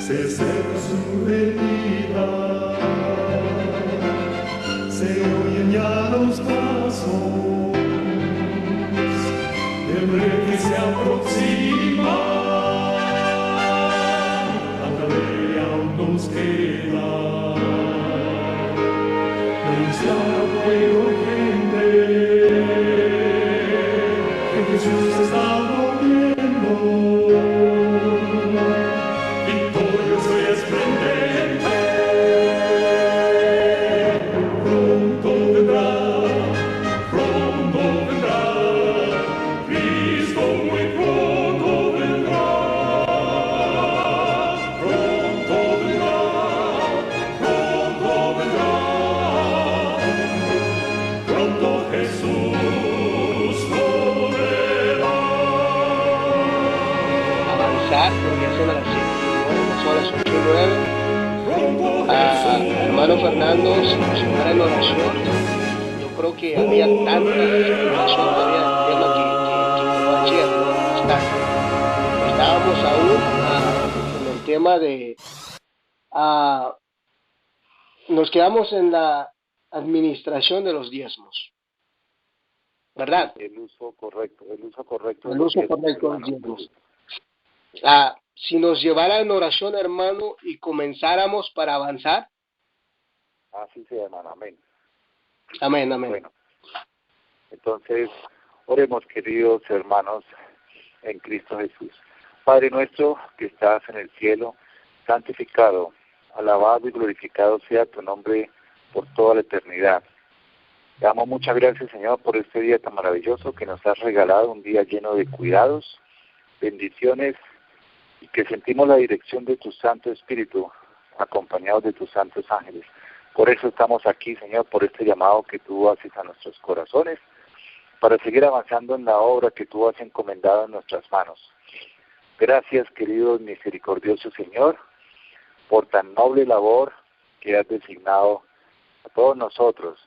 se acerca su venida, se oyen ya los pasos del rey que se aproxima. Tanta ley aún nos queda, denunciar a pueblo gente que Jesús está volviendo. Victorioso y esplendente, pronto vendrá, Cristo muy pronto vendrá, pronto vendrá, pronto Jesús volverá. Avanzar, porque son a las 7:09, son las 8:09. Hermano Fernando, si nos llevara en oración, yo creo que había tanta información todavía del tema que quedó ayer, ¿no? Estábamos aún en el tema de... nos quedamos en la administración de los diezmos, ¿verdad? El uso correcto de El los uso diezmos, correcto de los hermano. diezmos. Si nos llevara en oración, hermano, y comenzáramos para avanzar. Así sea, hermano. Amén. Amén, amén. Bueno, entonces, oremos, queridos hermanos, en Cristo Jesús. Padre nuestro que estás en el cielo, santificado, alabado y glorificado sea tu nombre por toda la eternidad. Te damos muchas gracias, Señor, por este día tan maravilloso que nos has regalado, un día lleno de cuidados, bendiciones, y que sentimos la dirección de tu Santo Espíritu, acompañados de tus santos ángeles. Por eso estamos aquí, Señor, por este llamado que tú haces a nuestros corazones, para seguir avanzando en la obra que tú has encomendado en nuestras manos. Gracias, querido misericordioso Señor, por tan noble labor que has designado a todos nosotros,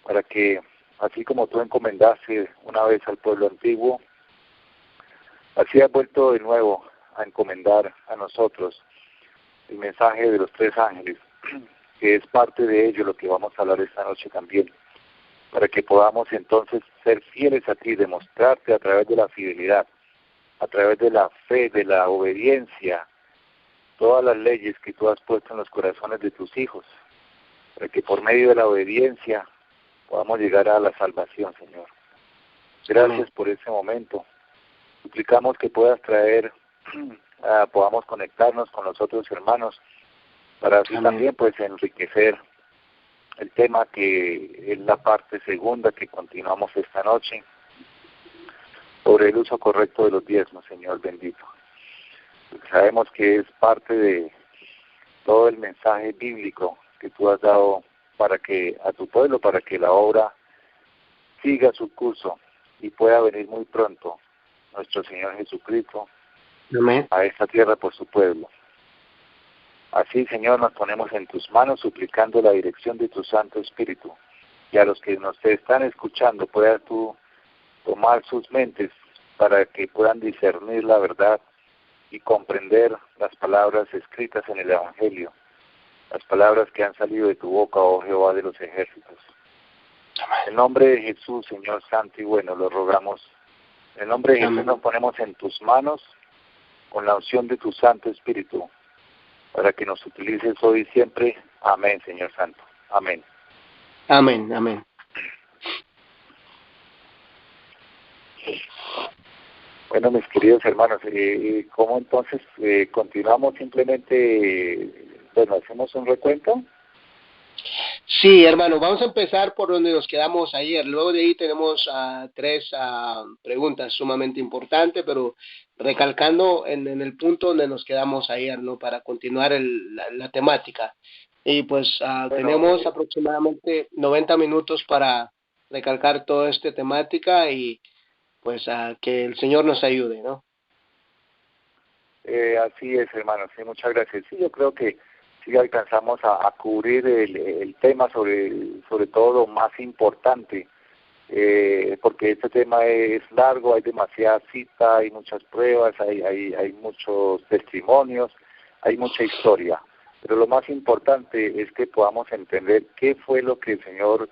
para que, así como tú encomendaste una vez al pueblo antiguo, así has vuelto de nuevo a encomendar a nosotros el mensaje de los tres ángeles, que es parte de ello lo que vamos a hablar esta noche también, para que podamos entonces ser fieles a ti, demostrarte a través de la fidelidad, a través de la fe, de la obediencia, todas las leyes que tú has puesto en los corazones de tus hijos, para que por medio de la obediencia podamos llegar a la salvación, Señor. Gracias por ese momento. Suplicamos que puedas traer, podamos conectarnos con los otros hermanos, para así también pues enriquecer el tema que es la parte segunda que continuamos esta noche, sobre el uso correcto de los diezmos, Señor bendito. Sabemos que es parte de todo el mensaje bíblico que tú has dado para que a tu pueblo, para que la obra siga su curso y pueda venir muy pronto nuestro Señor Jesucristo a esta tierra por su pueblo. Así, Señor, nos ponemos en tus manos suplicando la dirección de tu Santo Espíritu, y a los que nos están escuchando puedas tú tomar sus mentes para que puedan discernir la verdad y comprender las palabras escritas en el Evangelio, las palabras que han salido de tu boca, oh Jehová de los ejércitos. En nombre de Jesús, Señor Santo y bueno, lo rogamos. En nombre de Jesús nos ponemos en tus manos con la unción de tu Santo Espíritu, para que nos utilices hoy y siempre. Amén, Señor Santo. Amén. Amén, amén. Bueno, mis queridos hermanos, ¿cómo entonces continuamos? Simplemente, hacemos un recuento. Sí, hermano, vamos a empezar por donde nos quedamos ayer. Luego de ahí tenemos tres preguntas sumamente importantes, pero recalcando en el punto donde nos quedamos ayer, ¿no? Para continuar la temática. Y pues tenemos aproximadamente 90 minutos para recalcar toda esta temática y pues que el Señor nos ayude, ¿no? Así es, hermano, sí, muchas gracias. Sí, yo creo que sí alcanzamos a cubrir el tema sobre todo lo más importante, porque este tema es largo, hay demasiada cita, hay muchas pruebas, hay muchos testimonios, hay mucha historia, pero lo más importante es que podamos entender qué fue lo que el Señor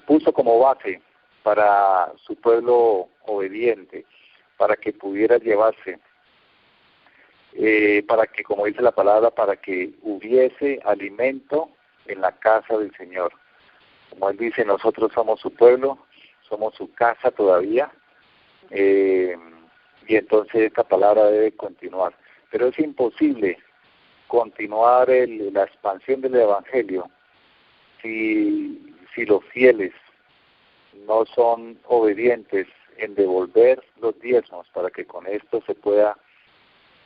puso como base para su pueblo obediente, para que pudiera llevarse, para que, como dice la palabra, para que hubiese alimento en la casa del Señor. Como Él dice, nosotros somos su pueblo, somos su casa todavía, y entonces esta palabra debe continuar. Pero es imposible continuar la expansión del Evangelio si los fieles no son obedientes en devolver los diezmos, para que con esto se pueda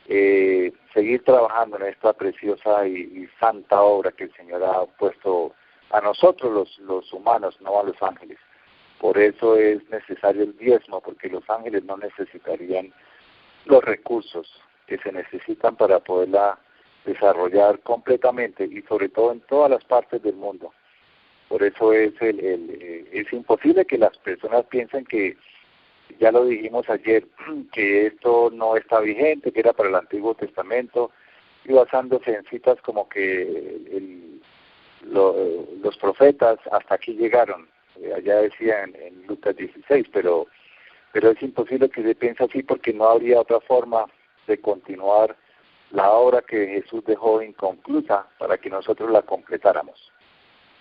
seguir trabajando en esta preciosa y santa obra que el Señor ha puesto a nosotros los humanos, no a los ángeles. Por eso es necesario el diezmo, porque los ángeles no necesitarían los recursos que se necesitan para poderla desarrollar completamente y sobre todo en todas las partes del mundo. Por eso es imposible que las personas piensen que, ya lo dijimos ayer, que esto no está vigente, que era para el Antiguo Testamento, y basándose en citas como que los profetas hasta aquí llegaron. Allá decía en Lucas 16, pero es imposible que se piense así, porque no habría otra forma de continuar la obra que Jesús dejó inconclusa para que nosotros la completáramos.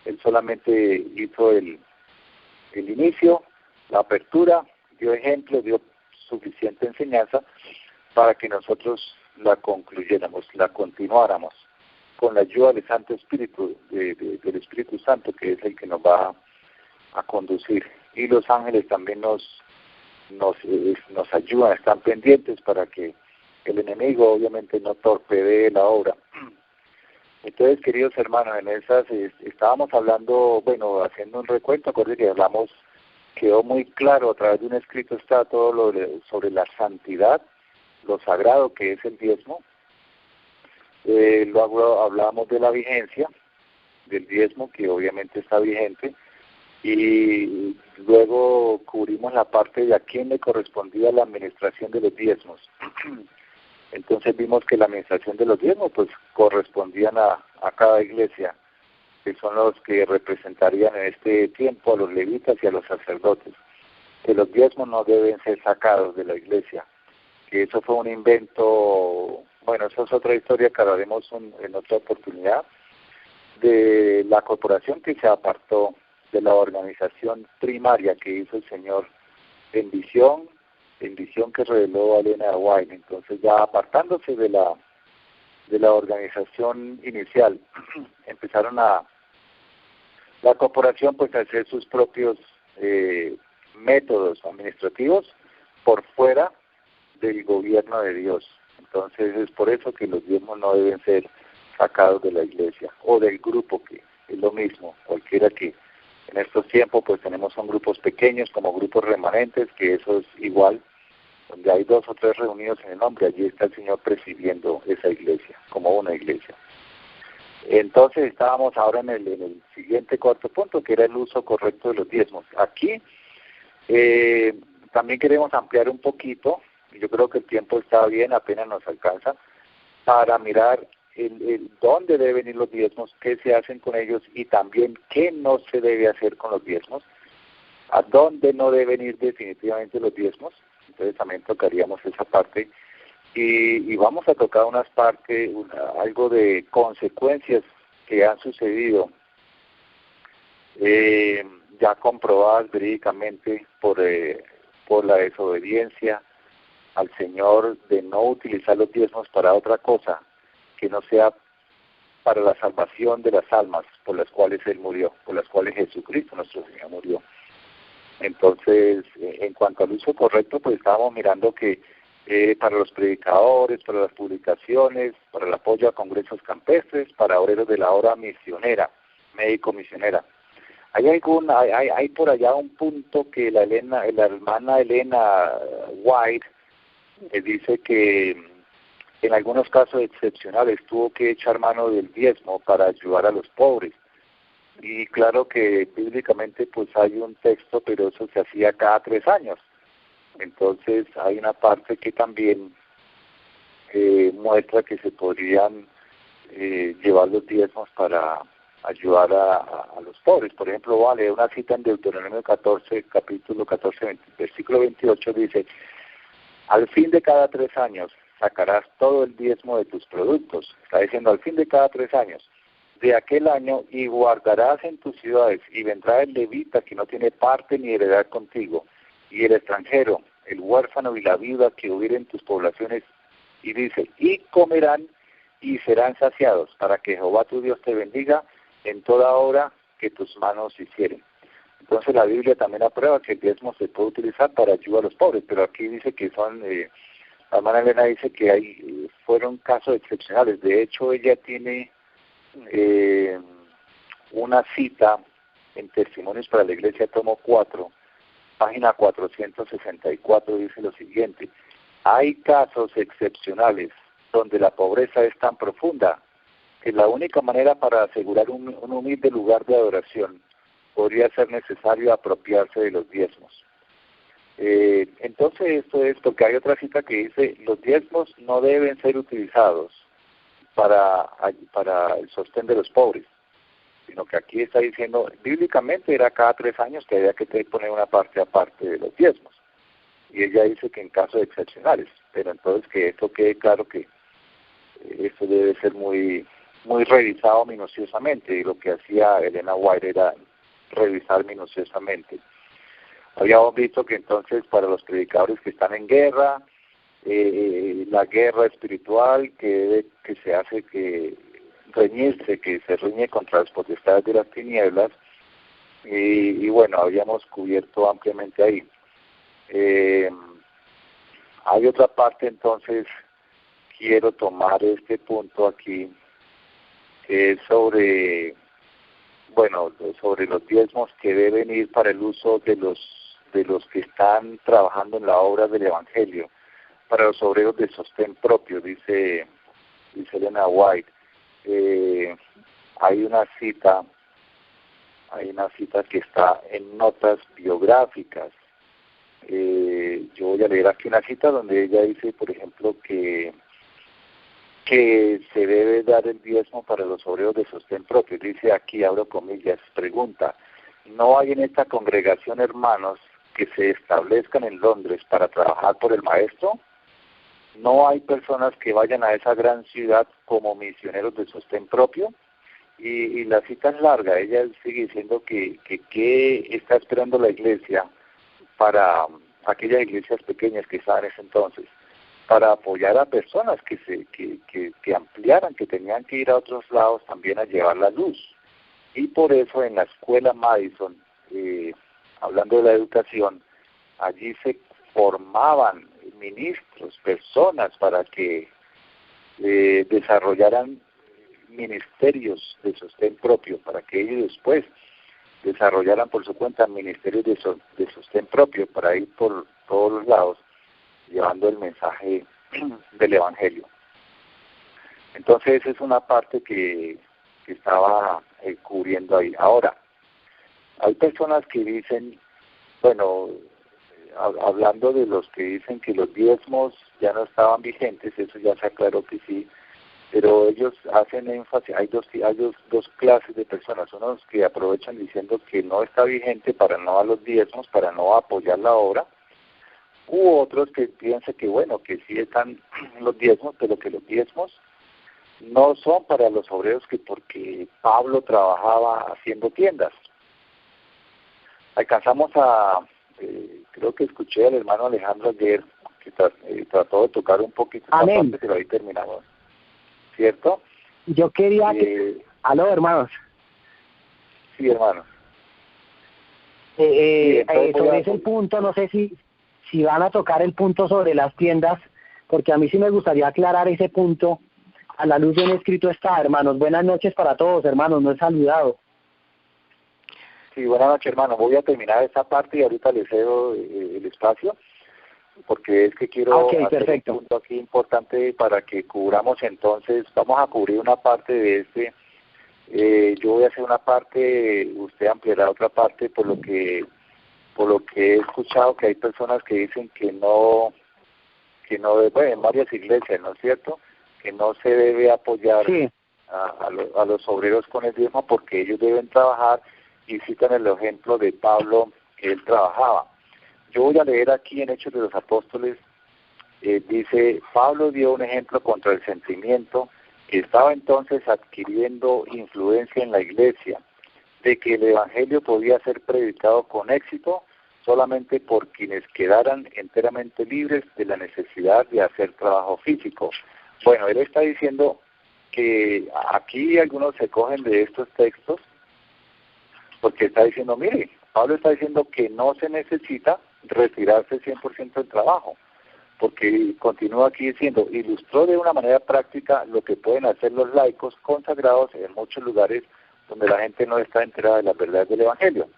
Él solamente hizo el inicio, la apertura, dio ejemplo, dio suficiente enseñanza para que nosotros la concluyéramos, la continuáramos, con la ayuda del Santo Espíritu, del Espíritu Santo, que es el que nos va a conducir. Y los ángeles también nos ayudan, están pendientes para que el enemigo obviamente no torpedee la obra. Entonces, queridos hermanos, en esas estábamos hablando, haciendo un recuento. Acuérdense que hablamos, quedó muy claro, a través de un escrito está todo sobre la santidad, lo sagrado que es el diezmo. Luego hablábamos de la vigencia del diezmo, que obviamente está vigente, y luego cubrimos la parte de a quién le correspondía la administración de los diezmos. Entonces vimos que la administración de los diezmos pues correspondían a cada iglesia, que son los que representarían en este tiempo a los levitas y a los sacerdotes, que los diezmos no deben ser sacados de la iglesia, que eso fue un invento, eso es otra historia que hablaremos en otra oportunidad, de la corporación que se apartó de la organización primaria que hizo el Señor en visión que reveló a Elena White. Entonces, ya apartándose de la organización inicial, empezaron la corporación pues a hacer sus propios métodos administrativos por fuera del gobierno de Dios. Entonces, es por eso que los diezmos no deben ser sacados de la iglesia o del grupo, que es lo mismo, cualquiera que en estos tiempos pues tenemos son grupos pequeños como grupos remanentes, que eso es igual, donde hay 2 o 3 reunidos en el nombre, allí está el Señor presidiendo esa iglesia, como una iglesia. Entonces estábamos ahora en el siguiente cuarto punto, que era el uso correcto de los diezmos. Aquí también queremos ampliar un poquito, yo creo que el tiempo está bien, apenas nos alcanza, para mirar el dónde deben ir los diezmos, qué se hacen con ellos y también qué no se debe hacer con los diezmos, a dónde no deben ir definitivamente los diezmos. Entonces también tocaríamos esa parte y vamos a tocar unas partes, algo de consecuencias que han sucedido ya comprobadas verídicamente por la desobediencia al Señor, de no utilizar los diezmos para otra cosa que no sea para la salvación de las almas por las cuales Él murió, por las cuales Jesucristo nuestro Señor murió. Entonces, en cuanto al uso correcto, pues estábamos mirando que para los predicadores, para las publicaciones, para el apoyo a congresos campestres, para obreros de la obra misionera, médico-misionera. Hay por allá un punto que la hermana Elena White dice que en algunos casos excepcionales tuvo que echar mano del diezmo para ayudar a los pobres. Y claro que bíblicamente pues hay un texto, pero eso se hacía cada 3 años. Entonces hay una parte que también muestra que se podrían llevar los diezmos para ayudar a los pobres. Por ejemplo, voy a leer una cita en Deuteronomio 14, capítulo 14, versículo 28, dice: al fin de cada 3 años sacarás todo el diezmo de tus productos. Está diciendo al fin de cada 3 años de aquel año, y guardarás en tus ciudades, y vendrá el levita que no tiene parte ni heredad contigo, y el extranjero, el huérfano y la viuda que hubieren en tus poblaciones, y dice, y comerán y serán saciados, para que Jehová tu Dios te bendiga en toda obra que tus manos hicieren. Entonces la Biblia también aprueba que el diezmo se puede utilizar para ayuda a los pobres, pero aquí dice que son, la hermana Elena dice que fueron casos excepcionales. De hecho, ella tiene una cita en Testimonios para la Iglesia, tomo 4, página 464, dice lo siguiente: hay casos excepcionales donde la pobreza es tan profunda que la única manera para asegurar un humilde lugar de adoración podría ser necesario apropiarse de los diezmos. Entonces esto es porque hay otra cita que dice: los diezmos no deben ser utilizados para el sostén de los pobres, sino que aquí está diciendo, bíblicamente era cada 3 años que había que poner una parte aparte de los diezmos, y ella dice que en casos excepcionales, pero entonces que esto quede claro que esto debe ser muy revisado minuciosamente, y lo que hacía Elena White era revisar minuciosamente. Habíamos visto que entonces para los predicadores que están en guerra, la guerra espiritual que se hace, que se riñe contra las potestades de las tinieblas, y bueno, habíamos cubierto ampliamente ahí. Hay otra parte, entonces quiero tomar este punto aquí, que es sobre los diezmos que deben ir para el uso de los que están trabajando en la obra del Evangelio, para los obreros de sostén propio, dice Elena White. Hay una cita que está en notas biográficas. Yo voy a leer aquí una cita donde ella dice, por ejemplo, que se debe dar el diezmo para los obreros de sostén propio. Dice aquí, abro comillas, pregunta: ¿no hay en esta congregación hermanos que se establezcan en Londres para trabajar por el maestro? ¿No hay personas que vayan a esa gran ciudad como misioneros de sostén propio? Y la cita es larga. Ella sigue diciendo que está esperando la iglesia, para aquellas iglesias pequeñas que estaban en ese entonces, para apoyar a personas que ampliaran, que tenían que ir a otros lados también a llevar la luz. Y por eso en la escuela Madison, hablando de la educación, allí se formaban ministros, personas para que desarrollaran ministerios de sostén propio, para que ellos después desarrollaran por su cuenta ministerios de sostén propio, para ir por todos los lados llevando el mensaje del Evangelio. Entonces esa es una parte que estaba cubriendo ahí. Ahora, hay personas que dicen, bueno, hablando de los que dicen que los diezmos ya no estaban vigentes, eso ya se aclaró que sí, pero ellos hacen énfasis, hay dos clases de personas, unos que aprovechan diciendo que no está vigente para no dar los diezmos, para no apoyar la obra, u otros que piensan que bueno, que sí están los diezmos, pero que los diezmos no son para los obreros, que porque Pablo trabajaba haciendo tiendas. Alcanzamos creo que escuché al hermano Alejandro ayer, que trató de tocar un poquito esta parte, pero ahí terminamos, ¿cierto? Yo quería aló, hermanos. Sí, hermano. Sobre ese punto, no sé si van a tocar el punto sobre las tiendas, porque a mí sí me gustaría aclarar ese punto a la luz de un escrito está, hermanos. Buenas noches para todos, hermanos, no he saludado. Sí, buenas noches, hermano. Voy a terminar esta parte y ahorita les cedo el espacio, porque es que quiero hacer un punto aquí importante para que cubramos. Entonces, vamos a cubrir una parte de yo voy a hacer una parte, usted ampliará otra parte, por lo que he escuchado que hay personas que dicen que no, bueno, en varias iglesias, ¿no es cierto?, que no se debe apoyar Sí. a los obreros con el diezmo porque ellos deben trabajar, y citan el ejemplo de Pablo, que él trabajaba. Yo voy a leer aquí en Hechos de los Apóstoles, dice, Pablo dio un ejemplo contra el sentimiento que estaba entonces adquiriendo influencia en la iglesia, de que el evangelio podía ser predicado con éxito solamente por quienes quedaran enteramente libres de la necesidad de hacer trabajo físico. Bueno, él está diciendo que aquí algunos se cogen de estos textos porque está diciendo, mire, Pablo está diciendo que no se necesita retirarse 100% del trabajo, porque continúa aquí diciendo, ilustró de una manera práctica lo que pueden hacer los laicos consagrados en muchos lugares donde la gente no está enterada de las verdades del Evangelio.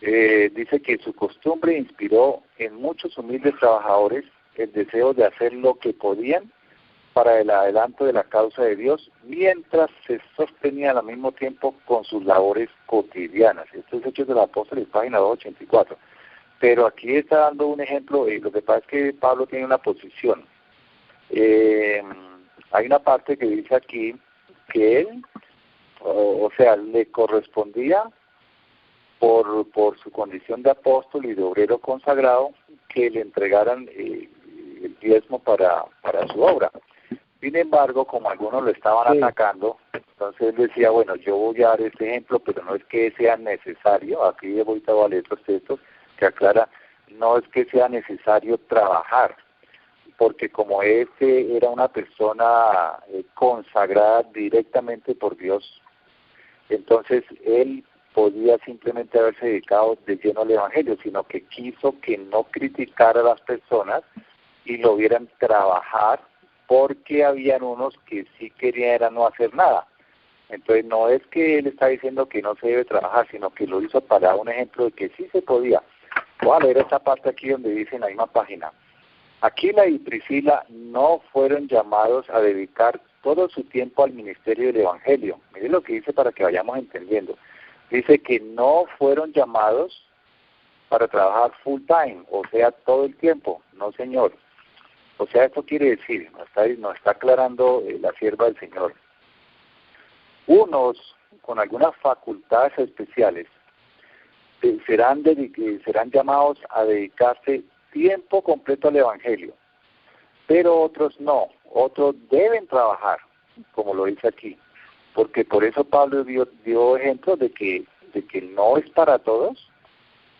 Dice que su costumbre inspiró en muchos humildes trabajadores el deseo de hacer lo que podían para el adelanto de la causa de Dios, mientras se sostenían al mismo tiempo con sus labores cotidianas. Esto es Hechos de los Apóstoles, página 284. Pero aquí está dando un ejemplo, lo que pasa es que Pablo tiene una posición. Hay una parte que dice aquí que él, o sea, le correspondía por su condición de apóstol y de obrero consagrado que le entregaran el diezmo para su obra. Sin embargo, como algunos lo estaban atacando, entonces él decía, bueno, yo voy a dar este ejemplo, pero no es que sea necesario, aquí voy a leer otros textos que aclara, no es que sea necesario trabajar, porque como este era una persona consagrada directamente por Dios, entonces él podía simplemente haberse dedicado de lleno al Evangelio, sino que quiso que no criticara a las personas y lo vieran trabajar, porque habían unos que sí querían era no hacer nada. Entonces no es que él está diciendo que no se debe trabajar, sino que lo hizo para un ejemplo de que sí se podía. Voy a leer esta parte aquí donde dice en la misma página. Aquila y Priscila no fueron llamados a dedicar todo su tiempo al ministerio del Evangelio. Miren lo que dice para que vayamos entendiendo. Dice que no fueron llamados para trabajar full time, o sea, todo el tiempo. No, señor. O sea, esto quiere decir, nos está aclarando la sierva del Señor. Unos con algunas facultades especiales serán llamados a dedicarse tiempo completo al Evangelio, pero otros no, otros deben trabajar, como lo dice aquí, porque por eso Pablo dio ejemplo de que no es para todos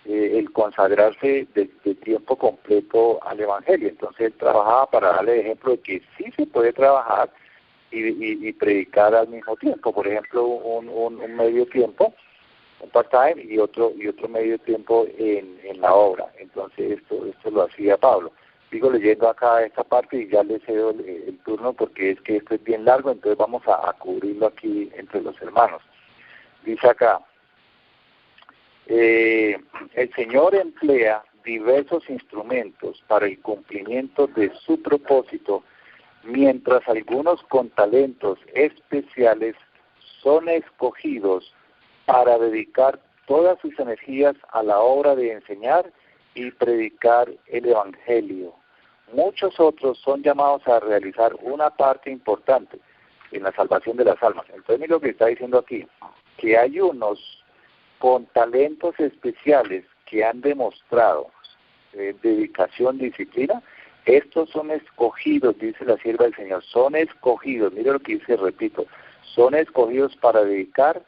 el consagrarse de tiempo completo al Evangelio. Entonces él trabajaba para darle ejemplo de que sí se puede trabajar y predicar al mismo tiempo. Por ejemplo, un medio tiempo, un part-time y otro medio tiempo en la obra. Entonces esto lo hacía Pablo. Sigo leyendo acá esta parte y ya le cedo el turno porque es que esto es bien largo, entonces vamos a cubrirlo aquí entre los hermanos. Dice acá, el Señor emplea diversos instrumentos para el cumplimiento de su propósito, mientras algunos con talentos especiales son escogidos para dedicar todas sus energías a la obra de enseñar y predicar el Evangelio. Muchos otros son llamados a realizar una parte importante en la salvación de las almas. Entonces, mira lo que está diciendo aquí, que hay unos con talentos especiales que han demostrado dedicación, disciplina. Estos son escogidos, dice la sierva del Señor, son escogidos, mire lo que dice, repito, son escogidos para dedicar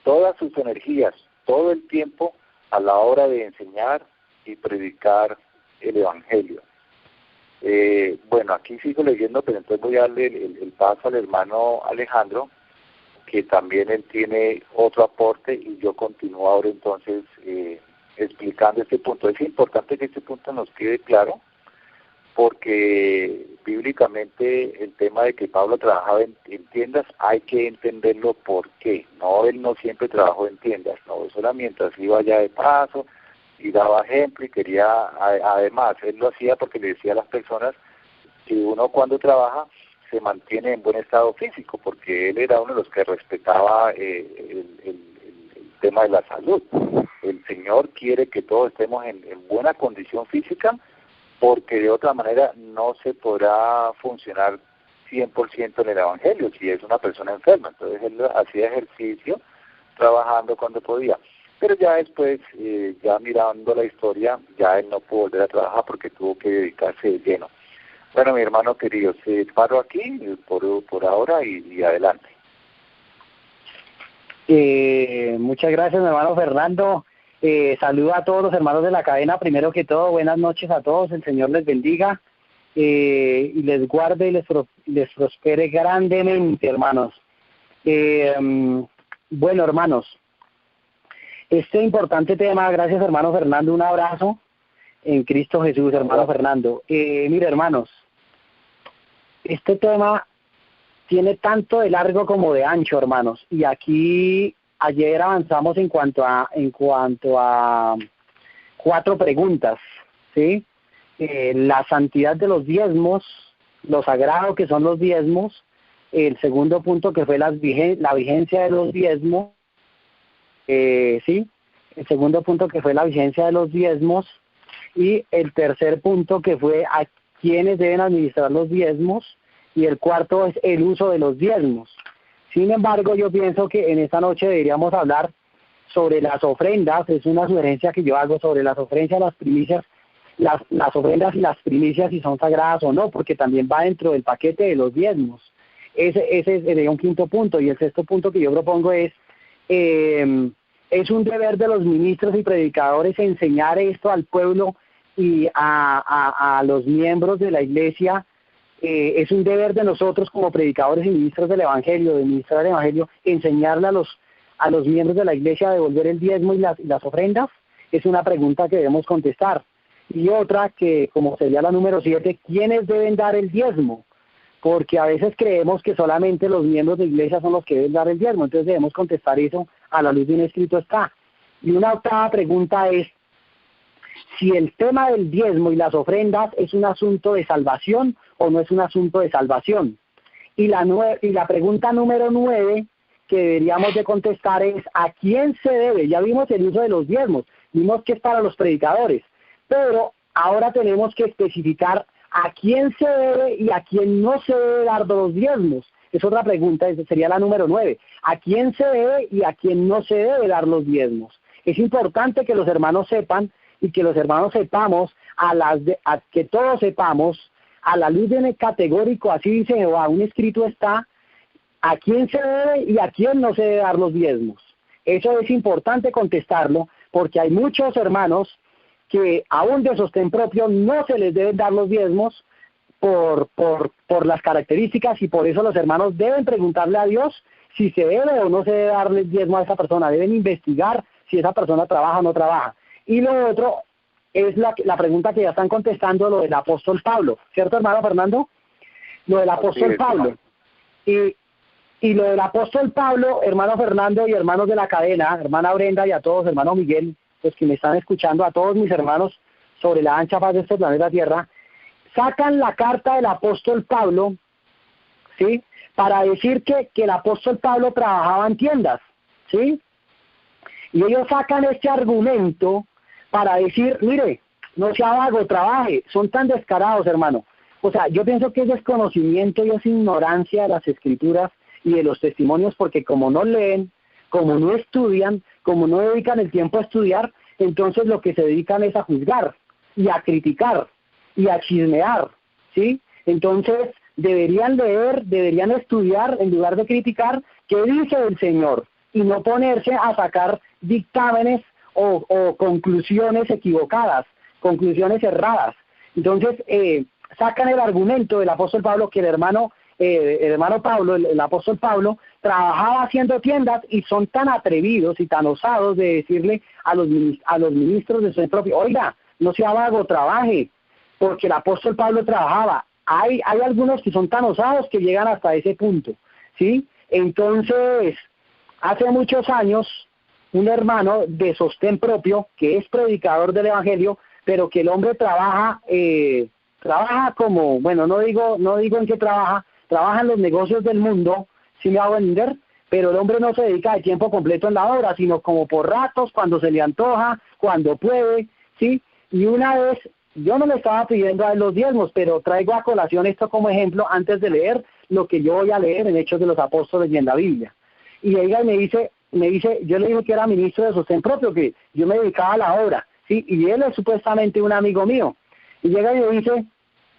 todas sus energías, todo el tiempo, a la hora de enseñar y predicar el Evangelio. Bueno, aquí sigo leyendo, pero entonces voy a darle el paso al hermano Alejandro, que también él tiene otro aporte, y yo continúo ahora entonces explicando este punto. Es importante que este punto nos quede claro, porque bíblicamente el tema de que Pablo trabajaba en tiendas hay que entenderlo por qué. No, él no siempre trabajó en tiendas, no, eso era mientras iba allá de paso y daba ejemplo y quería, además, él lo hacía porque le decía a las personas que uno cuando trabaja se mantiene en buen estado físico, porque él era uno de los que respetaba el tema de la salud. El Señor quiere que todos estemos en buena condición física, porque de otra manera no se podrá funcionar 100% en el Evangelio, si es una persona enferma. Entonces él hacía ejercicio trabajando cuando podía. Pero ya después, ya mirando la historia, ya él no pudo volver a trabajar porque tuvo que dedicarse de lleno. Bueno, mi hermano querido, paro aquí por ahora y adelante. Muchas gracias, mi hermano Fernando. Saludo a todos los hermanos de la cadena. Primero que todo, buenas noches a todos. El Señor les bendiga y les guarde y les prospere grandemente, hermanos. Bueno, hermanos, este importante tema, gracias, hermano Fernando. Un abrazo en Cristo Jesús, hermano Fernando. Mire, hermanos, este tema tiene tanto de largo como de ancho, hermanos. Y aquí ayer avanzamos en cuanto a 4 preguntas, ¿sí? La santidad de los diezmos, lo sagrado que son los diezmos, el segundo punto que fue la vigencia de los diezmos, ¿sí? El segundo punto que fue la vigencia de los diezmos, y el tercer punto que fue a quiénes deben administrar los diezmos, y el cuarto es el uso de los diezmos. Sin embargo, yo pienso que en esta noche deberíamos hablar sobre las ofrendas. Es una sugerencia que yo hago sobre las ofrendas, las primicias, las ofrendas y las primicias, si son sagradas o no, porque también va dentro del paquete de los diezmos. Ese sería un quinto punto. Y el sexto punto que yo propongo es un deber de los ministros y predicadores enseñar esto al pueblo y a los miembros de la iglesia. Es un deber de nosotros como predicadores y ministros del Evangelio, de ministrar el Evangelio, enseñarle a los miembros de la iglesia a devolver el diezmo y las ofrendas. Es una pregunta que debemos contestar. Y otra que, como sería la número 7, ¿quiénes deben dar el diezmo? Porque a veces creemos que solamente los miembros de iglesia son los que deben dar el diezmo, entonces debemos contestar eso a la luz de un escrito está. Y una octava pregunta es, si el tema del diezmo y las ofrendas es un asunto de salvación o no es un asunto de salvación. Y la pregunta número 9 que deberíamos de contestar es ¿a quién se debe? Ya vimos el uso de los diezmos, vimos que es para los predicadores, pero ahora tenemos que especificar a quién se debe y a quién no se debe dar los diezmos. Es otra pregunta, esa sería la número 9. ¿A quién se debe y a quién no se debe dar los diezmos? Es importante que los hermanos sepan y que los hermanos sepamos, que todos sepamos, a la luz de un categórico, así dice Jehová, un escrito está, a quién se debe y a quién no se debe dar los diezmos. Eso es importante contestarlo, porque hay muchos hermanos que aún de sostén propio no se les deben dar los diezmos por las características, y por eso los hermanos deben preguntarle a Dios si se debe o no se debe darle diezmo a esa persona. Deben investigar si esa persona trabaja o no trabaja. Y lo otro es la pregunta que ya están contestando, lo del apóstol Pablo, ¿cierto, hermano Fernando? Lo del apóstol Pablo. Y lo del apóstol Pablo, hermano Fernando y hermanos de la cadena, hermana Brenda y a todos, hermano Miguel, los que me están escuchando, a todos mis hermanos sobre la ancha faz de este planeta Tierra, sacan la carta del apóstol Pablo, ¿sí? Para decir que el apóstol Pablo trabajaba en tiendas, ¿sí? Y ellos sacan este argumento para decir, mire, no sea vago, trabaje. Son tan descarados, hermano. O sea, yo pienso que es desconocimiento y es ignorancia de las escrituras y de los testimonios, porque como no leen, como no estudian, como no dedican el tiempo a estudiar, entonces lo que se dedican es a juzgar y a criticar y a chismear, ¿sí? Entonces deberían leer, deberían estudiar en lugar de criticar qué dice el Señor y no ponerse a sacar dictámenes o conclusiones equivocadas, conclusiones erradas. Entonces sacan el argumento del apóstol Pablo, que el hermano Pablo, el apóstol Pablo, trabajaba haciendo tiendas, y son tan atrevidos y tan osados de decirle a los ministros de su propio, oiga, no sea vago, trabaje, porque el apóstol Pablo trabajaba. Hay algunos que son tan osados que llegan hasta ese punto, ¿sí? Entonces, hace muchos años, un hermano de sostén propio, que es predicador del Evangelio, pero que el hombre trabaja como, bueno, no digo en qué trabaja en los negocios del mundo, si me hago entender, pero el hombre no se dedica de tiempo completo en la obra, sino como por ratos, cuando se le antoja, cuando puede, ¿sí? Y una vez, yo no le estaba pidiendo a él los diezmos, pero traigo a colación esto como ejemplo antes de leer lo que yo voy a leer en Hechos de los Apóstoles y en la Biblia. Y ella me dice, yo le dije que era ministro de sostén propio, que yo me dedicaba a la obra, ¿sí? Y él es supuestamente un amigo mío. Y llega y me dice,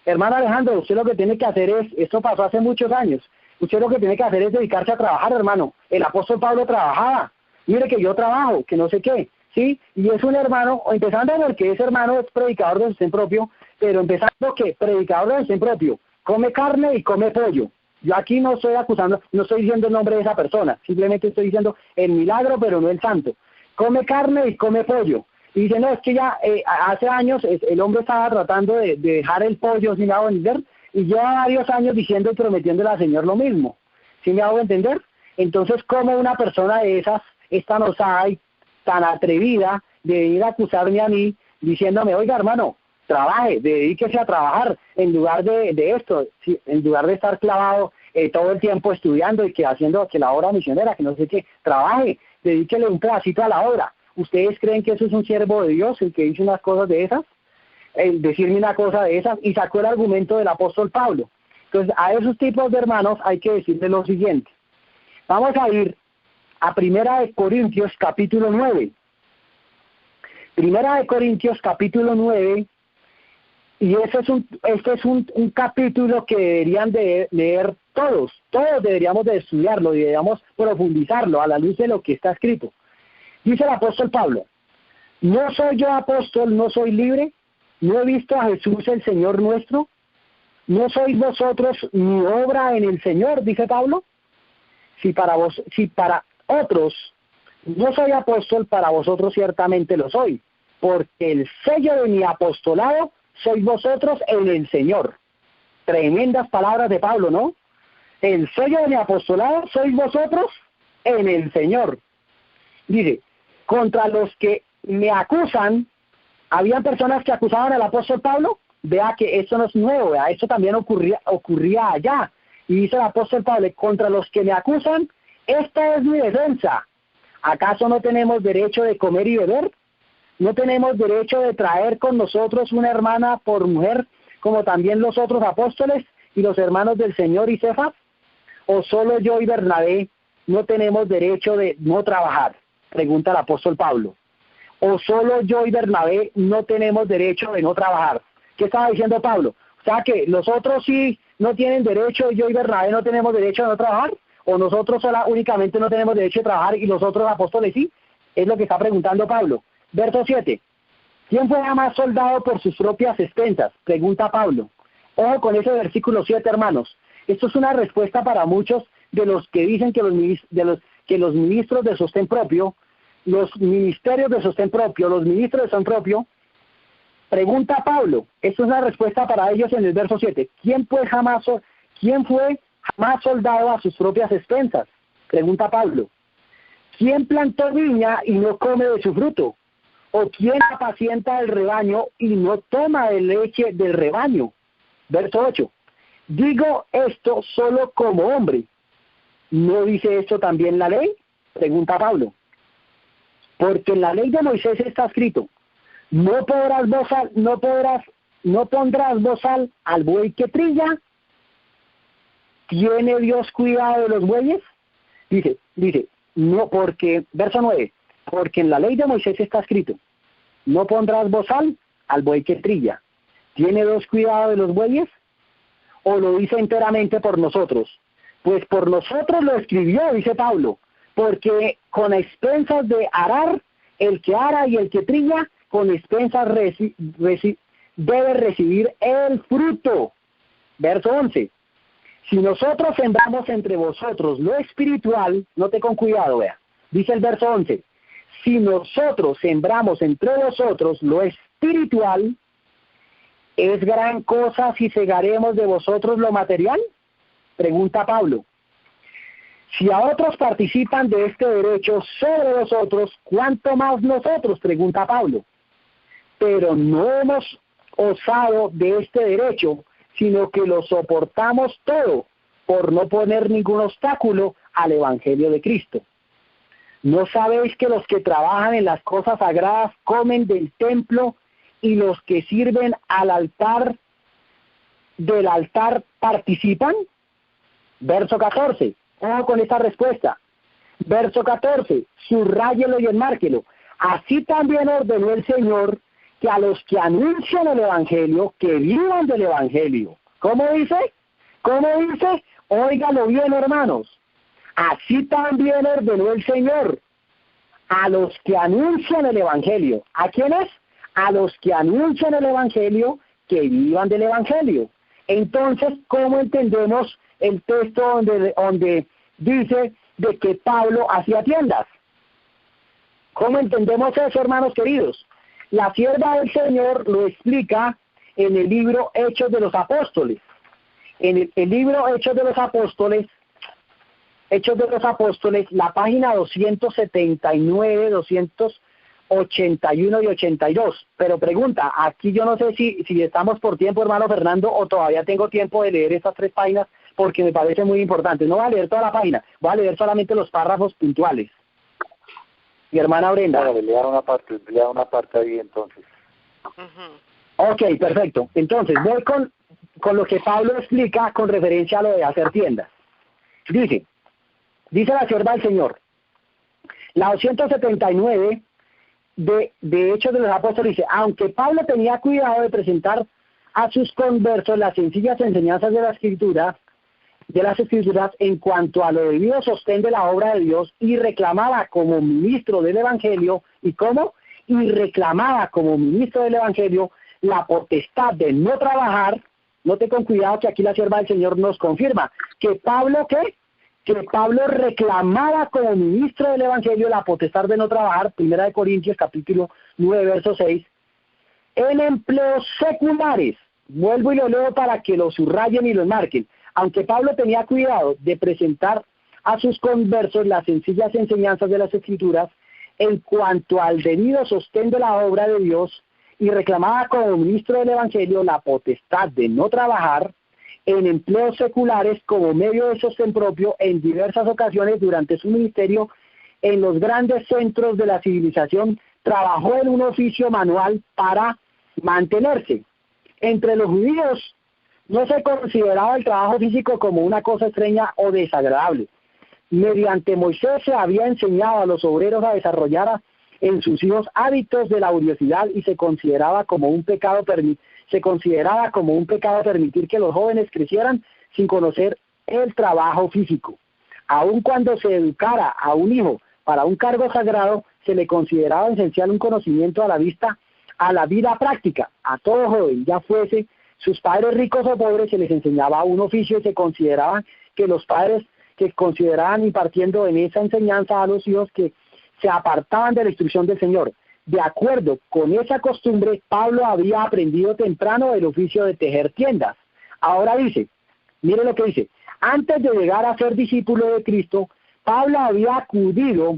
hermano Alejandro, usted lo que tiene que hacer es, esto pasó hace muchos años, usted lo que tiene que hacer es dedicarse a trabajar, hermano. El apóstol Pablo trabajaba, mire que yo trabajo, que no sé qué, ¿sí? Y es un hermano, empezando porque ese hermano es predicador de sostén propio, pero empezando que predicador de sostén propio, come carne y come pollo. Yo aquí no estoy acusando, no estoy diciendo el nombre de esa persona, simplemente estoy diciendo el milagro, pero no el santo. Come carne y come pollo. Y dice, no, es que ya hace años el hombre estaba tratando de dejar el pollo sin vender, y lleva varios años diciendo y prometiéndole al Señor lo mismo. ¿Sí me hago entender? Entonces, ¿cómo una persona de esas es tan osada y tan atrevida de venir a acusarme a mí diciéndome, oiga hermano, trabaje, dedíquese a trabajar en lugar de esto, ¿sí? En lugar de estar clavado todo el tiempo estudiando y que haciendo que la obra misionera, que no sé qué, trabaje, dedíquele un pedacito a la obra? ¿Ustedes creen que eso es un siervo de Dios, el que dice unas cosas de esas? El decirme una cosa de esas, y sacó el argumento del apóstol Pablo. Entonces, a esos tipos de hermanos hay que decirles lo siguiente. Vamos a ir a Primera de Corintios capítulo 9. Primera de Corintios capítulo 9, y este es un capítulo que deberían de leer todos deberíamos de estudiarlo, deberíamos profundizarlo a la luz de lo que está escrito. Dice el apóstol Pablo, ¿no soy yo apóstol, no soy libre? ¿No he visto a Jesús el Señor nuestro? ¿No sois vosotros mi obra en el Señor? Dice Pablo. Si para otros no soy apóstol, para vosotros ciertamente lo soy, porque el sello de mi apostolado sois vosotros en el Señor. Tremendas palabras de Pablo, ¿no? El sello de mi apostolado sois vosotros en el Señor. Dice, contra los que me acusan, ¿habían personas que acusaban al apóstol Pablo? Vea que esto no es nuevo, vea, esto también ocurría allá. Y dice el apóstol Pablo, contra los que me acusan, esta es mi defensa. ¿Acaso no tenemos derecho de comer y beber? ¿No tenemos derecho de traer con nosotros una hermana por mujer, como también los otros apóstoles y los hermanos del Señor y Cefas? ¿O solo yo y Bernabé no tenemos derecho de no trabajar? Pregunta el apóstol Pablo. ¿O solo yo y Bernabé no tenemos derecho de no trabajar? ¿Qué estaba diciendo Pablo? O sea, que los otros sí no tienen derecho, yo y Bernabé no tenemos derecho de no trabajar, o nosotros únicamente no tenemos derecho de trabajar y los otros apóstoles sí. Es lo que está preguntando Pablo. Verso 7. ¿Quién fue jamás soldado por sus propias expensas? Pregunta Pablo. Ojo con ese versículo 7, hermanos. Esto es una respuesta para muchos de los que dicen que los ministros de sostén propio, los ministerios de sostén propio, los ministros de sostén propio, pregunta Pablo. Esto es una respuesta para ellos en el verso 7. ¿Quién fue jamás soldado a sus propias expensas? Pregunta Pablo. ¿Quién plantó viña y no come de su fruto? ¿O quién apacienta el rebaño y no toma de leche del rebaño? Verso 8. Digo esto solo como hombre. ¿No dice esto también la ley? Pregunta Pablo. Porque en la ley de Moisés está escrito, no pondrás bozal al buey que trilla. ¿Tiene Dios cuidado de los bueyes? Dice, no, porque, verso 9, porque en la ley de Moisés está escrito, no pondrás bozal al buey que trilla. ¿Tiene Dios cuidado de los bueyes? ¿O lo dice enteramente por nosotros? Pues por nosotros lo escribió, dice Pablo, porque con expensas de arar, el que ara y el que trilla, con expensas debe recibir el fruto. Verso 11. Si nosotros sembramos entre vosotros lo espiritual, note con cuidado, vea, dice el verso 11, si nosotros sembramos entre vosotros lo espiritual, ¿es gran cosa si segaremos de vosotros lo material? Pregunta Pablo. Si a otros participan de este derecho sobre vosotros, ¿cuánto más nosotros? Pregunta Pablo. Pero no hemos osado de este derecho, sino que lo soportamos todo por no poner ningún obstáculo al Evangelio de Cristo. ¿No sabéis que los que trabajan en las cosas sagradas comen del templo y los que sirven del altar participan? Verso 14, ojo con esta respuesta. Verso 14, subráyelo y enmárquelo. Así también ordenó el Señor que a los que anuncian el Evangelio, que vivan del Evangelio. ¿Cómo dice? ¿Cómo dice? Óigalo bien, hermanos. Así también ordenó el Señor a los que anuncian el Evangelio. ¿A quiénes? A los que anuncian el Evangelio, que vivan del Evangelio. Entonces, ¿cómo entendemos el texto donde dice de que Pablo hacía tiendas? ¿Cómo entendemos eso, hermanos queridos? La sierva del Señor lo explica en el libro Hechos de los Apóstoles. En el libro Hechos de los Apóstoles, la página 279, 281 y 82. Pero pregunta, aquí yo no sé si estamos por tiempo, hermano Fernando, o todavía tengo tiempo de leer estas 3 páginas, porque me parece muy importante. No voy a leer toda la página, voy a leer solamente los párrafos puntuales. Mi hermana Brenda. Bueno, lea una parte ahí entonces. Ok, perfecto. Entonces, voy con lo que Pablo explica con referencia a lo de hacer tiendas. Dice la sierva del Señor, la 279 de Hechos de los Apóstoles dice, aunque Pablo tenía cuidado de presentar a sus conversos las sencillas enseñanzas de las Escrituras en cuanto a lo debido sostén de la obra de Dios, y reclamaba como ministro del Evangelio, la potestad de no trabajar. Note con cuidado que aquí la sierva del Señor nos confirma que Pablo reclamaba como ministro del Evangelio la potestad de no trabajar, 1 Corintios capítulo 9, verso 6, en empleos seculares. Vuelvo y lo leo para que lo subrayen y lo enmarquen. Aunque Pablo tenía cuidado de presentar a sus conversos las sencillas enseñanzas de las Escrituras en cuanto al debido sostén de la obra de Dios, y reclamaba como ministro del Evangelio la potestad de no trabajar en empleos seculares como medio de sostén propio, en diversas ocasiones durante su ministerio en los grandes centros de la civilización, trabajó en un oficio manual para mantenerse. Entre los judíos no se consideraba el trabajo físico como una cosa extraña o desagradable. Mediante Moisés se había enseñado a los obreros a desarrollar en sus hijos hábitos de laboriosidad, y se consideraba como un pecado permitir que los jóvenes crecieran sin conocer el trabajo físico. Aun cuando se educara a un hijo para un cargo sagrado, se le consideraba esencial un conocimiento a la vida práctica. A todo joven, ya fuese sus padres ricos o pobres, se les enseñaba un oficio, y se consideraba que los padres que consideraban impartiendo en esa enseñanza a los hijos que se apartaban de la instrucción del Señor. De acuerdo con esa costumbre, Pablo había aprendido temprano el oficio de tejer tiendas. Ahora dice, mire lo que dice, antes de llegar a ser discípulo de Cristo, Pablo había acudido,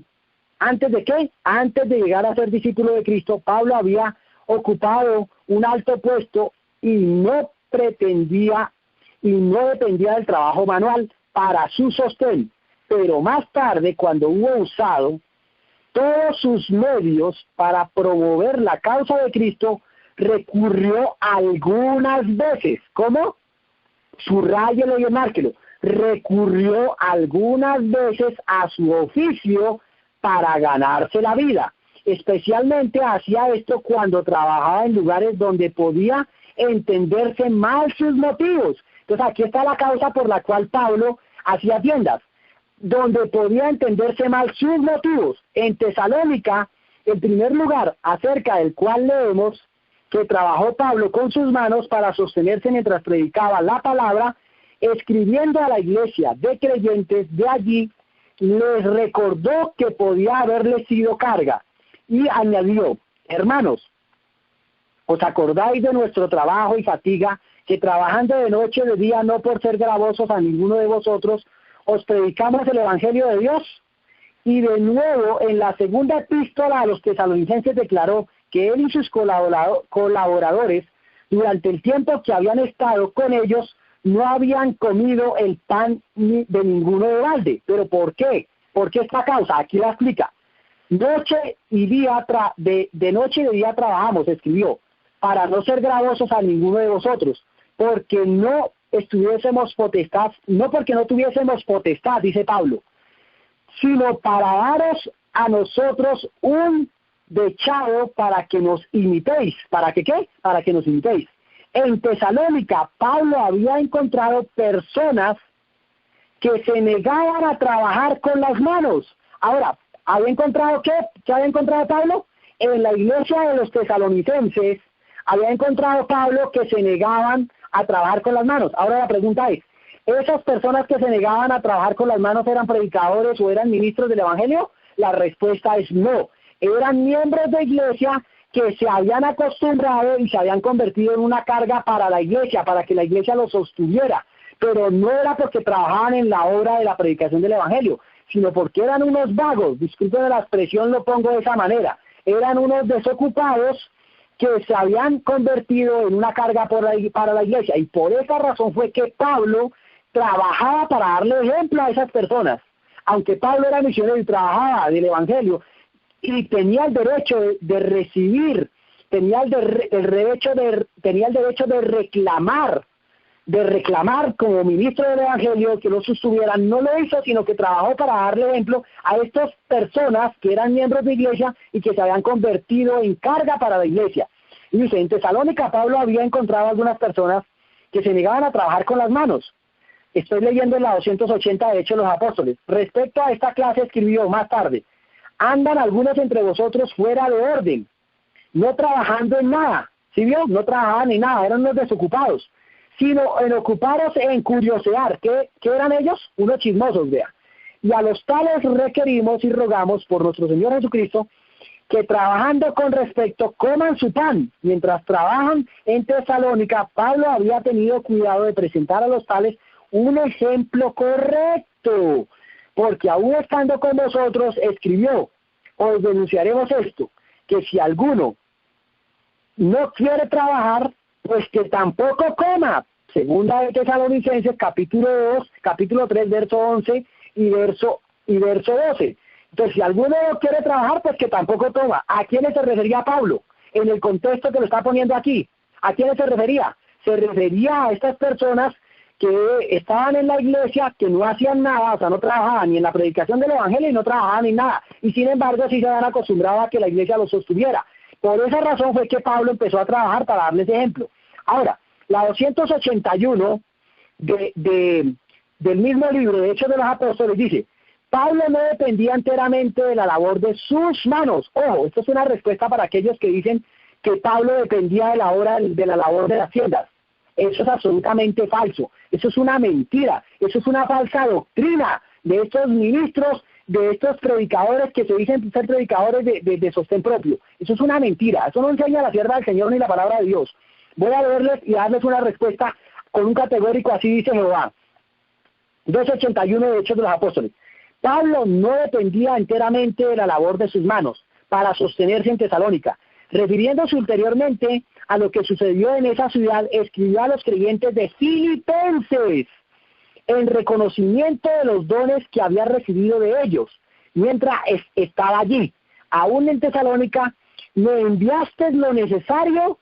¿antes de qué? Antes de llegar a ser discípulo de Cristo, Pablo había ocupado un alto puesto y no dependía del trabajo manual para su sostén. Pero más tarde, cuando hubo usado todos sus medios para promover la causa de Cristo, recurrió algunas veces, ¿cómo? Subrayelo y enmárquelo. Recurrió algunas veces a su oficio para ganarse la vida. Especialmente hacía esto cuando trabajaba en lugares donde podía entenderse mal sus motivos. Entonces aquí está la causa por la cual Pablo hacía tiendas, donde podía entenderse mal sus motivos. En Tesalónica, en primer lugar, acerca del cual leemos que trabajó Pablo con sus manos para sostenerse mientras predicaba la palabra, escribiendo a la iglesia de creyentes de allí, les recordó que podía haberle sido carga, y añadió, hermanos, ¿os acordáis de nuestro trabajo y fatiga, que trabajando de noche y de día, no por ser gravosos a ninguno de vosotros, os predicamos el Evangelio de Dios? Y de nuevo, en la segunda epístola a los tesalonicenses declaró que él y sus colaboradores, durante el tiempo que habían estado con ellos, no habían comido el pan de ninguno de balde. ¿Pero por qué? ¿Por qué esta causa? Aquí la explica. De noche y de día trabajamos, escribió, para no ser gravosos a ninguno de vosotros, porque no estuviésemos potestad, no porque no tuviésemos potestad, dice Pablo, sino para daros a nosotros un dechado para que nos imitéis. ¿Para que qué? Para que nos imitéis. En Tesalónica, Pablo había encontrado personas que se negaban a trabajar con las manos. Ahora, ¿había encontrado qué? ¿Qué había encontrado Pablo? En la iglesia de los tesalonicenses, había encontrado Pablo que se negaban a trabajar con las manos. Ahora la pregunta es, ¿esas personas que se negaban a trabajar con las manos eran predicadores o eran ministros del Evangelio? La respuesta es no. Eran miembros de iglesia que se habían acostumbrado y se habían convertido en una carga para la iglesia, para que la iglesia los sostuviera. Pero no era porque trabajaban en la obra de la predicación del Evangelio, sino porque eran unos vagos, disculpen la expresión, lo pongo de esa manera, eran unos desocupados que se habían convertido en una carga para la iglesia. Y por esa razón fue que Pablo trabajaba para darle ejemplo a esas personas. Aunque Pablo era misionero y trabajaba del Evangelio, y tenía el derecho de recibir, tenía el derecho de reclamar como ministro del Evangelio que lo sostuvieran, no lo hizo, sino que trabajó para darle ejemplo a estas personas que eran miembros de iglesia y que se habían convertido en carga para la iglesia. Y dice, en Tesalónica Pablo había encontrado algunas personas que se negaban a trabajar con las manos. Estoy leyendo en la 280 de Hechos de los Apóstoles. Respecto a esta clase escribió más tarde, andan algunos entre vosotros fuera de orden, no trabajando en nada. ¿Sí vio? No trabajaban en nada, eran unos desocupados, sino en ocuparos en curiosear. ¿Qué eran ellos? Unos chismosos, vea. Y a los tales requerimos y rogamos por nuestro Señor Jesucristo, que trabajando con respecto coman su pan. Mientras trabajan en Tesalónica, Pablo había tenido cuidado de presentar a los tales un ejemplo correcto, porque aún estando con nosotros, escribió, os denunciaremos esto, que si alguno no quiere trabajar, pues que tampoco coma. Segunda de Tesalonicenses, capítulo 3, verso 11 y verso 12. Entonces, si alguno no quiere trabajar, pues que tampoco coma. ¿A quiénes se refería Pablo? En el contexto que lo está poniendo aquí. ¿A quiénes se refería? Se refería a estas personas que estaban en la iglesia, que no hacían nada, o sea, no trabajaban ni en la predicación del Evangelio y no trabajaban en nada. Y sin embargo, sí se habían acostumbrado a que la iglesia los sostuviera. Por esa razón fue que Pablo empezó a trabajar para darles ejemplo. Ahora, la 281 del mismo libro de Hechos de los Apóstoles dice, Pablo no dependía enteramente de la labor de sus manos. Ojo, esto es una respuesta para aquellos que dicen que Pablo dependía de la labor de las tiendas. Eso es absolutamente falso. Eso es una mentira. Eso es una falsa doctrina de estos ministros, de estos predicadores que se dicen ser predicadores de sostén propio. Eso es una mentira. Eso no enseña la sierva del Señor ni la palabra de Dios. Voy a leerles y darles una respuesta con un categórico, así dice Jehová. 281 de Hechos de los Apóstoles. Pablo no dependía enteramente de la labor de sus manos para sostenerse en Tesalónica. Refiriéndose ulteriormente a lo que sucedió en esa ciudad, escribió a los creyentes de Filipenses en reconocimiento de los dones que había recibido de ellos mientras estaba allí. Aún en Tesalónica, me enviaste lo necesario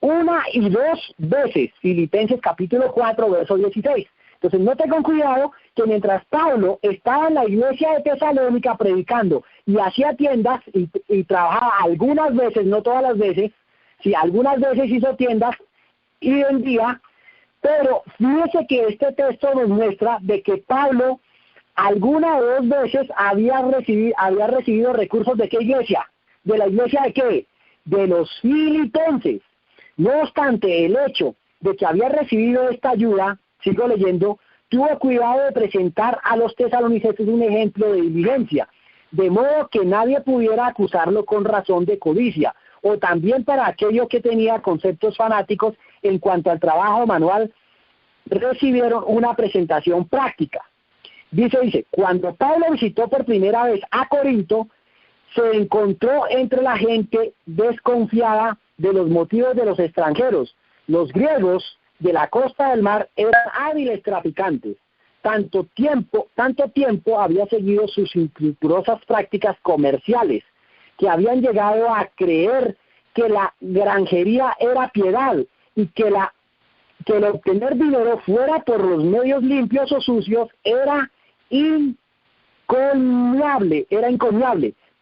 1 y 2 veces. Filipenses capítulo 4, verso 16. Entonces, noten con cuidado que mientras Pablo estaba en la iglesia de Tesalónica predicando y hacía tiendas y trabajaba algunas veces, no todas las veces, sí, algunas veces hizo tiendas y vendía, pero fíjese que este texto nos muestra de que Pablo alguna o dos veces había recibido recursos de qué iglesia, de la iglesia de qué, de los filipenses. No obstante, el hecho de que había recibido esta ayuda, sigo leyendo, tuvo cuidado de presentar a los tesalonicenses un ejemplo de diligencia, de modo que nadie pudiera acusarlo con razón de codicia, o también para aquello que tenía conceptos fanáticos en cuanto al trabajo manual, recibieron una presentación práctica. Dice, cuando Pablo visitó por primera vez a Corinto, se encontró entre la gente desconfiada de los motivos de los extranjeros. Los griegos de la costa del mar eran hábiles traficantes. Tanto tiempo había seguido sus infructuosas prácticas comerciales, que habían llegado a creer que la granjería era piedad y que la que el obtener dinero fuera por los medios limpios o sucios era inconmiable.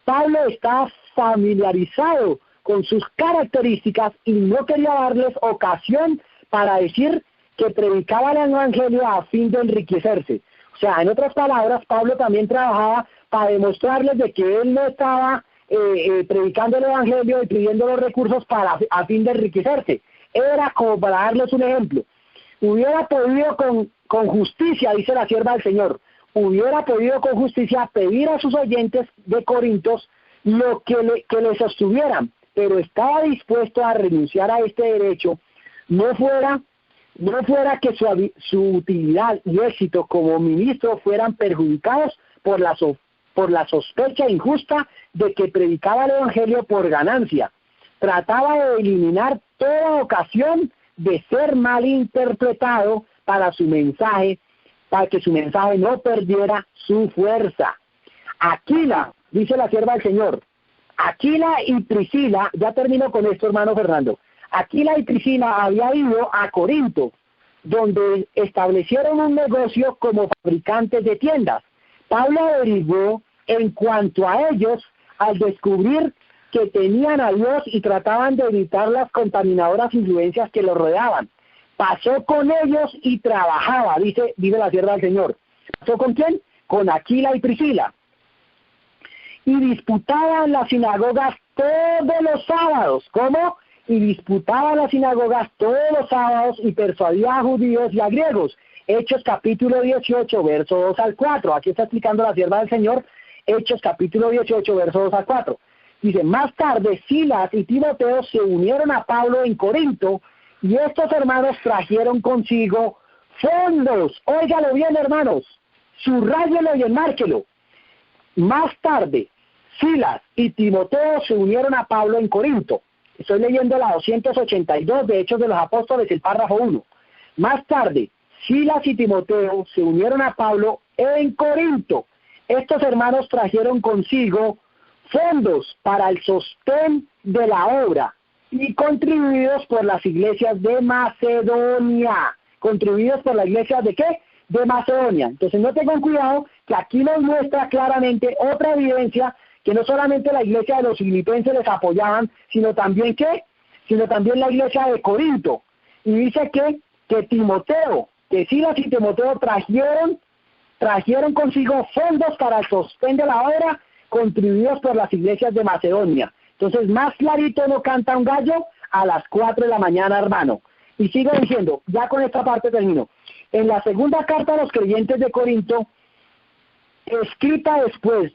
Pablo estaba familiarizado con sus características y no quería darles ocasión para decir que predicaba el evangelio a fin de enriquecerse. O sea, en otras palabras, Pablo también trabajaba para demostrarles de que él no estaba predicando el evangelio y pidiendo los recursos a fin de enriquecerse. Era como para darles un ejemplo. Hubiera podido con justicia, dice la sierva del Señor, hubiera podido con justicia pedir a sus oyentes de Corintios lo que les sostuvieran, pero estaba dispuesto a renunciar a este derecho, no fuera que su utilidad y éxito como ministro fueran perjudicados por la sospecha injusta de que predicaba el evangelio por ganancia. Trataba de eliminar toda ocasión de ser malinterpretado para que su mensaje no perdiera su fuerza. Aquila, dice la sierva del Señor, Aquila y Priscila, ya termino con esto, hermano Fernando. Aquila y Priscila había ido a Corinto, donde establecieron un negocio como fabricantes de tiendas. Pablo averiguó en cuanto a ellos al descubrir que tenían a Dios y trataban de evitar las contaminadoras influencias que los rodeaban. Pasó con ellos y trabajaba, dice la sierva del Señor. ¿Pasó con quién? Con Aquila y Priscila. Y disputaban las sinagogas todos los sábados. ¿Cómo? Y disputaban las sinagogas todos los sábados y persuadía a judíos y a griegos. Hechos capítulo 18, verso 2 al 4. Aquí está explicando la sierva del Señor. Hechos capítulo 18, verso 2 al 4. Dice, más tarde Silas y Timoteo se unieron a Pablo en Corinto y estos hermanos trajeron consigo fondos. Óigalo bien, hermanos. Subrayelo y enmárquelo. Más tarde, Silas y Timoteo se unieron a Pablo en Corinto. Estoy leyendo la 282 de Hechos de los Apóstoles, el párrafo 1. Más tarde, Silas y Timoteo se unieron a Pablo en Corinto. Estos hermanos trajeron consigo fondos para el sostén de la obra y contribuidos por las iglesias de Macedonia. ¿Contribuidos por las iglesias de qué? De Macedonia. Entonces no tengan cuidado, que aquí nos muestra claramente otra evidencia que no solamente la iglesia de los filipenses les apoyaban, sino también ¿qué? Sino también la iglesia de Corinto. Y dice que Timoteo, que Silas y Timoteo trajeron consigo fondos para el sostén de la obra, contribuidos por las iglesias de Macedonia. Entonces, más clarito no canta un gallo a las 4 de la mañana, hermano. Y sigo diciendo, ya con esta parte termino. En la segunda carta a los creyentes de Corinto, escrita después,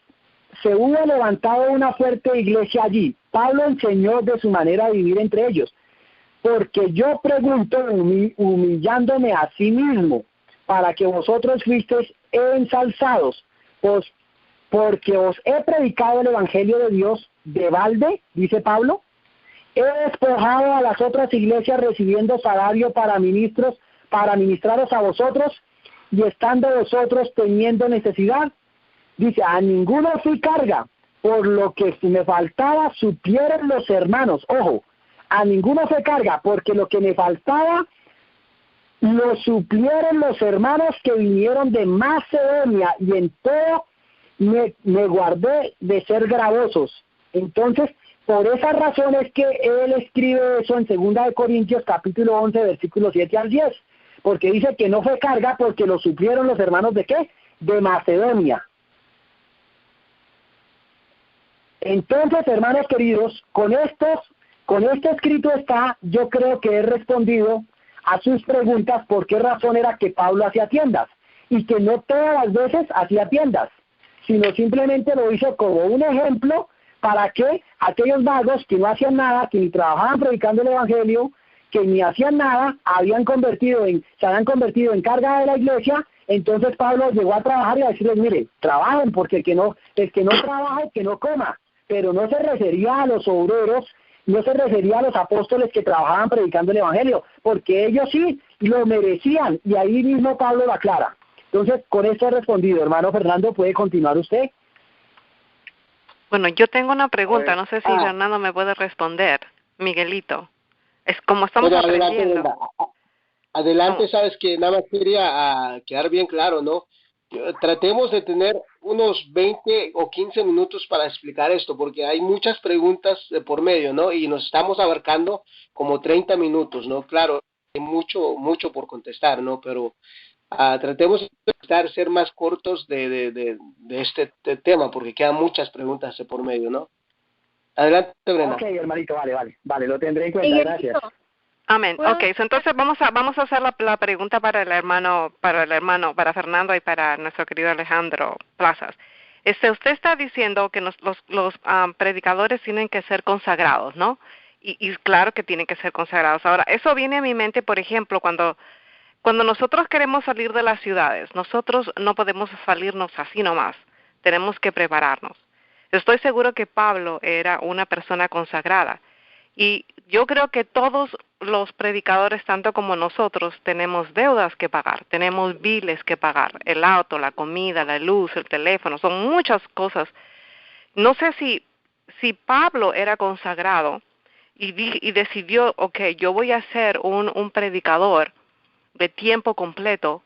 se hubo levantado una fuerte iglesia allí. Pablo enseñó de su manera de vivir entre ellos. Porque yo pregunto, humillándome a sí mismo, para que vosotros fuisteis ensalzados, pues porque os he predicado el evangelio de Dios de balde, dice Pablo. He despojado a las otras iglesias recibiendo salario para ministraros a vosotros, y estando vosotros teniendo necesidad. Dice, a ninguno fui carga, por lo que si me faltaba supieron los hermanos. Ojo, a ninguno fue carga, porque lo que me faltaba lo suplieron los hermanos que vinieron de Macedonia, y en todo me guardé de ser gravosos. Entonces, por esas razones que él escribe eso en 2 de Corintios capítulo 11, versículos 7 al 10, porque dice que no fue carga porque lo suplieron los hermanos de ¿qué? De Macedonia. Entonces, hermanos queridos, con este escrito yo creo que he respondido a sus preguntas por qué razón era que Pablo hacía tiendas, y que no todas las veces hacía tiendas, sino simplemente lo hizo como un ejemplo para que aquellos vagos que no hacían nada, que ni trabajaban predicando el evangelio, que ni hacían nada, se habían convertido en carga de la iglesia. Entonces Pablo llegó a trabajar y a decirles, mire, trabajen, porque el que no trabaja, que no coma. Pero no se refería a los obreros, no se refería a los apóstoles que trabajaban predicando el evangelio, porque ellos sí lo merecían, y ahí mismo Pablo lo aclara. Entonces, con esto he respondido. Hermano Fernando, ¿puede continuar usted? Bueno, yo tengo una pregunta, no sé si Fernando me puede responder. Miguelito, es como estamos aprendiendo. Adelante, No. sabes que nada más quería quedar bien claro, ¿no? Tratemos de tener unos 20 o 15 minutos para explicar esto, porque hay muchas preguntas de por medio, ¿no? Y nos estamos abarcando como 30 minutos, ¿no? Claro, hay mucho por contestar, ¿no? Pero tratemos de ser más cortos de este tema, porque quedan muchas preguntas de por medio, ¿no? Adelante, Brenda. Ok, hermanito, vale, lo tendré en cuenta, gracias. Amén. ¿Puedo? Okay, so entonces vamos a hacer la pregunta para para Fernando y para nuestro querido Alejandro Plazas. Usted está diciendo que los predicadores tienen que ser consagrados, ¿no? Y claro que tienen que ser consagrados. Ahora, eso viene a mi mente, por ejemplo, cuando nosotros queremos salir de las ciudades, nosotros no podemos salirnos así nomás. Tenemos que prepararnos. Estoy seguro que Pablo era una persona consagrada. Y yo creo que todos los predicadores, tanto como nosotros, tenemos deudas que pagar, tenemos biles que pagar, el auto, la comida, la luz, el teléfono, son muchas cosas. No sé si Pablo era consagrado y decidió, okay, yo voy a ser un predicador de tiempo completo,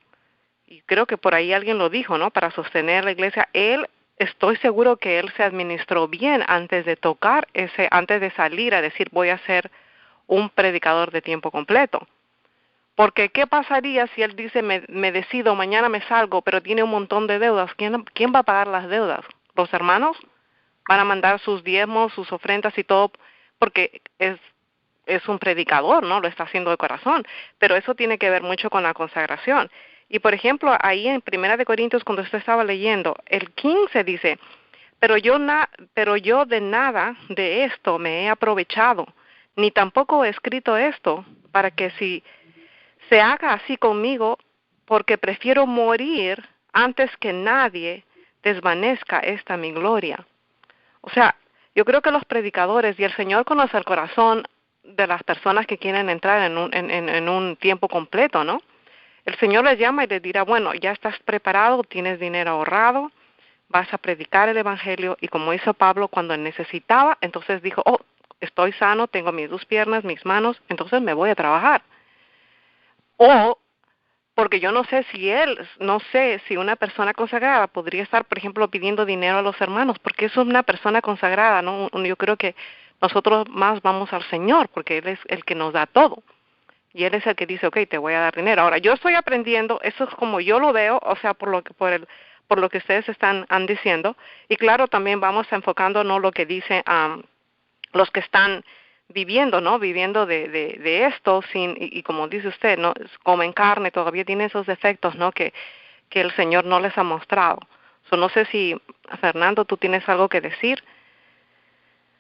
y creo que por ahí alguien lo dijo, ¿no? Para sostener la iglesia, estoy seguro que él se administró bien antes de salir a decir voy a ser un predicador de tiempo completo. Porque ¿qué pasaría si él dice me decido, mañana me salgo, pero tiene un montón de deudas? ¿Quién va a pagar las deudas? ¿Los hermanos? Van a mandar sus diezmos, sus ofrendas y todo, porque es un predicador, ¿no? Lo está haciendo de corazón. Pero eso tiene que ver mucho con la consagración. Y por ejemplo, ahí en Primera de Corintios, cuando usted estaba leyendo, el 15 dice, pero yo de nada de esto me he aprovechado, ni tampoco he escrito esto, para que si se haga así conmigo, porque prefiero morir antes que nadie desvanezca esta mi gloria. O sea, yo creo que los predicadores y el Señor conoce el corazón de las personas que quieren entrar en un tiempo completo, ¿no? El Señor les llama y les dirá, bueno, ya estás preparado, tienes dinero ahorrado, vas a predicar el Evangelio, y como hizo Pablo cuando necesitaba, entonces dijo, oh, estoy sano, tengo mis 2 piernas, mis manos, entonces me voy a trabajar. O, porque yo no sé si una persona consagrada podría estar, por ejemplo, pidiendo dinero a los hermanos, porque es una persona consagrada, ¿no? Yo creo que nosotros más vamos al Señor, porque Él es el que nos da todo. Y Él es el que dice, okay, te voy a dar dinero. Ahora, yo estoy aprendiendo, eso es como yo lo veo, o sea, por lo que ustedes están diciendo. Y claro, también vamos enfocándonos lo que dicen los que están viviendo, ¿no? Viviendo de esto, y como dice usted, ¿no? Comen carne, todavía tiene esos defectos, ¿no? Que el Señor no les ha mostrado. No sé si, Fernando, tú tienes algo que decir.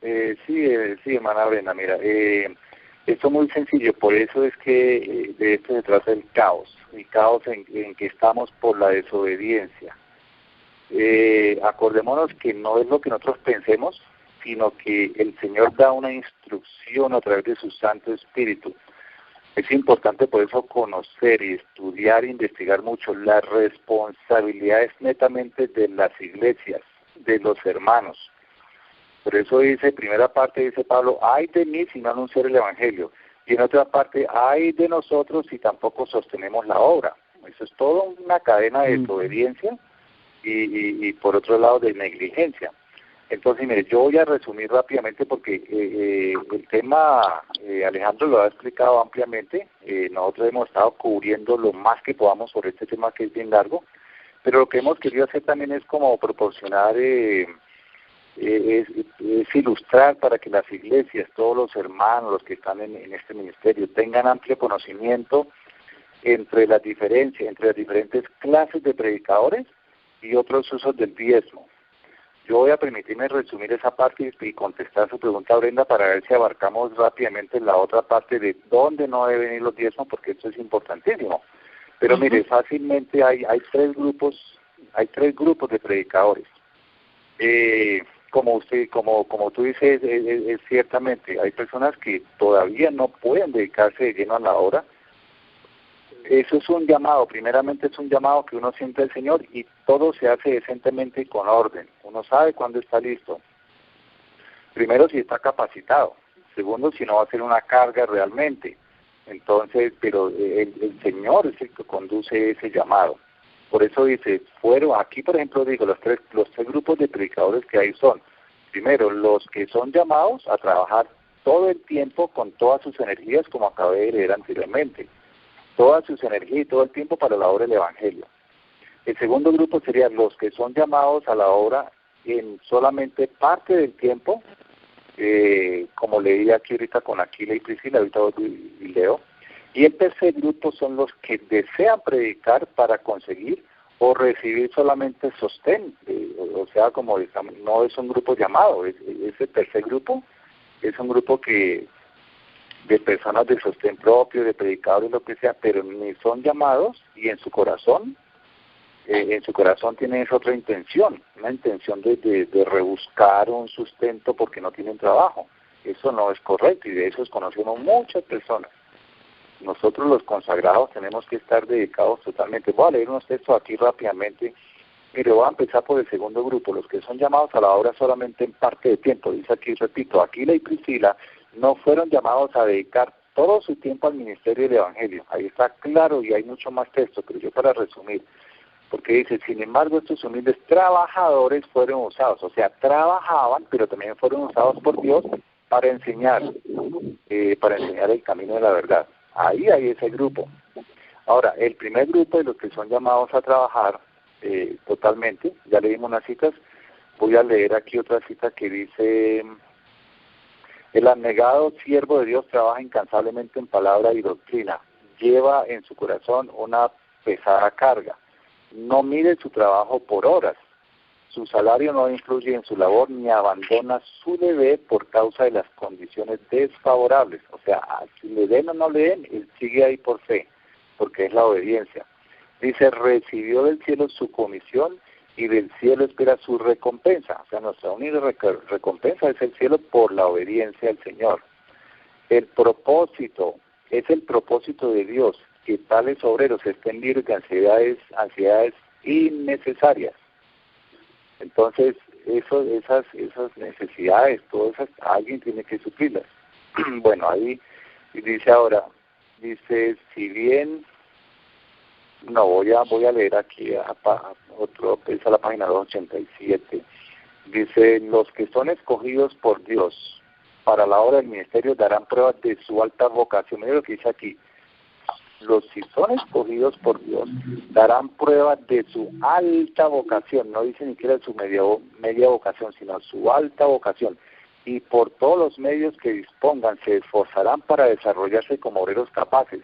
Sí, hermana Brenda, mira, esto es muy sencillo, por eso es que de esto se trata el caos en que estamos por la desobediencia. Acordémonos que no es lo que nosotros pensemos, sino que el Señor da una instrucción a través de su Santo Espíritu. Es importante por eso conocer y estudiar e investigar mucho. La responsabilidad es netamente de las iglesias, de los hermanos. Por eso dice, primera parte dice Pablo, ay de mí si no anunciar el Evangelio. Y en otra parte, ay de nosotros si tampoco sostenemos la obra. Eso es toda una cadena de desobediencia y por otro lado de negligencia. Entonces, mire, yo voy a resumir rápidamente porque el tema, Alejandro lo ha explicado ampliamente. Nosotros hemos estado cubriendo lo más que podamos sobre este tema que es bien largo, pero lo que hemos querido hacer también es como proporcionar... Es ilustrar para que las iglesias, todos los hermanos, los que están en este ministerio, tengan amplio conocimiento entre las diferentes clases de predicadores y otros usos del diezmo. Yo voy a permitirme resumir esa parte y contestar su pregunta, Brenda, para ver si abarcamos rápidamente la otra parte de dónde no deben ir los diezmos, porque esto es importantísimo. Pero mire, fácilmente hay tres grupos de predicadores. Como tú dices, es ciertamente, hay personas que todavía no pueden dedicarse de lleno a la obra. Eso es un llamado, primeramente es un llamado que uno siente al Señor y todo se hace decentemente y con orden. Uno sabe cuándo está listo. Primero, si está capacitado. Segundo, si no va a ser una carga realmente. Entonces, pero el Señor es el que conduce ese llamado. Por eso dice, fueron, aquí por ejemplo digo, los tres grupos de predicadores que hay son, primero, los que son llamados a trabajar todo el tiempo con todas sus energías, como acabé de leer anteriormente, todas sus energías y todo el tiempo para la obra del Evangelio. El segundo grupo serían los que son llamados a la obra en solamente parte del tiempo, como leí aquí ahorita con Aquila y Priscila, ahorita voy y leo. Y el tercer grupo son los que desean predicar para conseguir o recibir solamente sostén, o sea, como no es un grupo llamado, ese tercer grupo es un grupo de personas de sostén propio, de predicadores, lo que sea, pero ni son llamados y en su corazón tienen esa otra intención, una intención de rebuscar un sustento porque no tienen trabajo. Eso no es correcto y de eso conocemos muchas personas. Nosotros los consagrados tenemos que estar dedicados totalmente. Voy a leer unos textos aquí rápidamente, pero voy a empezar por el segundo grupo, los que son llamados a la obra solamente en parte de tiempo. Dice aquí, repito, Aquila y Priscila no fueron llamados a dedicar todo su tiempo al ministerio del Evangelio. Ahí está claro y hay mucho más texto, pero yo para resumir, porque dice, sin embargo, estos humildes trabajadores fueron usados, o sea, trabajaban, pero también fueron usados por Dios para enseñar el camino de la verdad. Ahí hay ese grupo. Ahora, el primer grupo de los que son llamados a trabajar totalmente, ya leímos unas citas, voy a leer aquí otra cita que dice, el abnegado siervo de Dios trabaja incansablemente en palabra y doctrina, lleva en su corazón una pesada carga, no mide su trabajo por horas, su salario no influye en su labor ni abandona su deber por causa de las condiciones desfavorables. O sea, si le den o no le den, él sigue ahí por fe, porque es la obediencia. Dice, recibió del cielo su comisión y del cielo espera su recompensa. O sea, nuestra única recompensa es el cielo por la obediencia al Señor. El propósito, es el propósito de Dios, que tales obreros estén libres de ansiedades innecesarias. Entonces, esas necesidades, todas esas, alguien tiene que suplirlas. Bueno, ahí dice ahora, dice, si bien, no, voy a leer aquí otro, es a la página 287, dice, los que son escogidos por Dios para la obra del ministerio darán pruebas de su alta vocación. Mira lo que dice aquí, los que son escogidos por Dios darán prueba de su alta vocación, no dice ni siquiera su media vocación, sino su alta vocación, y por todos los medios que dispongan se esforzarán para desarrollarse como obreros capaces,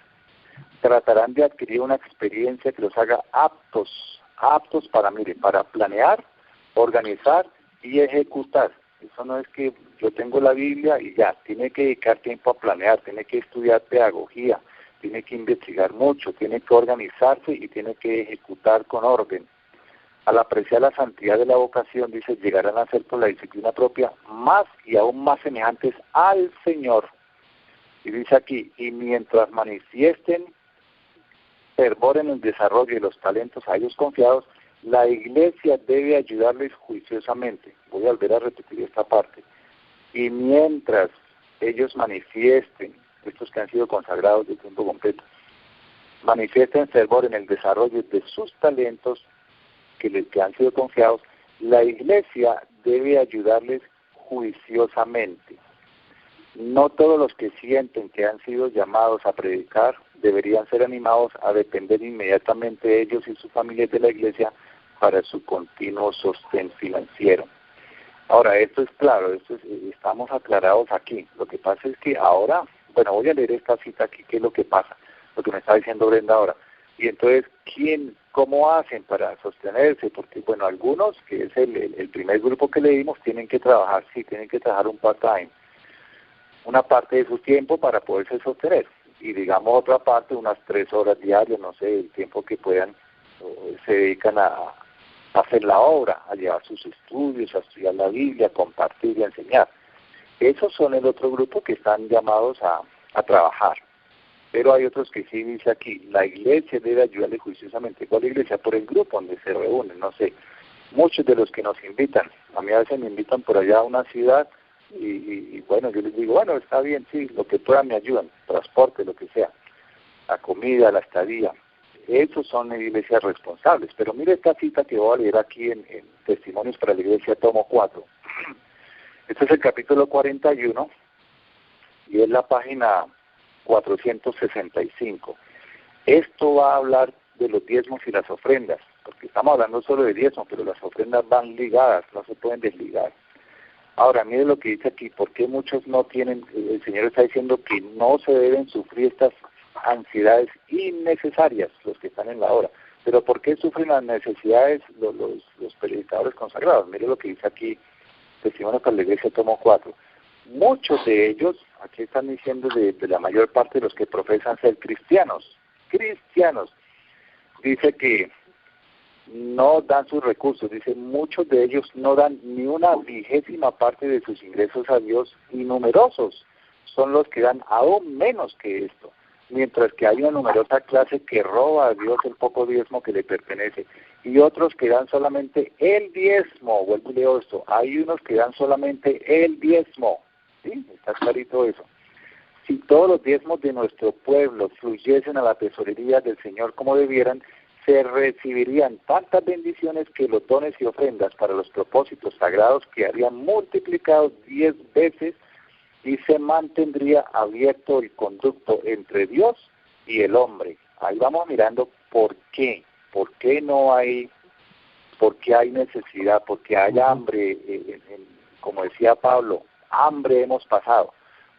tratarán de adquirir una experiencia que los haga aptos para planear, organizar y ejecutar. Eso no es que yo tengo la Biblia y ya, tiene que dedicar tiempo a planear, tiene que estudiar pedagogía, tiene que investigar mucho, tiene que organizarse y tiene que ejecutar con orden. Al apreciar la santidad de la vocación, dice, llegarán a ser por la disciplina propia más y aún más semejantes al Señor. Y dice aquí, y mientras manifiesten fervor en el desarrollo de los talentos a ellos confiados, la Iglesia debe ayudarles juiciosamente. Voy a volver a repetir esta parte. Y mientras ellos manifiesten, estos que han sido consagrados de tiempo completo, manifiesten fervor en el desarrollo de sus talentos que han sido confiados, la Iglesia debe ayudarles juiciosamente. No todos los que sienten que han sido llamados a predicar deberían ser animados a depender inmediatamente de ellos y sus familias de la Iglesia para su continuo sostén financiero. Ahora, esto es claro, estamos aclarados aquí. Lo que pasa es que ahora, bueno, voy a leer esta cita aquí, ¿qué es lo que pasa? Lo que me está diciendo Brenda ahora. Y entonces, ¿cómo hacen para sostenerse? Porque, bueno, algunos, que es el primer grupo que leímos, tienen que trabajar, sí, tienen que trabajar un part-time, una parte de su tiempo para poderse sostener. Y digamos otra parte, unas 3 horas diarias, no sé, el tiempo que puedan, se dedican a hacer la obra, a llevar sus estudios, a estudiar la Biblia, a compartir y a enseñar. Esos son el otro grupo que están llamados a trabajar. Pero hay otros que sí dice aquí, la Iglesia debe ayudarle juiciosamente. ¿Cuál Iglesia? Por el grupo donde se reúnen, no sé. Muchos de los que nos invitan, a mí a veces me invitan por allá a una ciudad y bueno, yo les digo, bueno, está bien, sí, lo que puedan me ayudan, transporte, lo que sea, la comida, la estadía. Esos son iglesias responsables. Pero mire esta cita que voy a leer aquí en Testimonios para la Iglesia, tomo 4. Este es el capítulo 41 y es la página 465. Esto va a hablar de los diezmos y las ofrendas, porque estamos hablando solo de diezmos, pero las ofrendas van ligadas, no se pueden desligar. Ahora, mire lo que dice aquí, ¿por qué muchos no tienen? El Señor está diciendo que no se deben sufrir estas ansiedades innecesarias, los que están en la hora. Pero ¿por qué sufren las necesidades los predicadores consagrados? Mire lo que dice aquí, Testimonios para la Iglesia, tomo 4. Muchos de ellos, aquí están diciendo de la mayor parte de los que profesan ser cristianos, dice que no dan sus recursos, dice muchos de ellos no dan ni una 20ª parte de sus ingresos a Dios, y numerosos son los que dan aún menos que esto, mientras que hay una numerosa clase que roba a Dios el poco diezmo que le pertenece, y otros que dan solamente el diezmo. Vuelvo y leo esto, hay unos que dan solamente el diezmo, ¿sí? Está clarito eso. Si todos los diezmos de nuestro pueblo fluyesen a la tesorería del Señor como debieran, se recibirían tantas bendiciones que los dones y ofrendas para los propósitos sagrados quedarían multiplicados 10 veces y se mantendría abierto el conducto entre Dios y el hombre. Ahí vamos mirando por qué no hay, por qué hay necesidad, porque hay hambre, como decía Pablo, hambre hemos pasado,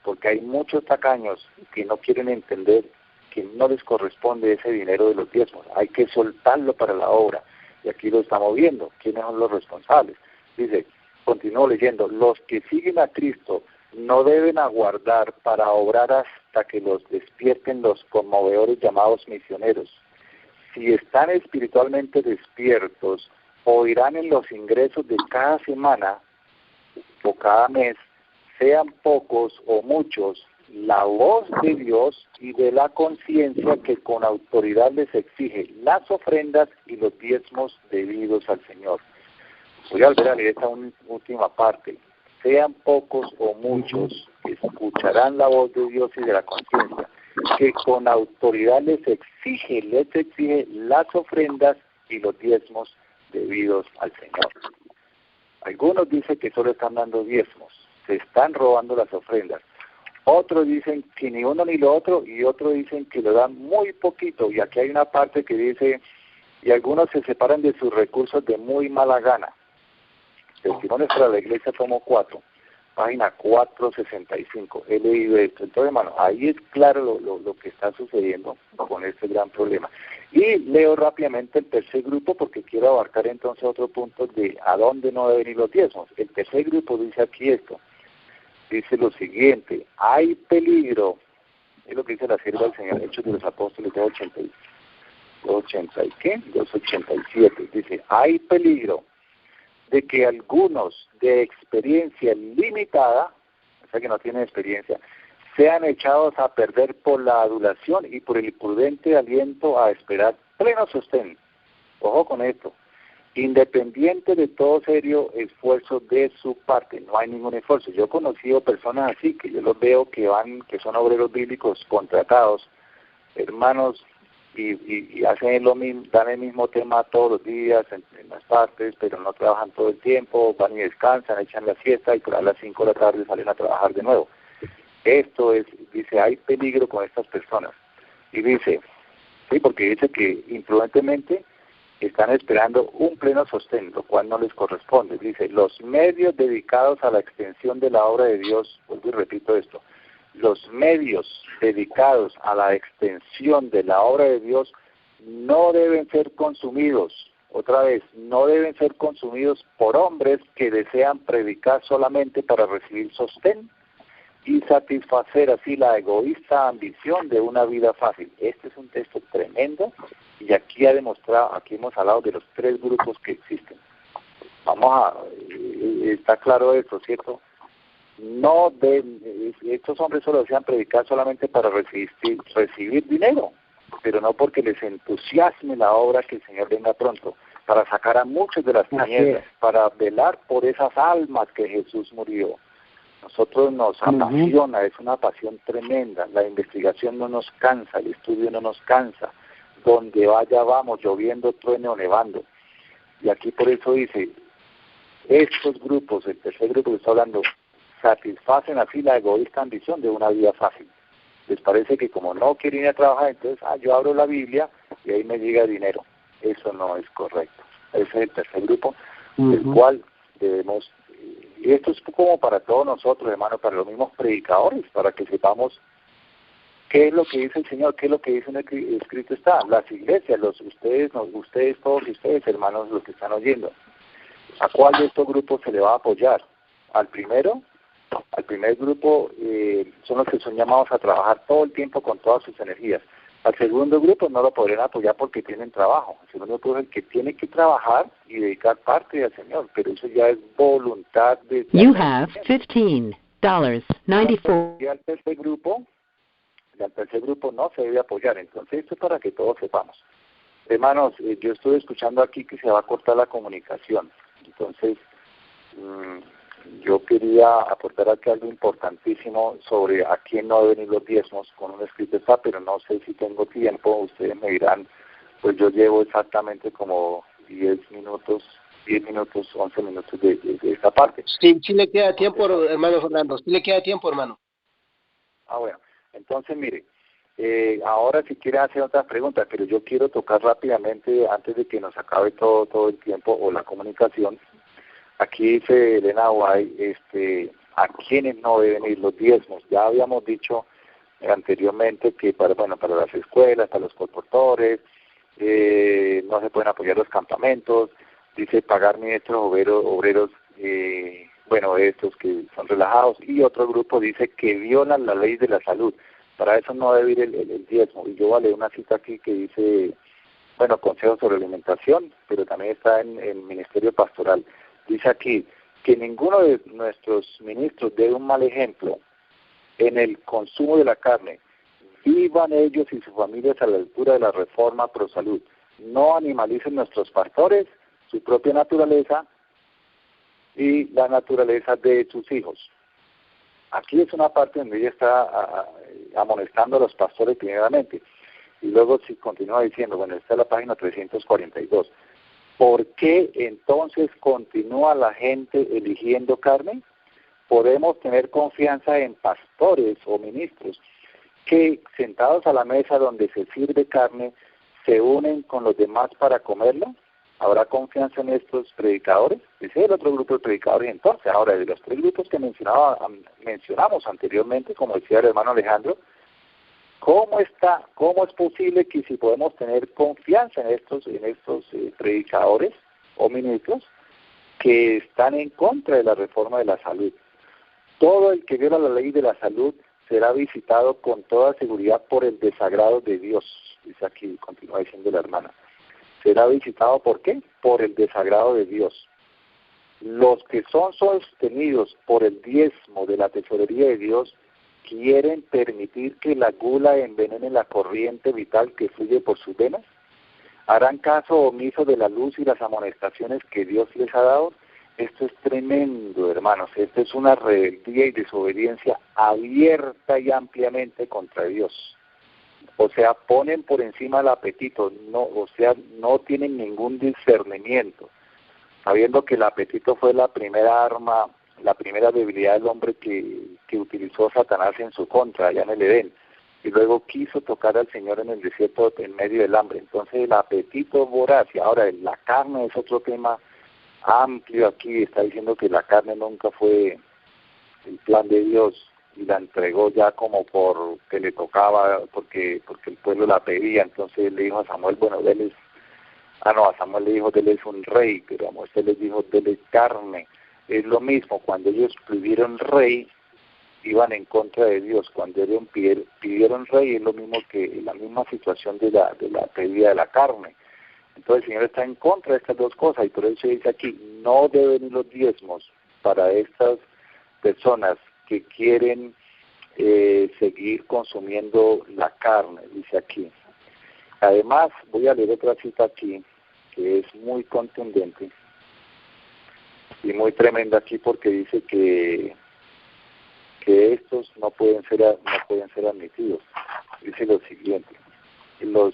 porque hay muchos tacaños que no quieren entender que no les corresponde ese dinero de los diezmos, hay que soltarlo para la obra, y aquí lo estamos viendo, quiénes son los responsables. Dice, continúo leyendo, los que siguen a Cristo no deben aguardar para obrar hasta que los despierten los conmovedores llamados misioneros. Si están espiritualmente despiertos, oirán en los ingresos de cada semana o cada mes, sean pocos o muchos, la voz de Dios y de la conciencia que con autoridad les exige las ofrendas y los diezmos debidos al Señor. Voy a volver a leer esta última parte. Sean pocos o muchos, escucharán la voz de Dios y de la conciencia, que con autoridad les exige las ofrendas y los diezmos debidos al Señor. Algunos dicen que solo están dando diezmos, se están robando las ofrendas. Otros dicen que ni uno ni lo otro, y otros dicen que lo dan muy poquito. Y aquí hay una parte que dice, y algunos se separan de sus recursos de muy mala gana. Testimonios para la Iglesia, tomo 4, página 465. He leído esto. Entonces, hermano, ahí es claro lo que está sucediendo con este gran problema. Y leo rápidamente el tercer grupo porque quiero abarcar entonces otro punto de a dónde no deben ir los diezmos. El tercer grupo dice aquí esto. Dice lo siguiente, hay peligro, es lo que dice la sierva del Señor, Hechos de los Apóstoles 287, dice, hay peligro de que algunos de experiencia limitada, o sea que no tienen experiencia, sean echados a perder por la adulación y por el imprudente aliento a esperar pleno sostén. Ojo con esto. Independiente de todo serio esfuerzo de su parte, no hay ningún esfuerzo. Yo he conocido personas así, que yo los veo que son obreros bíblicos contratados, hermanos, y hacen lo mismo, dan el mismo tema todos los días en las partes, pero no trabajan todo el tiempo, van y descansan, echan la siesta y por a las 5 de la tarde salen a trabajar de nuevo. Esto es, dice, hay peligro con estas personas. Y dice, sí, porque dice que imprudentemente están esperando un pleno sostén, lo cual no les corresponde. Dice, los medios dedicados a la extensión de la obra de Dios, vuelvo y repito esto, los medios dedicados a la extensión de la obra de Dios no deben ser consumidos, otra vez, no deben ser consumidos por hombres que desean predicar solamente para recibir sostén y satisfacer así la egoísta ambición de una vida fácil. Este es un texto tremendo y aquí hemos hablado de los tres grupos que existen. Está claro esto, ¿cierto? Estos hombres solo desean predicar solamente para recibir dinero, pero no porque les entusiasme la obra que el Señor venga pronto, para sacar a muchos de las tinieblas, para velar por esas almas que Jesús murió. Nosotros nos apasiona, es una pasión tremenda. La investigación no nos cansa, el estudio no nos cansa. Donde vaya vamos, lloviendo, truene o nevando. Y aquí por eso dice, estos grupos, el tercer grupo que está hablando, satisfacen así la egoísta ambición de una vida fácil. Les parece que como no quieren ir a trabajar, entonces yo abro la Biblia y ahí me llega dinero. Eso no es correcto. Ese es el tercer grupo, del cual debemos, y esto es como para todos nosotros, hermanos, para los mismos predicadores, para que sepamos qué es lo que dice el Señor, qué es lo que dice en el escrito está. Las iglesias, ustedes, todos ustedes, hermanos, los que están oyendo. ¿A cuál de estos grupos se le va a apoyar? ¿Al primero? Al primer grupo son los que son llamados a trabajar todo el tiempo con todas sus energías. Al segundo grupo no lo podrían apoyar porque tienen trabajo. El segundo grupo es el que tiene que trabajar y dedicar parte al Señor, pero eso ya es voluntad de... You have $15.94. Y al tercer grupo no se debe apoyar. Entonces esto es para que todos sepamos. Hermanos, yo estoy escuchando aquí que se va a cortar la comunicación. Entonces, yo quería aportar aquí algo importantísimo sobre a quién no deben ir los diezmos. Con un escrito está, pero no sé si tengo tiempo. Ustedes me dirán, pues yo llevo exactamente como 10 minutos, 11 minutos de esta parte. Sí, sí le queda tiempo, hermano Fernando. Sí le queda tiempo, hermano. Bueno. Entonces, mire, ahora si quiere hacer otras preguntas, pero yo quiero tocar rápidamente, antes de que nos acabe todo el tiempo o la comunicación. Aquí dice Elena White, a quienes no deben ir los diezmos. Ya habíamos dicho anteriormente que para las escuelas, para los colportores, no se pueden apoyar los campamentos, dice pagar ministros obreros, estos que son relajados, y otro grupo dice que violan la ley de la salud. Para eso no debe ir el diezmo. Y yo voy a leer una cita aquí que dice, consejos sobre alimentación, pero también está en el Ministerio Pastoral. Dice aquí que ninguno de nuestros ministros dé un mal ejemplo en el consumo de la carne. Vivan ellos y sus familias a la altura de la reforma pro salud. No animalicen nuestros pastores, su propia naturaleza y la naturaleza de sus hijos. Aquí es una parte donde ella está amonestando a los pastores primeramente. Y luego si continúa diciendo, esta es la página 342. ¿Por qué entonces continúa la gente eligiendo carne? Podemos tener confianza en pastores o ministros que sentados a la mesa donde se sirve carne se unen con los demás para comerla. ¿Habrá confianza en estos predicadores? Ese es el otro grupo de predicadores. Entonces, ahora, de los tres grupos que mencionamos anteriormente, como decía el hermano Alejandro, ¿cómo es posible que si podemos tener confianza en estos predicadores o ministros que están en contra de la reforma de la salud? Todo el que viola la ley de la salud será visitado con toda seguridad por el desagrado de Dios. Dice aquí, continúa diciendo la hermana. Será visitado, ¿por qué? Por el desagrado de Dios. Los que son sostenidos por el diezmo de la tesorería de Dios quieren permitir que la gula envenene la corriente vital que fluye por sus venas. ¿Harán caso omiso de la luz y las amonestaciones que Dios les ha dado? Esto es tremendo, hermanos. Esto es una rebeldía y desobediencia abierta y ampliamente contra Dios. O sea, ponen por encima el apetito, no tienen ningún discernimiento, sabiendo que el apetito fue la primera arma, la primera debilidad del hombre que utilizó Satanás en su contra, allá en el Edén, y luego quiso tocar al Señor en el desierto en medio del hambre. Entonces el apetito voraz, y ahora la carne es otro tema amplio aquí, está diciendo que la carne nunca fue el plan de Dios, y la entregó ya como por que le tocaba, porque el pueblo la pedía. Entonces le dijo a Samuel, a Samuel le dijo, él es un rey, pero a Moisés le dijo, dele carne. Es lo mismo, cuando ellos pidieron rey, iban en contra de Dios. Cuando ellos pidieron rey, es lo mismo que la misma situación de la pedida de la carne. Entonces el Señor está en contra de estas dos cosas, y por eso dice aquí, no deben ir los diezmos para estas personas que quieren seguir consumiendo la carne, dice aquí. Además, voy a leer otra cita aquí, que es muy contundente y muy tremenda aquí, porque dice que que estos no pueden ser admitidos. Dice lo siguiente, yo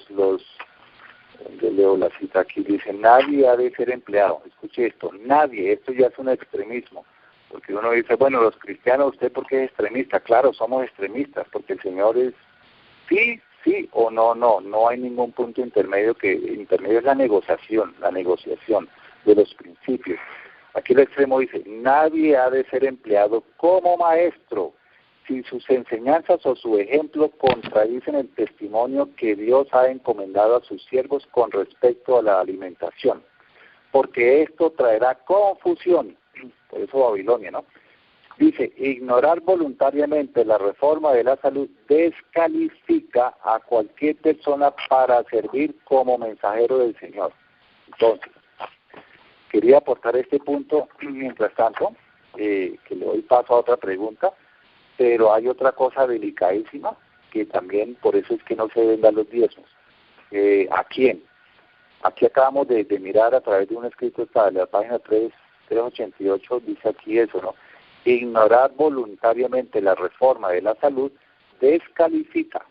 leo la cita aquí, dice, nadie ha de ser empleado. Escuche esto, nadie, esto ya es un extremismo, porque uno dice, bueno, los cristianos, ¿usted por qué es extremista? Claro, somos extremistas, porque el Señor es sí o no hay ningún punto intermedio, intermedio es la negociación de los principios. Aquí el extremo dice, nadie ha de ser empleado como maestro si sus enseñanzas o su ejemplo contradicen el testimonio que Dios ha encomendado a sus siervos con respecto a la alimentación, porque esto traerá confusión. Por eso Babilonia, ¿no? Dice, ignorar voluntariamente la reforma de la salud descalifica a cualquier persona para servir como mensajero del Señor. Entonces, quería aportar este punto, mientras tanto, que le doy paso a otra pregunta, pero hay otra cosa delicadísima, que también por eso es que no se deben dar los diezmos. ¿A quién? Aquí acabamos de mirar a través de un escrito de la página 388, dice aquí eso, ¿no? Ignorar voluntariamente la reforma de la salud descalifica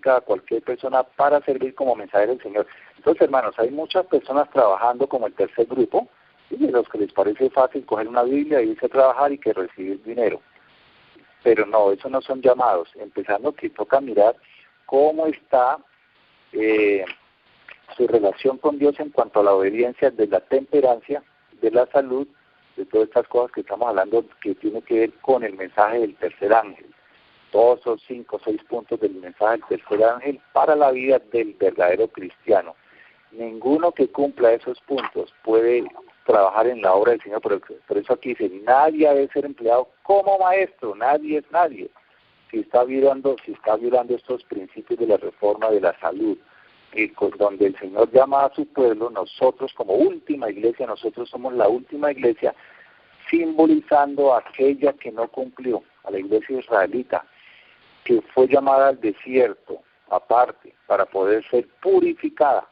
a cualquier persona para servir como mensajero del Señor. Entonces, hermanos, hay muchas personas trabajando como el tercer grupo, ¿sí? De los que les parece fácil coger una Biblia, irse a trabajar y que recibir dinero. Pero no, esos no son llamados. Empezando que toca mirar cómo está su relación con Dios en cuanto a la obediencia, de la temperancia, de la salud, de todas estas cosas que estamos hablando, que tiene que ver con el mensaje del tercer ángel. Todos esos 5 o 6 puntos del mensaje del tercer ángel para la vida del verdadero cristiano. Ninguno que cumpla esos puntos puede trabajar en la obra del Señor. Por eso aquí dice, nadie ha de ser empleado como maestro, nadie es nadie. Si está violando estos principios de la reforma de la salud, donde el Señor llama a su pueblo, nosotros como última iglesia, nosotros somos la última iglesia, simbolizando a aquella que no cumplió, a la iglesia israelita, que fue llamada al desierto, aparte, para poder ser purificada.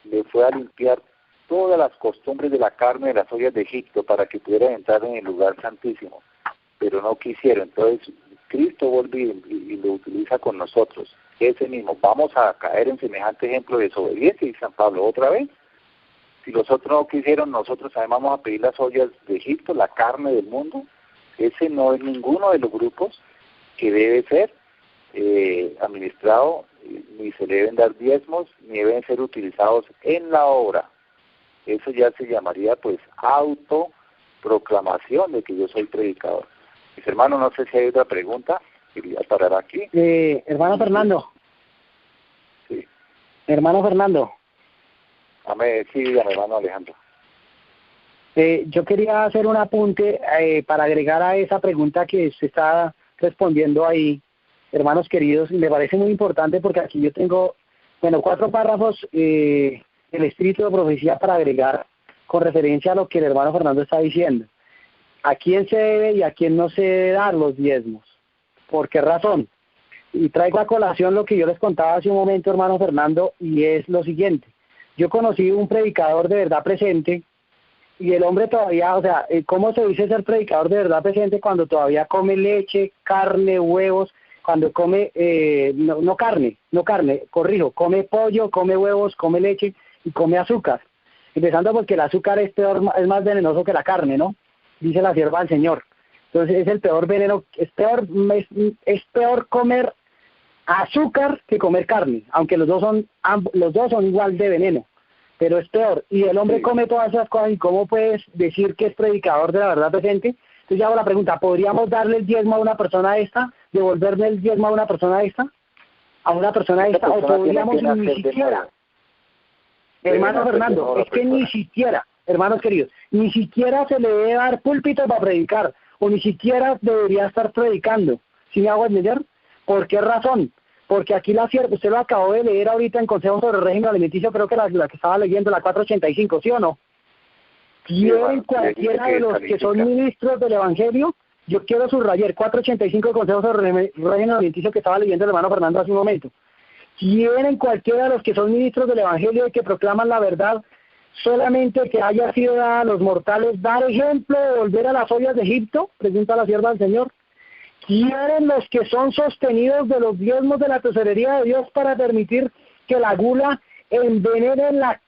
Le fue a limpiar todas las costumbres de la carne de las ollas de Egipto para que pudieran entrar en el lugar santísimo, pero no quisieron. Entonces Cristo vuelve y lo utiliza con nosotros. Ese mismo, vamos a caer en semejante ejemplo de desobediencia, y San Pablo otra vez. Si los otros no quisieron, nosotros además vamos a pedir las ollas de Egipto, la carne del mundo. Ese no es ninguno de los grupos que debe ser administrado, ni se le deben dar diezmos, ni deben ser utilizados en la obra. Eso ya se llamaría pues autoproclamación de que yo soy predicador. Mis hermanos, no sé si hay otra pregunta. Quería parar aquí. Hermano Fernando. Sí. Hermano Fernando. Sí, dígame, hermano Alejandro. Yo quería hacer un apunte para agregar a esa pregunta que se está respondiendo ahí, hermanos queridos, y me parece muy importante porque aquí yo tengo, 4 párrafos del escrito de profecía para agregar con referencia a lo que el hermano Fernando está diciendo. ¿A quién se debe y a quién no se debe dar los diezmos? ¿Por qué razón? Y traigo a colación lo que yo les contaba hace un momento, hermano Fernando, y es lo siguiente. Yo conocí un predicador de verdad presente, y el hombre todavía, ¿cómo se dice ser predicador de verdad presente cuando todavía come leche, carne, huevos, cuando come, no carne, come pollo, come huevos, come leche y come azúcar? Empezando porque el azúcar es más venenoso que la carne, ¿no? Dice la sierva del Señor. Entonces es el peor veneno, es peor comer azúcar que comer carne, aunque los dos son igual de veneno, pero es peor. Y el hombre come todas esas cosas, ¿y cómo puedes decir que es predicador de la verdad presente? Entonces yo hago la pregunta, ¿podríamos darle el diezmo a una persona esta? ¿Devolverle el diezmo a una persona esta? ¿A una persona esta? ¿O podríamos ni siquiera? Hermano Fernando, es que ni siquiera, hermanos queridos, ni siquiera se le debe dar púlpito para predicar, o ni siquiera debería estar predicando. ¿Sí me hago entender? ¿Por qué razón? Porque aquí la sierva, usted lo acabó de leer ahorita en Consejo sobre el Régimen Alimenticio, creo que la que estaba leyendo, la 485, ¿sí o no? ¿Quieren cualquiera de los que son ministros del Evangelio? Yo quiero subrayar 485 del Consejo sobre el Régimen Alimenticio que estaba leyendo el hermano Fernando hace un momento. ¿Quieren cualquiera de los que son ministros del Evangelio y que proclaman la verdad solamente que haya sido dada a los mortales dar ejemplo de volver a las ollas de Egipto? Pregunta la sierva del Señor. quieren los que son sostenidos de los diezmos de la tesorería de Dios para permitir que la gula envenene la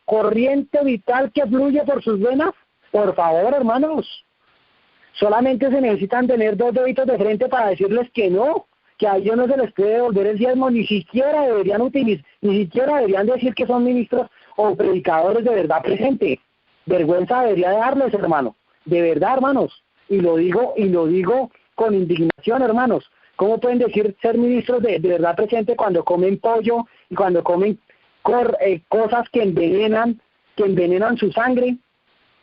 corriente vital que fluye por sus venas. Por favor, hermanos, solamente se necesitan tener 2 deditos de frente para decirles que no, que a ellos no se les puede devolver el diezmo, ni siquiera deberían decir que son ministros o predicadores de verdad presente. Vergüenza debería de darles, hermano, de verdad, hermanos, y lo digo con indignación, hermanos. ¿Cómo pueden decir ser ministros de verdad presente cuando comen pollo y cuando comen cosas que envenenan su sangre?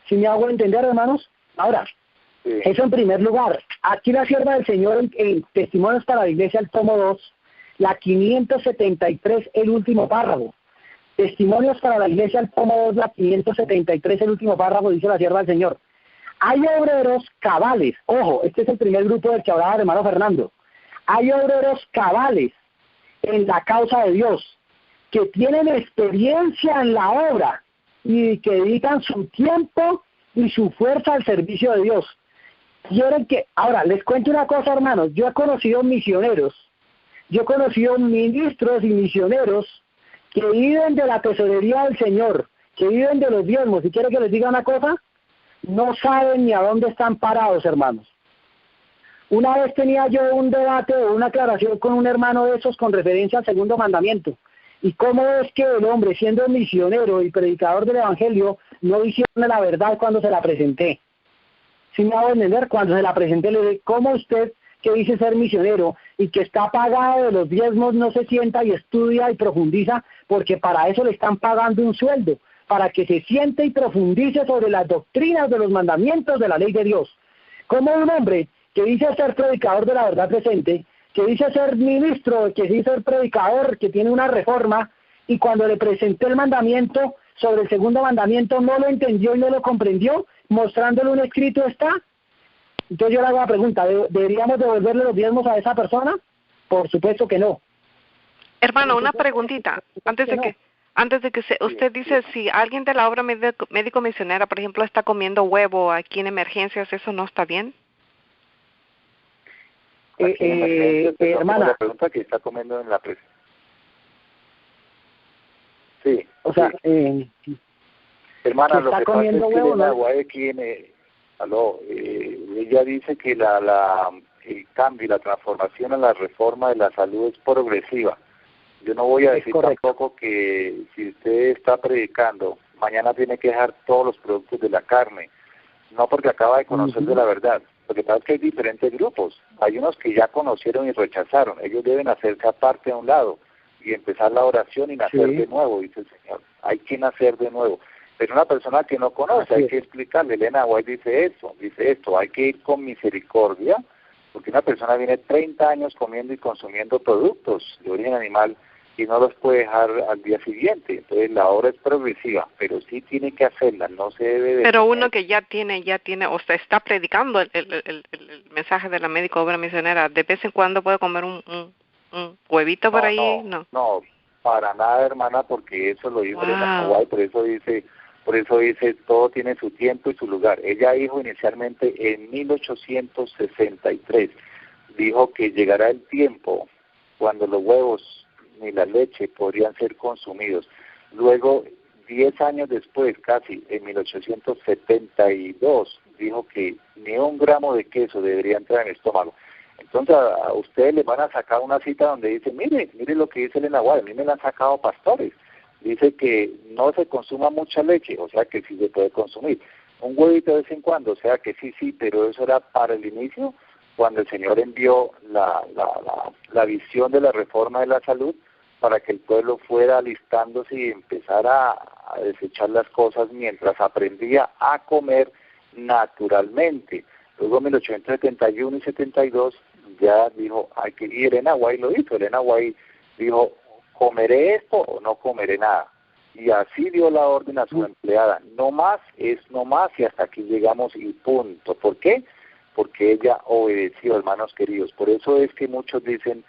¿Sí me hago entender, hermanos? Ahora, eso en primer lugar. Aquí la sierva del Señor en Testimonios para la Iglesia, el tomo 2, la 573, el último párrafo. Testimonios para la Iglesia, el tomo 2, la 573, el último párrafo, dice la sierva del Señor. Hay obreros cabales, ojo, este es el primer grupo del que hablaba el hermano Fernando. Hay obreros cabales en la causa de Dios, que tienen experiencia en la obra y que dedican su tiempo y su fuerza al servicio de Dios. Quieren que, ahora les cuento una cosa, hermanos, yo he conocido misioneros, yo he conocido ministros y misioneros que viven de la tesorería del Señor, que viven de los diezmos. Si quieren que les diga una cosa, no saben ni a dónde están parados, hermanos. Una vez tenía yo un debate o una aclaración con un hermano de esos con referencia al segundo mandamiento. Y cómo es que el hombre, siendo misionero y predicador del evangelio, no discierne la verdad cuando se la presenté. Si me hago entender, cuando se la presenté le dije, ¿cómo usted que dice ser misionero y que está pagado de los diezmos no se sienta y estudia y profundiza? Porque para eso le están pagando un sueldo, para que se siente y profundice sobre las doctrinas de los mandamientos de la ley de Dios. ¿Cómo un hombre que dice ser predicador de la verdad presente, que dice ser ministro, que dice ser predicador, que tiene una reforma, y cuando le presenté el mandamiento sobre el segundo mandamiento no lo entendió y no lo comprendió, mostrándole un escrito está? Entonces yo le hago la pregunta, ¿deberíamos devolverle los diezmos a esa persona? Por supuesto que no. Hermano, una preguntita, antes de que usted dice, si alguien de la obra médico misionera, por ejemplo, está comiendo huevo aquí en emergencias, ¿eso no está bien? Hermana, la pregunta que está comiendo en la presa. Sí. O sea, sí. Hermana, lo está que pasa es que huevo, Elena ¿no? White ella dice que el cambio y la transformación en la reforma de la salud es progresiva. Yo no voy a decir tampoco que si usted está predicando, mañana tiene que dejar todos los productos de la carne, no porque acaba de conocer de la verdad. Lo que pasa es que hay diferentes grupos. Hay unos que ya conocieron y rechazaron. Ellos deben hacerse aparte a un lado y empezar la oración y nacer de nuevo, dice el Señor. Hay que nacer de nuevo. Pero una persona que no conoce, hay que explicarle. Elena White dice esto, hay que ir con misericordia, porque una persona viene 30 años comiendo y consumiendo productos de origen animal y no los puede dejar al día siguiente. Entonces la obra es progresiva, pero sí tiene que hacerla, no se debe de... Pero uno que ya tiene, o sea, está predicando el mensaje de la médico obra misionera, ¿de vez en cuando puede comer un huevito por ahí? No, para nada, hermana, porque eso lo dijo Elena White, por eso dice, todo tiene su tiempo y su lugar. Ella dijo inicialmente en 1863, dijo que llegará el tiempo cuando los huevos ni la leche podrían ser consumidos. Luego, 10 años después, casi, en 1872, dijo que ni un gramo de queso debería entrar en el estómago. Entonces, a ustedes les van a sacar una cita donde dice, mire lo que dice Elena White, a mí me la han sacado pastores. Dice que no se consuma mucha leche, o sea que sí se puede consumir. Un huevito de vez en cuando, o sea que sí, pero eso era para el inicio, cuando el Señor envió la visión de la reforma de la salud para que el pueblo fuera alistándose y empezara a desechar las cosas mientras aprendía a comer naturalmente. Luego en 1871 y 72 ya dijo, hay que ir. Elena White lo hizo. Elena White dijo, ¿comeré esto o no comeré nada? Y así dio la orden a su empleada, no más es no más y hasta aquí llegamos y punto. ¿Por qué? Porque ella obedeció, hermanos queridos. Por eso es que muchos dicen,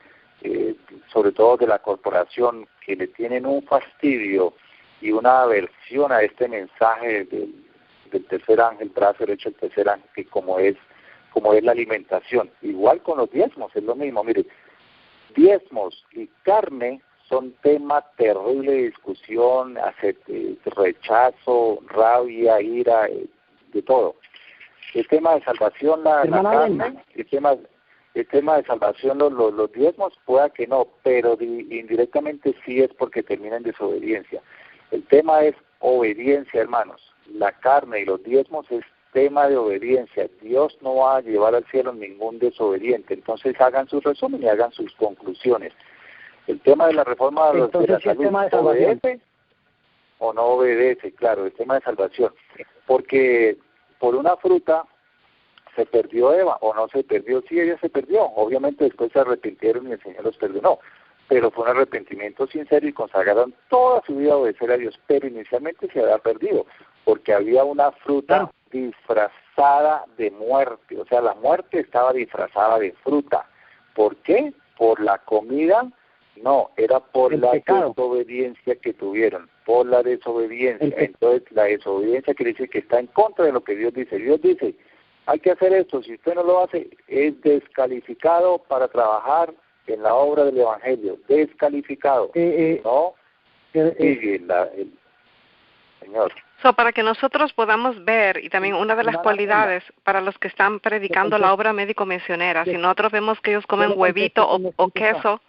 sobre todo de la corporación, que le tienen un fastidio y una aversión a este mensaje del tercer ángel, brazo derecho del tercer ángel, que como es como es la alimentación. Igual con los diezmos, es lo mismo. Mire, diezmos y carne son tema terrible de discusión, rechazo, rabia, ira, de todo. El tema de salvación, la carne, el tema de salvación, los diezmos, pueda que no, pero indirectamente sí es porque termina en desobediencia. El tema es obediencia, hermanos. La carne y los diezmos es tema de obediencia. Dios no va a llevar al cielo ningún desobediente. Entonces hagan su resumen y hagan sus conclusiones. El tema de la reforma de la salud, ¿obedece o no obedece? Claro, el tema de salvación. Porque por una fruta se perdió Eva, o no se perdió. Sí, ella se perdió. Obviamente después se arrepintieron y el Señor los perdonó. Pero fue un arrepentimiento sincero y consagraron toda su vida a obedecer a Dios. Pero inicialmente se había perdido, porque había una fruta disfrazada de muerte. O sea, la muerte estaba disfrazada de fruta. ¿Por qué? ¿Por la comida? No, era por la desobediencia que tuvieron, por la desobediencia. Entonces, la desobediencia quiere decir que está en contra de lo que Dios dice. Dios dice, hay que hacer esto. Si usted no lo hace, es descalificado para trabajar en la obra del Evangelio. Descalificado. No, sigue el Señor. Para que nosotros podamos ver, y también una de las cualidades para los que están predicando la obra médico-misionera, si nosotros vemos que ellos comen huevito o queso,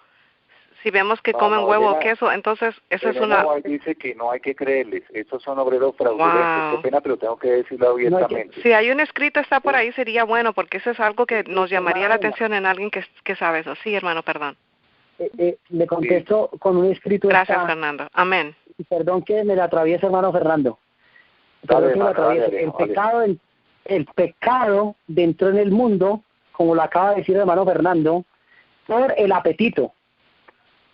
si vemos que comen huevo o queso, entonces eso es una... Dice que no hay que creerles, estos son obreros fraudulentos, qué pena, pero tengo que decirlo abiertamente. Si hay un escrito está por ahí, sería bueno, porque eso es algo que nos llamaría la atención en alguien que sabe eso. Sí, hermano, perdón. Le contesto con un escrito. Gracias, Fernando. Amén. Perdón que me la atraviese, hermano Fernando. El pecado entró en el mundo, como lo acaba de decir el hermano Fernando, por el apetito.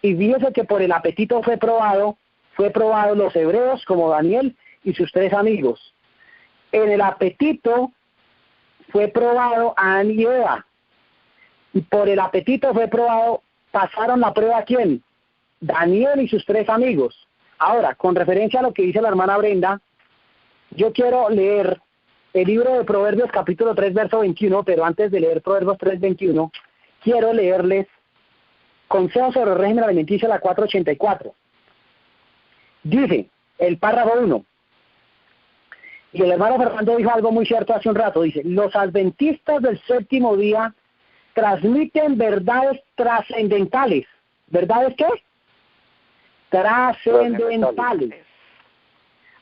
Y fíjese que por el apetito fue probado los hebreos como Daniel y sus 3 amigos. En el apetito fue probado Adán y Eva. Y por el apetito fue probado, pasaron la prueba ¿a quién? Daniel y sus 3 amigos. Ahora, con referencia a lo que dice la hermana Brenda, yo quiero leer el libro de Proverbios capítulo 3, verso 21, pero antes de leer Proverbios 3, 21, quiero leerles Consejos sobre el régimen alimenticio, la 484. Dice, el párrafo 1, y el hermano Fernando dijo algo muy cierto hace un rato, dice, los adventistas del séptimo día transmiten verdades trascendentales. ¿Verdades qué? Trascendentales.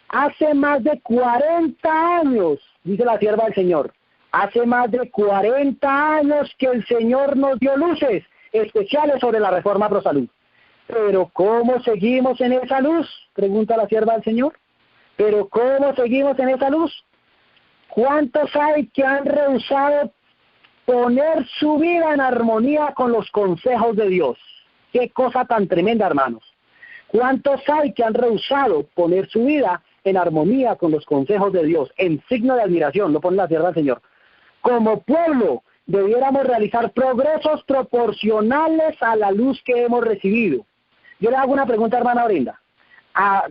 Hace más de 40 años, dice la sierva del Señor, hace más de 40 años que el Señor nos dio luces especiales sobre la reforma pro salud. Pero ¿cómo seguimos en esa luz? Pregunta la sierva del Señor. Pero ¿cómo seguimos en esa luz? ¿Cuántos hay que han rehusado poner su vida en armonía con los consejos de Dios? Qué cosa tan tremenda, hermanos. ¿Cuántos hay que han rehusado poner su vida en armonía con los consejos de Dios? En signo de admiración, lo pone la sierva del Señor. Como pueblo, debiéramos realizar progresos proporcionales a la luz que hemos recibido. Yo le hago una pregunta, hermana Brenda,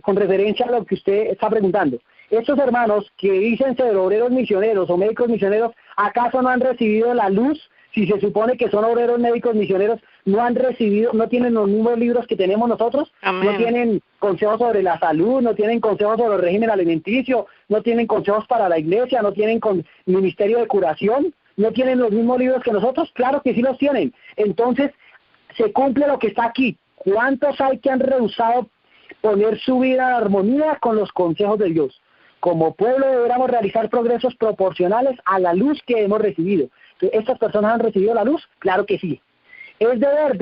con referencia a lo que usted está preguntando. Estos hermanos que dicen ser obreros misioneros o médicos misioneros, ¿acaso no han recibido la luz? Si se supone que son obreros médicos misioneros, no han recibido, no tienen los mismos libros que tenemos nosotros. Amén. No tienen consejos sobre la salud, no tienen consejos sobre el régimen alimenticio, no tienen consejos para la iglesia, no tienen ministerio de curación. ¿No tienen los mismos libros que nosotros? Claro que sí los tienen. Entonces, se cumple lo que está aquí. ¿Cuántos hay que han rehusado poner su vida en armonía con los consejos de Dios? Como pueblo deberíamos realizar progresos proporcionales a la luz que hemos recibido. ¿Estas personas han recibido la luz? Claro que sí. Es deber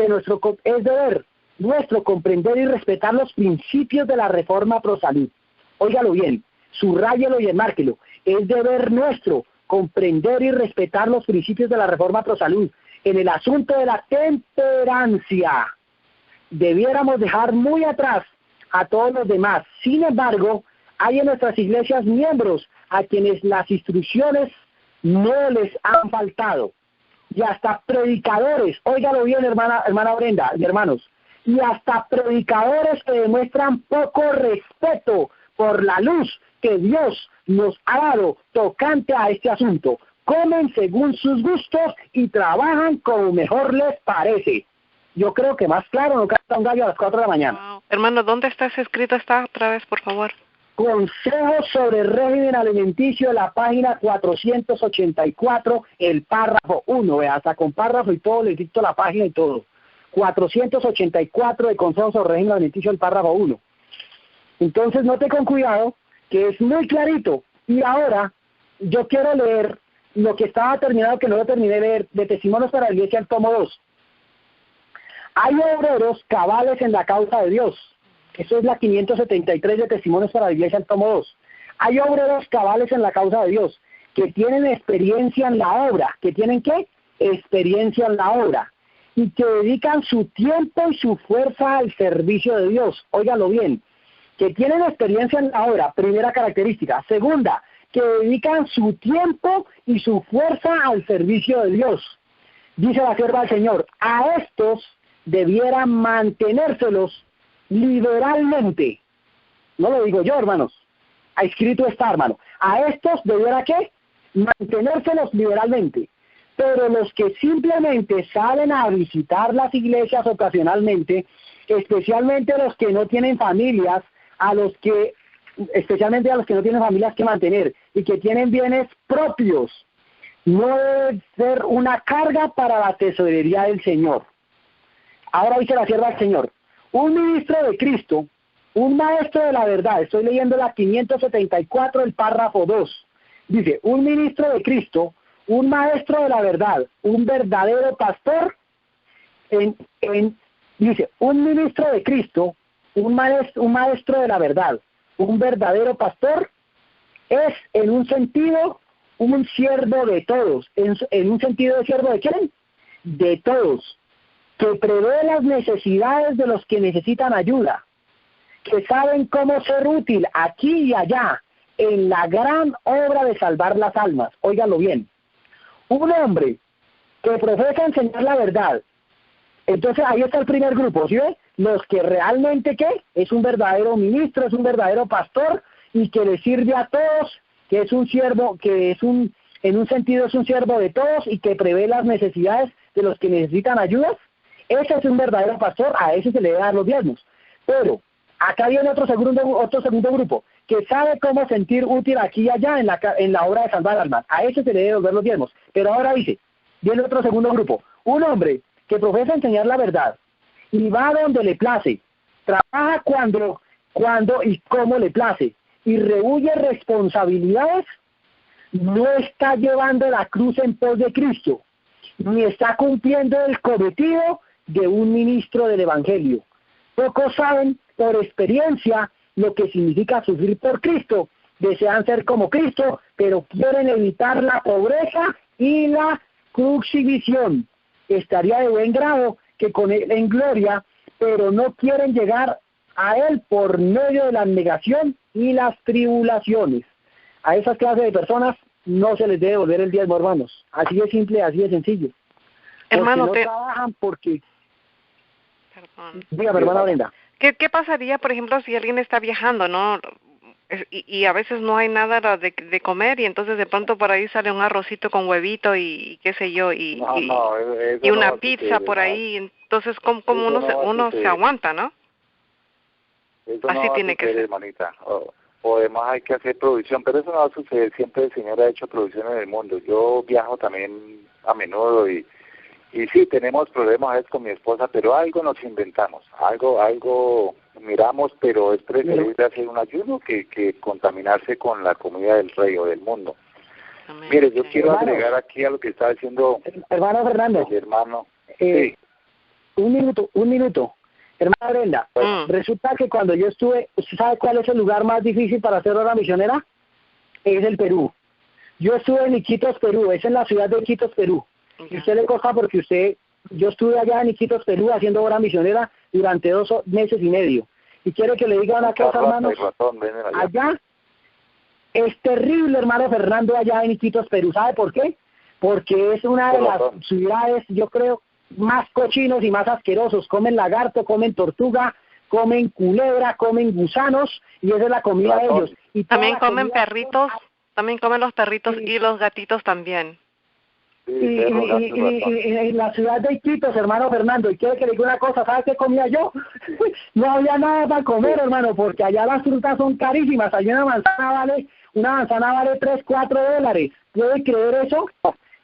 nuestro comprender y respetar los principios de la reforma pro salud. Óigalo bien, subráyelo y enmárquelo. Es deber nuestro comprender y respetar los principios de la reforma pro salud. En el asunto de la temperancia, debiéramos dejar muy atrás a todos los demás. Sin embargo, hay en nuestras iglesias miembros a quienes las instrucciones no les han faltado. Y hasta predicadores, óigalo bien, hermana Brenda y hermanos, y hasta predicadores que demuestran poco respeto por la luz que Dios nos ha dado tocante a este asunto. comen según sus gustos y trabajan como mejor les parece. Yo creo que más claro no canta un gallo a las 4 de la mañana. Wow. Hermano, ¿dónde está ese escrito? Está otra vez, por favor. Consejos sobre el régimen alimenticio, la página 484, el párrafo 1, hasta con párrafo y todo, le dicto la página y todo. 484 de Consejos sobre el régimen alimenticio, el párrafo 1. Entonces, note con cuidado, que es muy clarito. Y ahora, yo quiero leer lo que estaba terminado, que no lo terminé de leer, de Testimonios para la Iglesia, el tomo 2. Hay obreros cabales en la causa de Dios. Eso es la 573 de Testimonios para la Iglesia, el tomo 2. Hay obreros cabales en la causa de Dios, que tienen experiencia en la obra. ¿Que tienen qué? Experiencia en la obra. Y que dedican su tiempo y su fuerza al servicio de Dios. Óigalo bien. Que tienen experiencia en la obra, primera característica. Segunda, que dedican su tiempo y su fuerza al servicio de Dios. Dice la sierva del Señor, a estos debieran mantenérselos liberalmente. No lo digo yo, hermanos. Ha escrito está, hermano. A estos debiera ¿qué? Mantenérselos liberalmente. Pero los que simplemente salen a visitar las iglesias ocasionalmente, especialmente los que no tienen familias, especialmente a los que no tienen familias que mantener y que tienen bienes propios, no debe ser una carga para la tesorería del Señor. Ahora dice la sierva del Señor, un ministro de Cristo, un maestro de la verdad, estoy leyendo la 574, el párrafo 2, dice, un ministro de Cristo, un maestro de la verdad, un verdadero pastor, dice, un ministro de Cristo, un maestro de la verdad, un verdadero pastor, es en un sentido un siervo de todos. ¿En un sentido de siervo de quién? De todos. Que prevé las necesidades de los que necesitan ayuda, que saben cómo ser útil aquí y allá en la gran obra de salvar las almas. Óigalo bien. Un hombre que profesa enseñar la verdad. Entonces ahí está el primer grupo, ¿sí ve? Los que realmente, ¿qué? Es un verdadero ministro, es un verdadero pastor y que le sirve a todos, que es un siervo, en un sentido es un siervo de todos y que prevé las necesidades de los que necesitan ayudas. Ese es un verdadero pastor, a ese se le debe dar los diezmos. Pero acá viene otro segundo grupo, que sabe cómo sentir útil aquí y allá en la obra de salvar almas. A ese se le debe devolver los diezmos. Pero ahora viene otro segundo grupo. Un hombre que profesa enseñar la verdad y va donde le place, trabaja cuando y cómo le place, y rehuye responsabilidades, no está llevando la cruz en pos de Cristo, ni está cumpliendo el cometido de un ministro del Evangelio. Pocos saben por experiencia lo que significa sufrir por Cristo. Desean ser como Cristo, pero quieren evitar la pobreza y la crucifixión. Estaría de buen grado que con él en gloria, pero no quieren llegar a él por medio de la negación y las tribulaciones. A esas clases de personas no se les debe devolver el diezmo, hermanos. Así de simple, así de sencillo. Hermano, no trabajan porque... Perdón. Dígame, hermana Brenda. ¿Qué pasaría, por ejemplo, si alguien está viajando, no? Y a veces no hay nada de comer y entonces de pronto por ahí sale un arrocito con huevito y qué sé yo, y una pizza por ahí. Entonces, ¿cómo uno se aguanta, no? Eso así no va tiene a que suceder, ser. Hermanita. O además hay que hacer provisión, pero eso no va a suceder. Siempre el Señor ha hecho provisión en el mundo. Yo viajo también a menudo y sí, tenemos problemas con mi esposa, pero algo nos inventamos, algo miramos, pero es preferible hacer un ayuno que contaminarse con la comida del rey o del mundo. Amén. Mire, yo quiero Hermanos, agregar aquí a lo que está diciendo Hermano Fernando, el hermano. sí. Un minuto. Hermana Brenda, resulta que cuando yo estuve, ¿usted sabe cuál es el lugar más difícil para hacer obra misionera? Es el Perú. Yo estuve en Iquitos, Perú, es en la ciudad de Iquitos, Perú. Y usted le consta porque yo estuve allá en Iquitos, Perú, haciendo obra misionera durante 2 meses y medio. Y quiero que le diga una cosa, hermanos, allá es terrible, hermano Fernando, allá en Iquitos, Perú. ¿Sabe por qué? Porque es una de las ciudades, yo creo, más cochinos y más asquerosos. Comen lagarto, comen tortuga, comen culebra, comen gusanos, y esa es la comida de ellos. Y también comen perritos. También comen los perritos y los gatitos también. Sí, Y en la ciudad de Iquitos, hermano Fernando, y quiere que le diga una cosa, ¿sabes qué comía yo? No había nada para comer, hermano, porque allá las frutas son carísimas. Allá una manzana vale 3, 4 dólares. ¿Puede creer eso?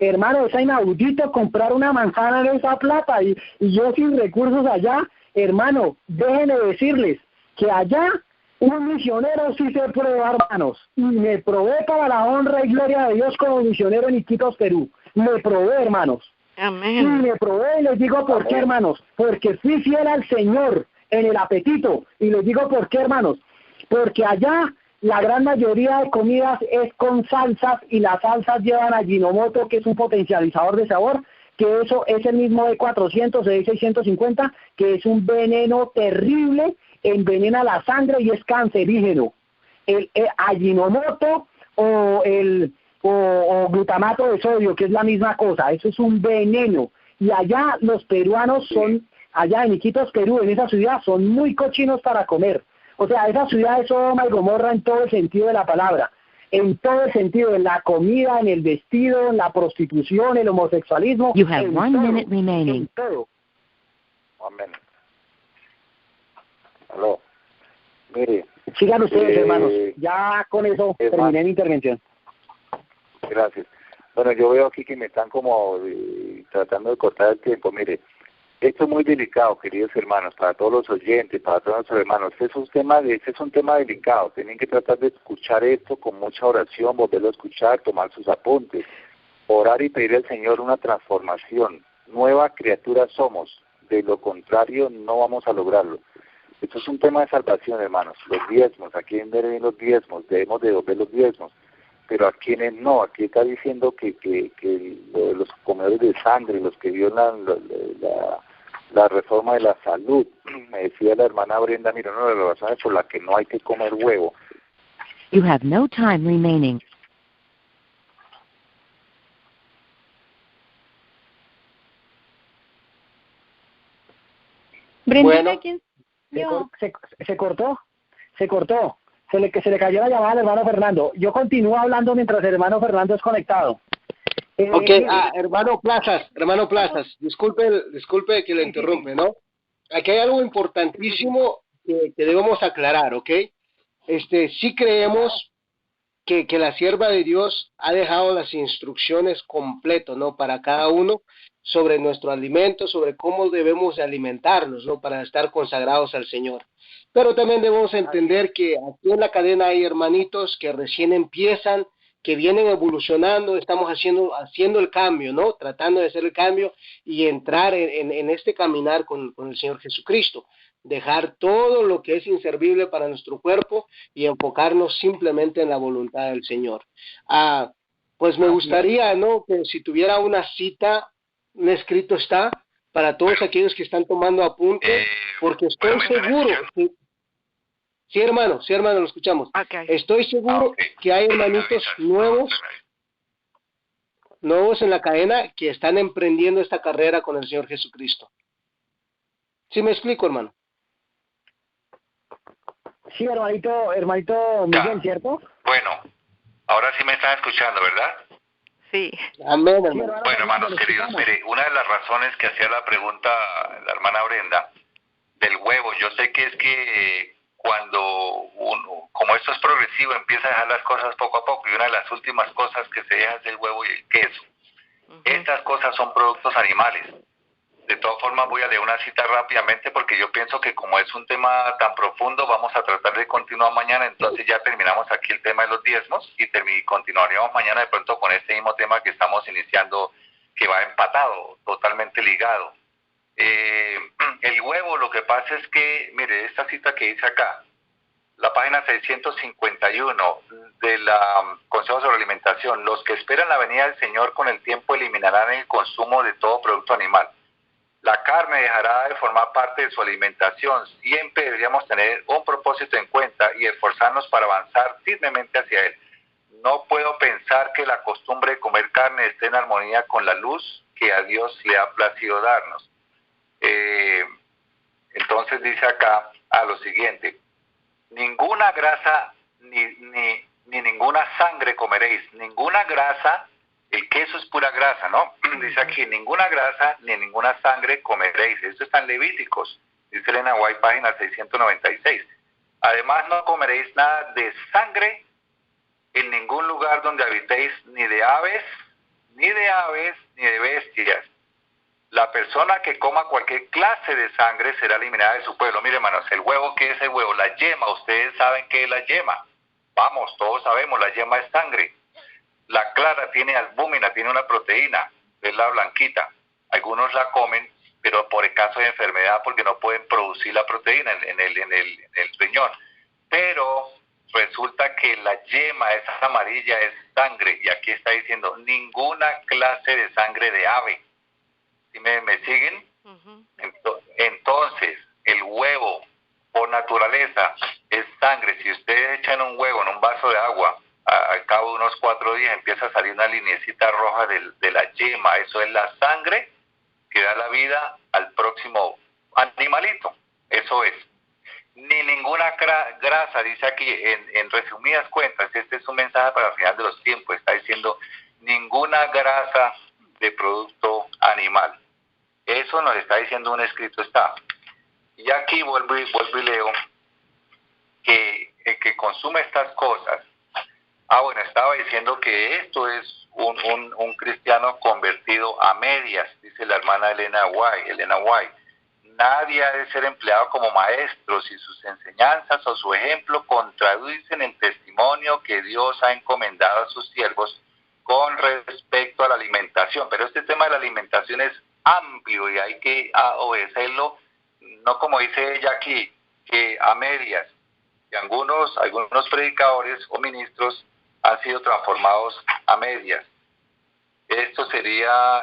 Hermano, es inaudito comprar una manzana en esa plata y yo sin recursos allá. Hermano, déjenme decirles que allá un misionero sí se prueba, hermanos, y me probé para la honra y gloria de Dios como misionero en Iquitos, Perú. Me probé, hermanos. Y Amén. me probé y les digo por qué, hermanos, porque fui fiel al Señor en el apetito. Y les digo por qué, hermanos, porque allá la gran mayoría de comidas es con salsas y las salsas llevan Ajinomoto, que es un potencializador de sabor, que eso es el mismo E400, E650, que es un veneno terrible, envenena la sangre y es cancerígeno. El Ajinomoto o glutamato de sodio, que es la misma cosa, eso es un veneno. Y allá los peruanos son, allá en Iquitos, Perú, en esa ciudad, son muy cochinos para comer. O sea, esa ciudad es Sodoma y Gomorra en todo el sentido de la palabra. En todo el sentido, en la comida, en el vestido, en la prostitución, el homosexualismo. You have en 1 todo, minute remaining. en todo. Amén. Aló. Mire, Sigan ustedes, hermanos. Eh, Ya con eso es terminé más- mi intervención. gracias. Bueno, yo veo aquí que me están como tratando de cortar el tiempo. Mire, esto es muy delicado, queridos hermanos, para todos los oyentes, para todos nuestros hermanos. Este es un tema delicado. Tienen que tratar de escuchar esto con mucha oración, volverlo a escuchar, tomar sus apuntes, orar y pedir al Señor una transformación. Nueva criatura somos. De lo contrario, no vamos a lograrlo. Esto es un tema de salvación, hermanos. Los diezmos, ¿a quién deben los diezmos? Debemos devolver los diezmos. Pero a quienes no, aquí está diciendo que los comedores de sangre, los que violan la reforma de la salud, me decía la hermana Brenda, mira, una de las razones por las que no hay que comer huevo. You have no time remaining. Bueno, Se cortó. Se le cayó la llamada al hermano Fernando. Yo continúo hablando mientras el hermano Fernando es conectado. ok, hermano Plazas, disculpe que le interrumpe, ¿no? Aquí hay algo importantísimo que debemos aclarar, ¿ok? Sí creemos que la sierva de Dios ha dejado las instrucciones completas, ¿no? Para cada uno sobre nuestro alimento, sobre cómo debemos de alimentarnos, ¿no? Para estar consagrados al Señor. Pero también debemos entender que aquí en la cadena hay hermanitos que recién empiezan, que vienen evolucionando, estamos haciendo el cambio, ¿no? Tratando de hacer el cambio y entrar en este caminar con el Señor Jesucristo. Dejar todo lo que es inservible para nuestro cuerpo y enfocarnos simplemente en la voluntad del Señor. Pues me gustaría, ¿no? Que si tuviera una cita, un escrito está, para todos aquellos que están tomando apuntes, porque estoy seguro que... Sí, hermano, lo escuchamos. Okay. Estoy seguro que hay hermanitos nuevos en la cadena que están emprendiendo esta carrera con el Señor Jesucristo. ¿Sí me explico, hermano? Sí, hermanito Miguel, ¿cierto? Bueno, ahora sí me están escuchando, ¿verdad? Sí. Amén, Sí, hermano. Bueno, hermanos queridos, mire, una de las razones que hacía la pregunta la hermana Brenda del huevo, yo sé que es que cuando uno, como esto es progresivo, empieza a dejar las cosas poco a poco, y una de las últimas cosas que se deja es el huevo y el queso. Estas cosas son productos animales. De todas formas, voy a leer una cita rápidamente porque yo pienso que como es un tema tan profundo, vamos a tratar de continuar mañana. Entonces ya terminamos aquí el tema de los diezmos y continuaremos mañana de pronto con este mismo tema que estamos iniciando, que va empatado, totalmente ligado. El huevo, lo que pasa es que, mire, esta cita que dice acá, la página 651 de la Consejo sobre Alimentación: los que esperan la venida del Señor con el tiempo eliminarán el consumo de todo producto animal. La carne dejará de formar parte de su alimentación. Siempre deberíamos tener un propósito en cuenta y esforzarnos para avanzar firmemente hacia él. No puedo pensar que la costumbre de comer carne esté en armonía con la luz que a Dios le ha placido darnos. Entonces dice acá lo siguiente: ninguna grasa ni ninguna sangre comeréis, ninguna grasa, el queso es pura grasa, ¿no? Dice aquí, ninguna grasa ni ninguna sangre comeréis. Esto está en Levíticos, dice Elena White, página 696. Además no comeréis nada de sangre en ningún lugar donde habitéis, ni de aves, ni de bestias. La persona que coma cualquier clase de sangre será eliminada de su pueblo. Mire, hermanos, el huevo, ¿qué es el huevo? La yema, ustedes saben qué es la yema. Vamos, todos sabemos, la yema es sangre. La clara tiene albúmina, tiene una proteína, es la blanquita. Algunos la comen, pero por el caso de enfermedad, porque no pueden producir la proteína en el riñón. Pero resulta que la yema, esa amarilla, es sangre. Y aquí está diciendo, ninguna clase de sangre de ave. ¿Sí me siguen? Ujú. Entonces, el huevo, por naturaleza, es sangre. Si ustedes echan un huevo en un vaso de agua, al cabo de unos 4 días empieza a salir una lineecita roja de la yema. Eso es la sangre que da la vida al próximo animalito. Eso es. Ni ninguna grasa, dice aquí, en resumidas cuentas, este es un mensaje para el final de los tiempos. Está diciendo, ninguna grasa de producto animal. Eso nos está diciendo un escrito está. Y aquí vuelvo y leo que el que consume estas cosas, bueno, estaba diciendo que esto es un cristiano convertido a medias, dice la hermana Elena White. Nadie ha de ser empleado como maestro si sus enseñanzas o su ejemplo contradicen el testimonio que Dios ha encomendado a sus siervos con respecto a la alimentación. Pero este tema de la alimentación es amplio y hay que obedecerlo, no como dice ella aquí, que a medias. Y algunos predicadores o ministros han sido transformados a medias. Esto sería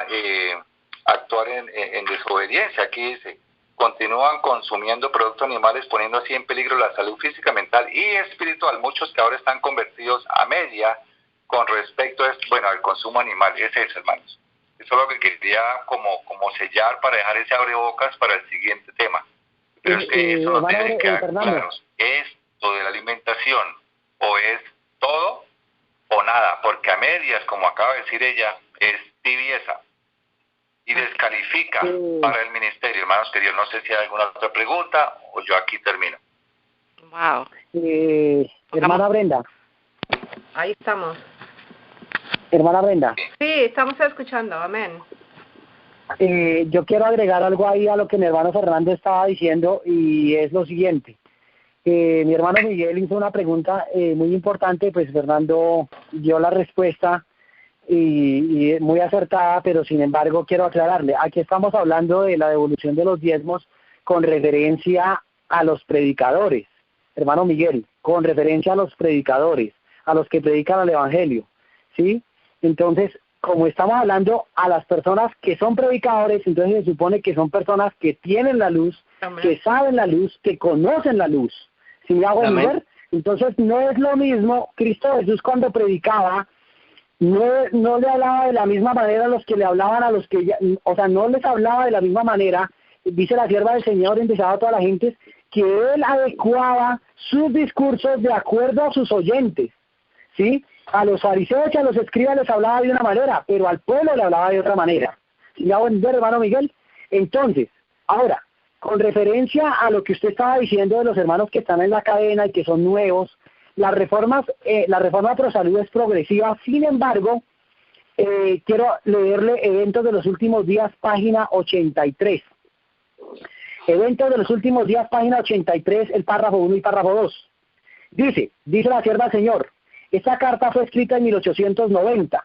actuar en desobediencia. Aquí dice, continúan consumiendo productos animales, poniendo así en peligro la salud física, mental y espiritual. Muchos que ahora están convertidos a media con respecto al consumo animal. Es eso, hermanos. Eso es lo que quería como sellar para dejar ese abrebocas para el siguiente tema. Pero es que eso nos debe quedar claros. Esto de la alimentación o es todo o nada, porque a medias, como acaba de decir ella, es tibieza y descalifica para el ministerio. Hermanos queridos, no sé si hay alguna otra pregunta o yo aquí termino. Wow. Hermana Brenda. Ahí estamos. Hermana Brenda. Sí, estamos escuchando. Amén. Yo quiero agregar algo ahí a lo que mi hermano Fernando estaba diciendo y es lo siguiente. Mi hermano Miguel hizo una pregunta muy importante, pues Fernando dio la respuesta y muy acertada, pero sin embargo quiero aclararle. Aquí estamos hablando de la devolución de los diezmos con referencia a los predicadores, hermano Miguel, con referencia a los predicadores, a los que predican el Evangelio, ¿sí? Entonces, como estamos hablando a las personas que son predicadores, entonces se supone que son personas que tienen la luz, Amén. que saben la luz, que conocen la luz. ¿Sí me hago entender? Entonces no es lo mismo. Cristo Jesús cuando predicaba no le hablaba de la misma manera a los que le hablaban a los que ya, o sea, no les hablaba de la misma manera. Dice la sierva del Señor, empezaba a toda la gente, que él adecuaba sus discursos de acuerdo a sus oyentes, ¿sí? A los fariseos y a los escribas les hablaba de una manera, pero al pueblo le hablaba de otra manera. ¿Sí me hago entender, hermano Miguel? Entonces, ahora, con referencia a lo que usted estaba diciendo de los hermanos que están en la cadena y que son nuevos, la reforma pro salud es progresiva. Sin embargo, quiero leerle Eventos de los Últimos Días, página 83. Eventos de los Últimos Días, página 83, el párrafo 1 y párrafo 2. Dice la sierva del Señor, esta carta fue escrita en 1890.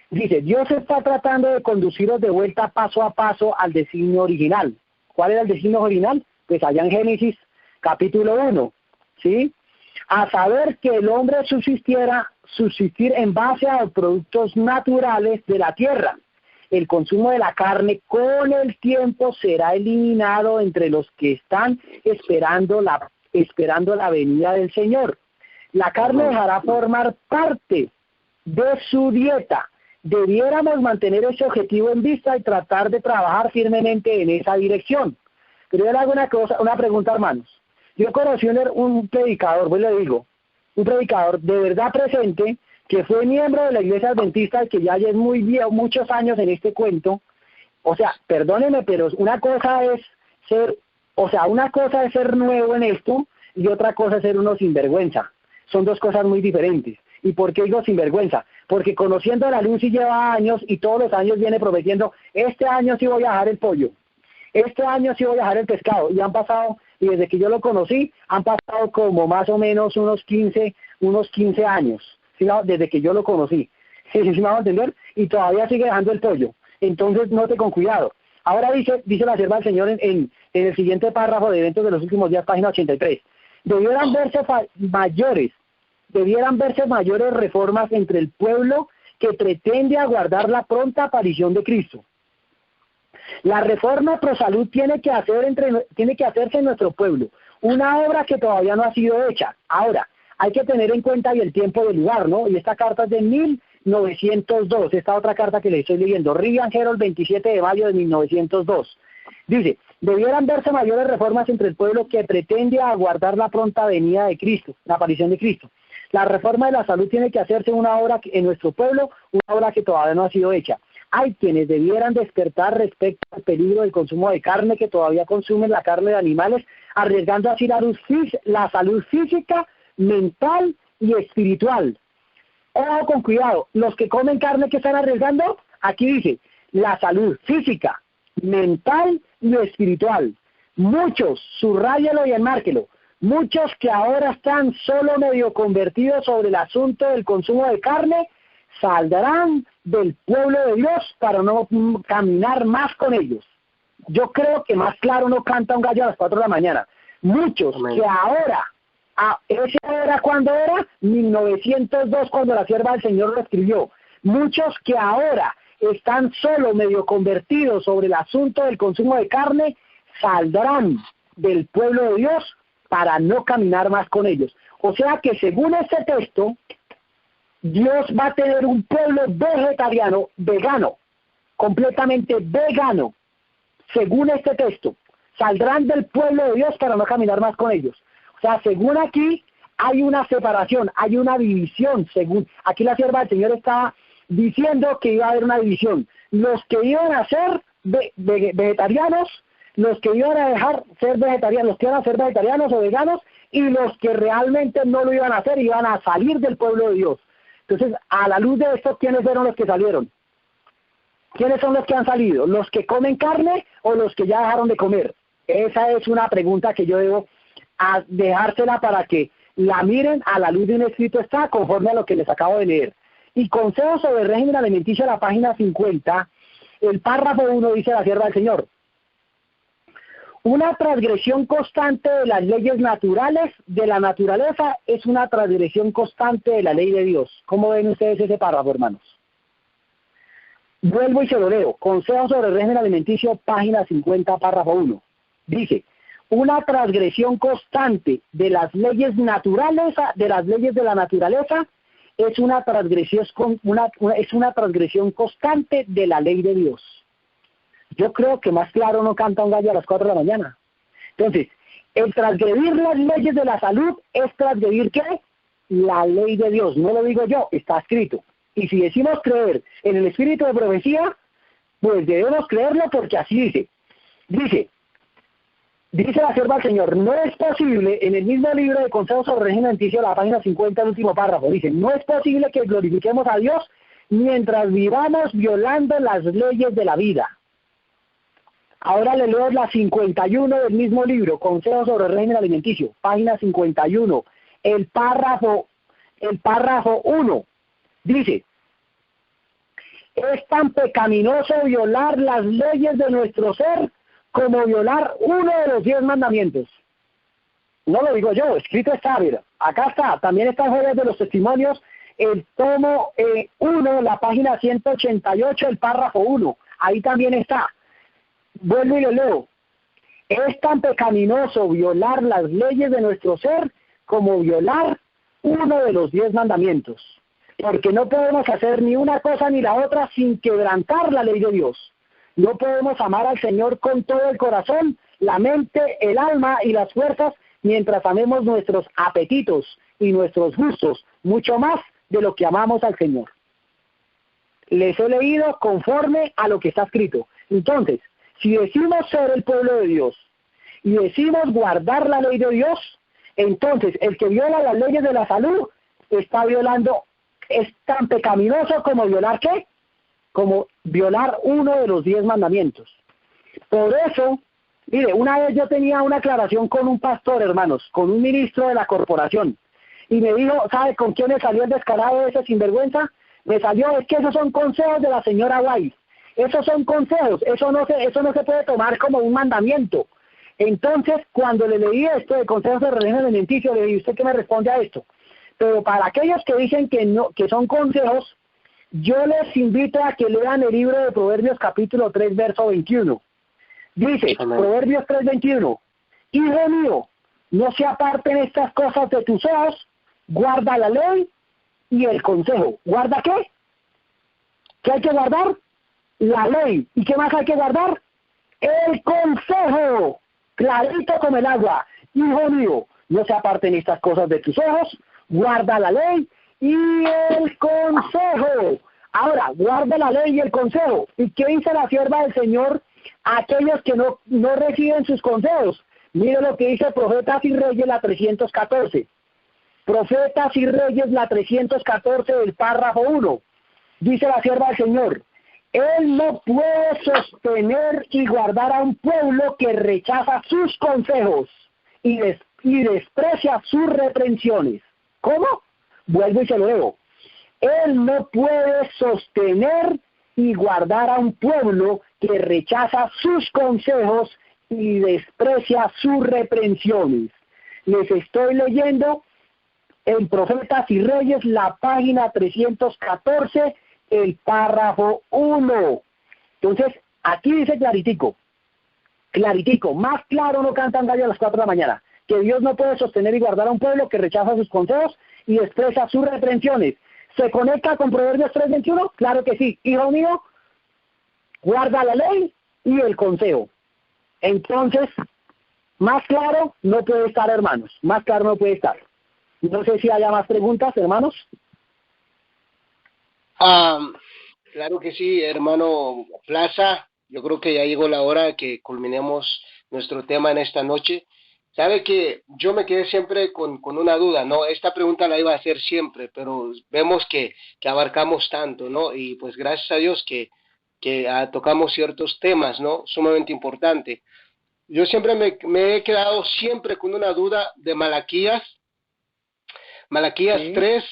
Dice, Dios está tratando de conduciros de vuelta paso a paso al designio original. ¿Cuál era el designio original? Pues allá en Génesis capítulo 1, ¿sí? A saber que el hombre subsistir en base a los productos naturales de la tierra. El consumo de la carne con el tiempo será eliminado entre los que están esperando la venida del Señor. La carne dejará formar parte de su dieta. Debiéramos mantener ese objetivo en vista y tratar de trabajar firmemente en esa dirección. Pero yo le hago una pregunta, hermanos. Yo conocí un predicador, pues le digo, un predicador de verdad presente, que fue miembro de la Iglesia Adventista y que ya es muy viejo, muchos años en este cuento. O sea, perdónenme, pero una cosa es ser nuevo en esto y otra cosa es ser uno sinvergüenza. Son dos cosas muy diferentes. ¿Y por qué digo sinvergüenza? Porque conociendo a la luz y lleva años y todos los años viene prometiendo, este año sí voy a dejar el pollo, este año sí voy a dejar el pescado. Y han pasado, y desde que yo lo conocí, han pasado como más o menos unos 15 años, ¿sí? Desde que yo lo conocí. ¿Sí me van a entender? Y todavía sigue dejando el pollo. Entonces, note con cuidado. Ahora dice la sierva del Señor en el siguiente párrafo de Eventos de los Últimos Días, página 83. Debieran verse mayores reformas entre el pueblo que pretende aguardar la pronta aparición de Cristo. La reforma pro salud tiene que hacerse en nuestro pueblo, una obra que todavía no ha sido hecha. Ahora, hay que tener en cuenta y el tiempo del lugar, ¿no? Y esta carta es de 1902, esta otra carta que le estoy leyendo, Rivian Herald, 27 de mayo de 1902. Dice, debieran verse mayores reformas entre el pueblo que pretende aguardar la pronta venida de Cristo, la aparición de Cristo. La reforma de la salud tiene que hacerse una obra en nuestro pueblo, una obra que todavía no ha sido hecha. Hay quienes debieran despertar respecto al peligro del consumo de carne, que todavía consumen la carne de animales, arriesgando así la salud física, mental y espiritual. Ojo con cuidado, los que comen carne, ¿qué están arriesgando? Aquí dice, la salud física, mental y espiritual. Muchos, subráyelo y enmárquelo, muchos que ahora están solo medio convertidos sobre el asunto del consumo de carne, saldrán del pueblo de Dios para no caminar más con ellos. Yo creo que más claro no canta un gallo a las 4 de la mañana. Muchos que ahora, ese era cuando era 1902, cuando la sierva del Señor lo escribió. Muchos que ahora están solo medio convertidos sobre el asunto del consumo de carne, saldrán del pueblo de Dios para no caminar más con ellos. O sea que según este texto, Dios va a tener un pueblo vegetariano, vegano, completamente vegano, según este texto. Saldrán del pueblo de Dios para no caminar más con ellos. O sea, según aquí, hay una separación, hay una división. Según aquí la sierva del Señor estaba diciendo que iba a haber una división. Los que iban a ser vegetarianos, los que iban a dejar ser vegetarianos, los que iban a ser vegetarianos o veganos, y los que realmente no lo iban a hacer, iban a salir del pueblo de Dios. Entonces, a la luz de esto, ¿quiénes fueron los que salieron? ¿Quiénes son los que han salido? ¿Los que comen carne o los que ya dejaron de comer? Esa es una pregunta que yo debo dejársela para que la miren a la luz de un escrito está, conforme a lo que les acabo de leer. Y consejos sobre el régimen alimenticio, a la página 50, el párrafo 1 dice la sierva del Señor: una transgresión constante de las leyes naturales de la naturaleza es una transgresión constante de la ley de Dios. ¿Cómo ven ustedes ese párrafo, hermanos? Vuelvo y se lo leo. Consejo sobre el régimen alimenticio, página 50, párrafo 1. Dice, una transgresión constante de las leyes naturales, de las leyes de la naturaleza, es una transgresión constante de la ley de Dios. Yo creo que más claro no canta un gallo a las 4 de la mañana. Entonces, el transgredir las leyes de la salud es transgredir ¿qué? La ley de Dios. No lo digo yo, está escrito. Y si decimos creer en el espíritu de profecía, pues debemos creerlo porque así dice. Dice la sierva del Señor, no es posible, en el mismo libro de Consejos sobre el régimen alimenticio, la página 50, el último párrafo, dice, no es posible que glorifiquemos a Dios mientras vivamos violando las leyes de la vida. Ahora le leo la 51 del mismo libro, Consejos sobre el régimen alimenticio, página 51, el párrafo 1, dice, es tan pecaminoso violar las leyes de nuestro ser como violar uno de los 10 mandamientos. No lo digo yo, escrito está, mira, acá está, también está en Joyas de los Testimonios, el tomo 1, la página 188, el párrafo 1, ahí también está. Vuelvo y lo leo. Es tan pecaminoso violar las leyes de nuestro ser como violar uno de los 10 mandamientos. Porque no podemos hacer ni una cosa ni la otra sin quebrantar la ley de Dios. No podemos amar al Señor con todo el corazón, la mente, el alma y las fuerzas mientras amemos nuestros apetitos y nuestros gustos, mucho más de lo que amamos al Señor. Les he leído conforme a lo que está escrito. Entonces, si decimos ser el pueblo de Dios y decimos guardar la ley de Dios, entonces el que viola las leyes de la salud está violando, es tan pecaminoso como violar ¿qué? Como violar uno de los 10 mandamientos. Por eso, mire, una vez yo tenía una aclaración con un pastor, hermanos, con un ministro de la corporación, y me dijo, ¿sabe con quién me salió el descarado de ese sinvergüenza? Me salió, es que esos son consejos de la señora White. Esos son consejos, eso no se puede tomar como un mandamiento. Entonces, cuando le leí esto de consejos de religión alimenticio, le dije, ¿usted qué me responde a esto? Pero para aquellos que dicen que no, que son consejos, yo les invito a que lean el libro de Proverbios capítulo 3, verso 21. Dice, Amén. Proverbios 3, 21, hijo mío, no se aparten estas cosas de tus ojos, guarda la ley y el consejo. ¿Guarda qué? ¿Qué hay que guardar? La ley. ¿Y qué más hay que guardar? El consejo. Clarito como el agua. Hijo mío, no se aparten estas cosas de tus ojos, guarda la ley y el consejo. Ahora, guarda la ley y el consejo. ¿Y qué dice la sierva del Señor a aquellos que no reciben sus consejos? Mire lo que dice Profetas y Reyes, la 314. Profetas y Reyes, la 314 del párrafo 1. Dice la sierva del Señor, Él no puede sostener y guardar a un pueblo que rechaza sus consejos y desprecia sus reprensiones. ¿Cómo? Vuelvo y se lo leo. Él no puede sostener y guardar a un pueblo que rechaza sus consejos y desprecia sus reprensiones. Les estoy leyendo en Profetas y Reyes, la página 314, el párrafo 1. Entonces, aquí dice claritico, más claro no cantan gallo a las 4 de la mañana, que Dios no puede sostener y guardar a un pueblo que rechaza sus consejos y desprecia sus reprensiones. ¿Se conecta con Proverbios 3:21? Claro que sí. Hijo mío, guarda la ley y el consejo. Entonces, más claro no puede estar, hermanos. Más claro no puede estar. No sé si haya más preguntas, hermanos. Claro que sí, hermano Plaza. Yo creo que ya llegó la hora que culminemos nuestro tema en esta noche. Sabe que yo me quedé siempre con una duda, ¿no? Esta pregunta la iba a hacer siempre, pero vemos que abarcamos tanto, ¿no? Y pues gracias a Dios que tocamos ciertos temas, ¿no? Sumamente importante. Yo siempre me he quedado siempre con una duda de Malaquías sí. 3,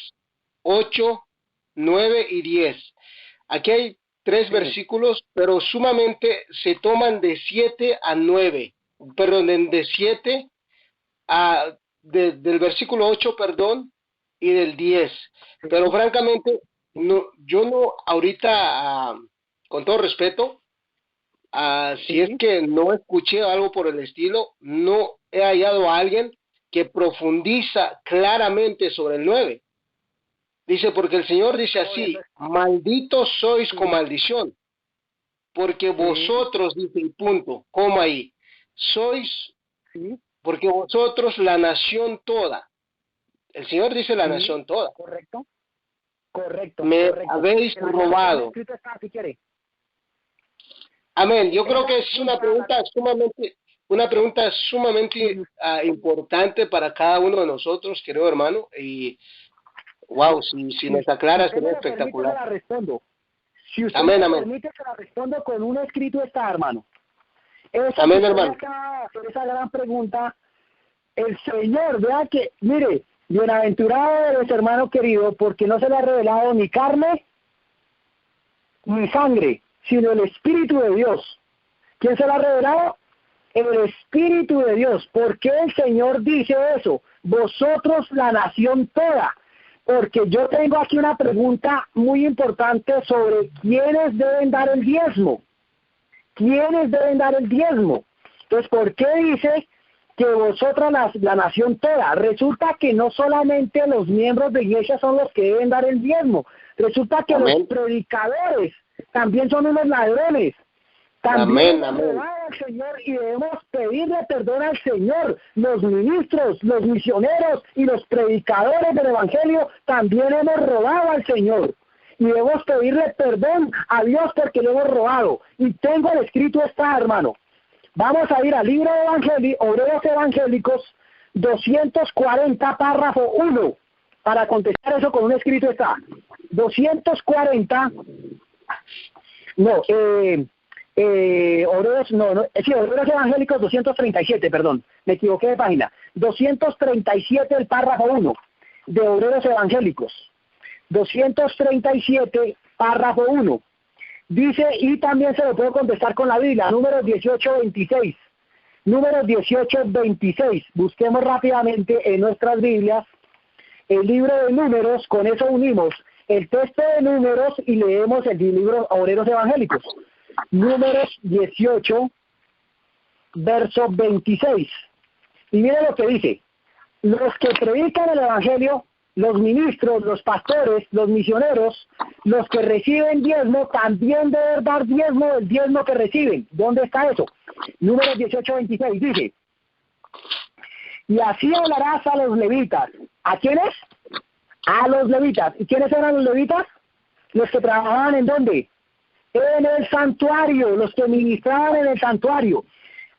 8, 9 y 10. Aquí hay 3 versículos, pero sumamente se toman de 7 a 9, perdón, de 7 del versículo 8, perdón, y del 10. Pero francamente, yo no, ahorita, con todo respeto, si es que no escuché algo por el estilo, no he hallado a alguien que profundiza claramente sobre el 9. Dice, porque el Señor dice así, malditos sois con maldición, porque vosotros, dice, y punto, coma ahí, sois, porque vosotros la nación toda, el Señor dice la nación toda, correcto, me habéis robado. Amén. Yo creo que es una pregunta sumamente importante para cada uno de nosotros, querido hermano, y wow, si nos aclara sería espectacular. La respondo. Si usted amén, me amén. permite, se la respondo con un escrito hermano. Amén, hermano. Hacer esa gran pregunta, el Señor, vea que, mire, bienaventurado eres, hermano querido, porque no se le ha revelado ni carne ni sangre, sino el Espíritu de Dios. ¿Quién se lo ha revelado? El Espíritu de Dios. ¿Por qué el Señor dice eso? Vosotros la nación toda. Porque yo tengo aquí una pregunta muy importante sobre quiénes deben dar el diezmo. ¿Quiénes deben dar el diezmo? Entonces, ¿por qué dice que vosotros la nación toda? Resulta que no solamente los miembros de iglesia son los que deben dar el diezmo. Resulta que los predicadores también son unos ladrones. También Amén, hemos amén. robado al Señor y debemos pedirle perdón al Señor. Los ministros, los misioneros y los predicadores del Evangelio también hemos robado al Señor. Y debemos pedirle perdón a Dios porque lo hemos robado. Y tengo el escrito está, hermano. Vamos a ir al libro de Obreros Evangélicos, 240, párrafo 1, para contestar eso con un escrito está. 240, Obreros Evangélicos 237, perdón, me equivoqué de página. 237, el párrafo 1, de Obreros Evangélicos. 237, párrafo 1. Dice, y también se lo puedo contestar con la Biblia, números 18:26. Números 18:26. Busquemos rápidamente en nuestras Biblias el libro de Números, con eso unimos el texto de Números y leemos el libro Obreros Evangélicos. Números 18, verso 26. Y miren lo que dice: los que predican el Evangelio, los ministros, los pastores, los misioneros, los que reciben diezmo, también deben dar diezmo del diezmo que reciben. ¿Dónde está eso? Números 18:26 dice: y así hablarás a los levitas. ¿A quiénes? A los levitas. ¿Y quiénes eran los levitas? Los que trabajaban ¿en dónde? En el santuario, los que ministraban en el santuario.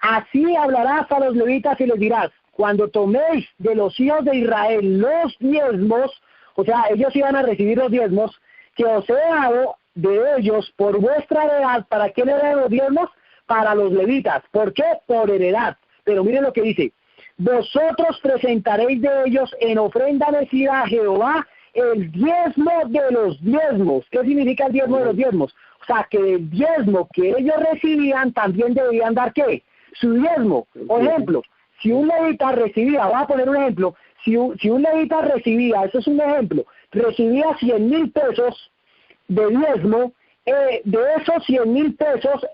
Así hablarás a los levitas y les dirás: cuando toméis de los hijos de Israel los diezmos, o sea, ellos iban a recibir los diezmos, que os he dado de ellos por vuestra heredad. ¿Para quién eran los diezmos? Para los levitas. ¿Por qué? Por heredad. Pero miren lo que dice: vosotros presentaréis de ellos en ofrenda mecida a Jehová el diezmo de los diezmos. ¿Qué significa el diezmo de los diezmos? O sea, que el diezmo que ellos recibían también debían dar ¿qué? Su diezmo. Por ejemplo, si un levita recibía, voy a poner un ejemplo, si un levita recibía, eso es un ejemplo, recibía 100,000 pesos de diezmo, de esos 100,000 pesos,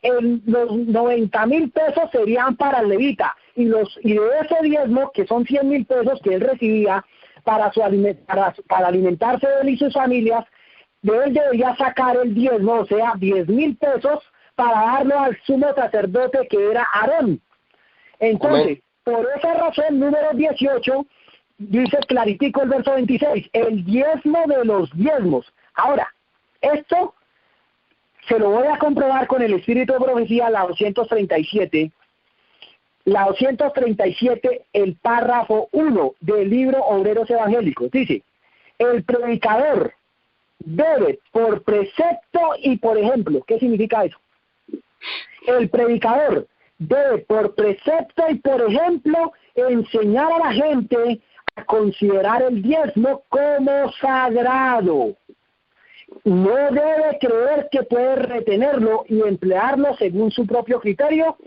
los 90,000 pesos serían para el levita, y de ese diezmo, que son 100,000 pesos que él recibía para alimentarse de él y sus familias, de él debería sacar el diezmo, o sea, 10,000 pesos, para darlo al sumo sacerdote que era Aarón. Entonces, por esa razón, número 18, dice claritico el verso 26, el diezmo de los diezmos. Ahora, esto se lo voy a comprobar con el espíritu de profecía, la 237. La 237, el párrafo 1 del libro Obreros Evangélicos. Dice: el predicador debe por precepto y por ejemplo. ¿Qué significa eso? El predicador debe por precepto y por ejemplo enseñar a la gente a considerar el diezmo como sagrado. No debe creer que puede retenerlo y emplearlo según su propio criterio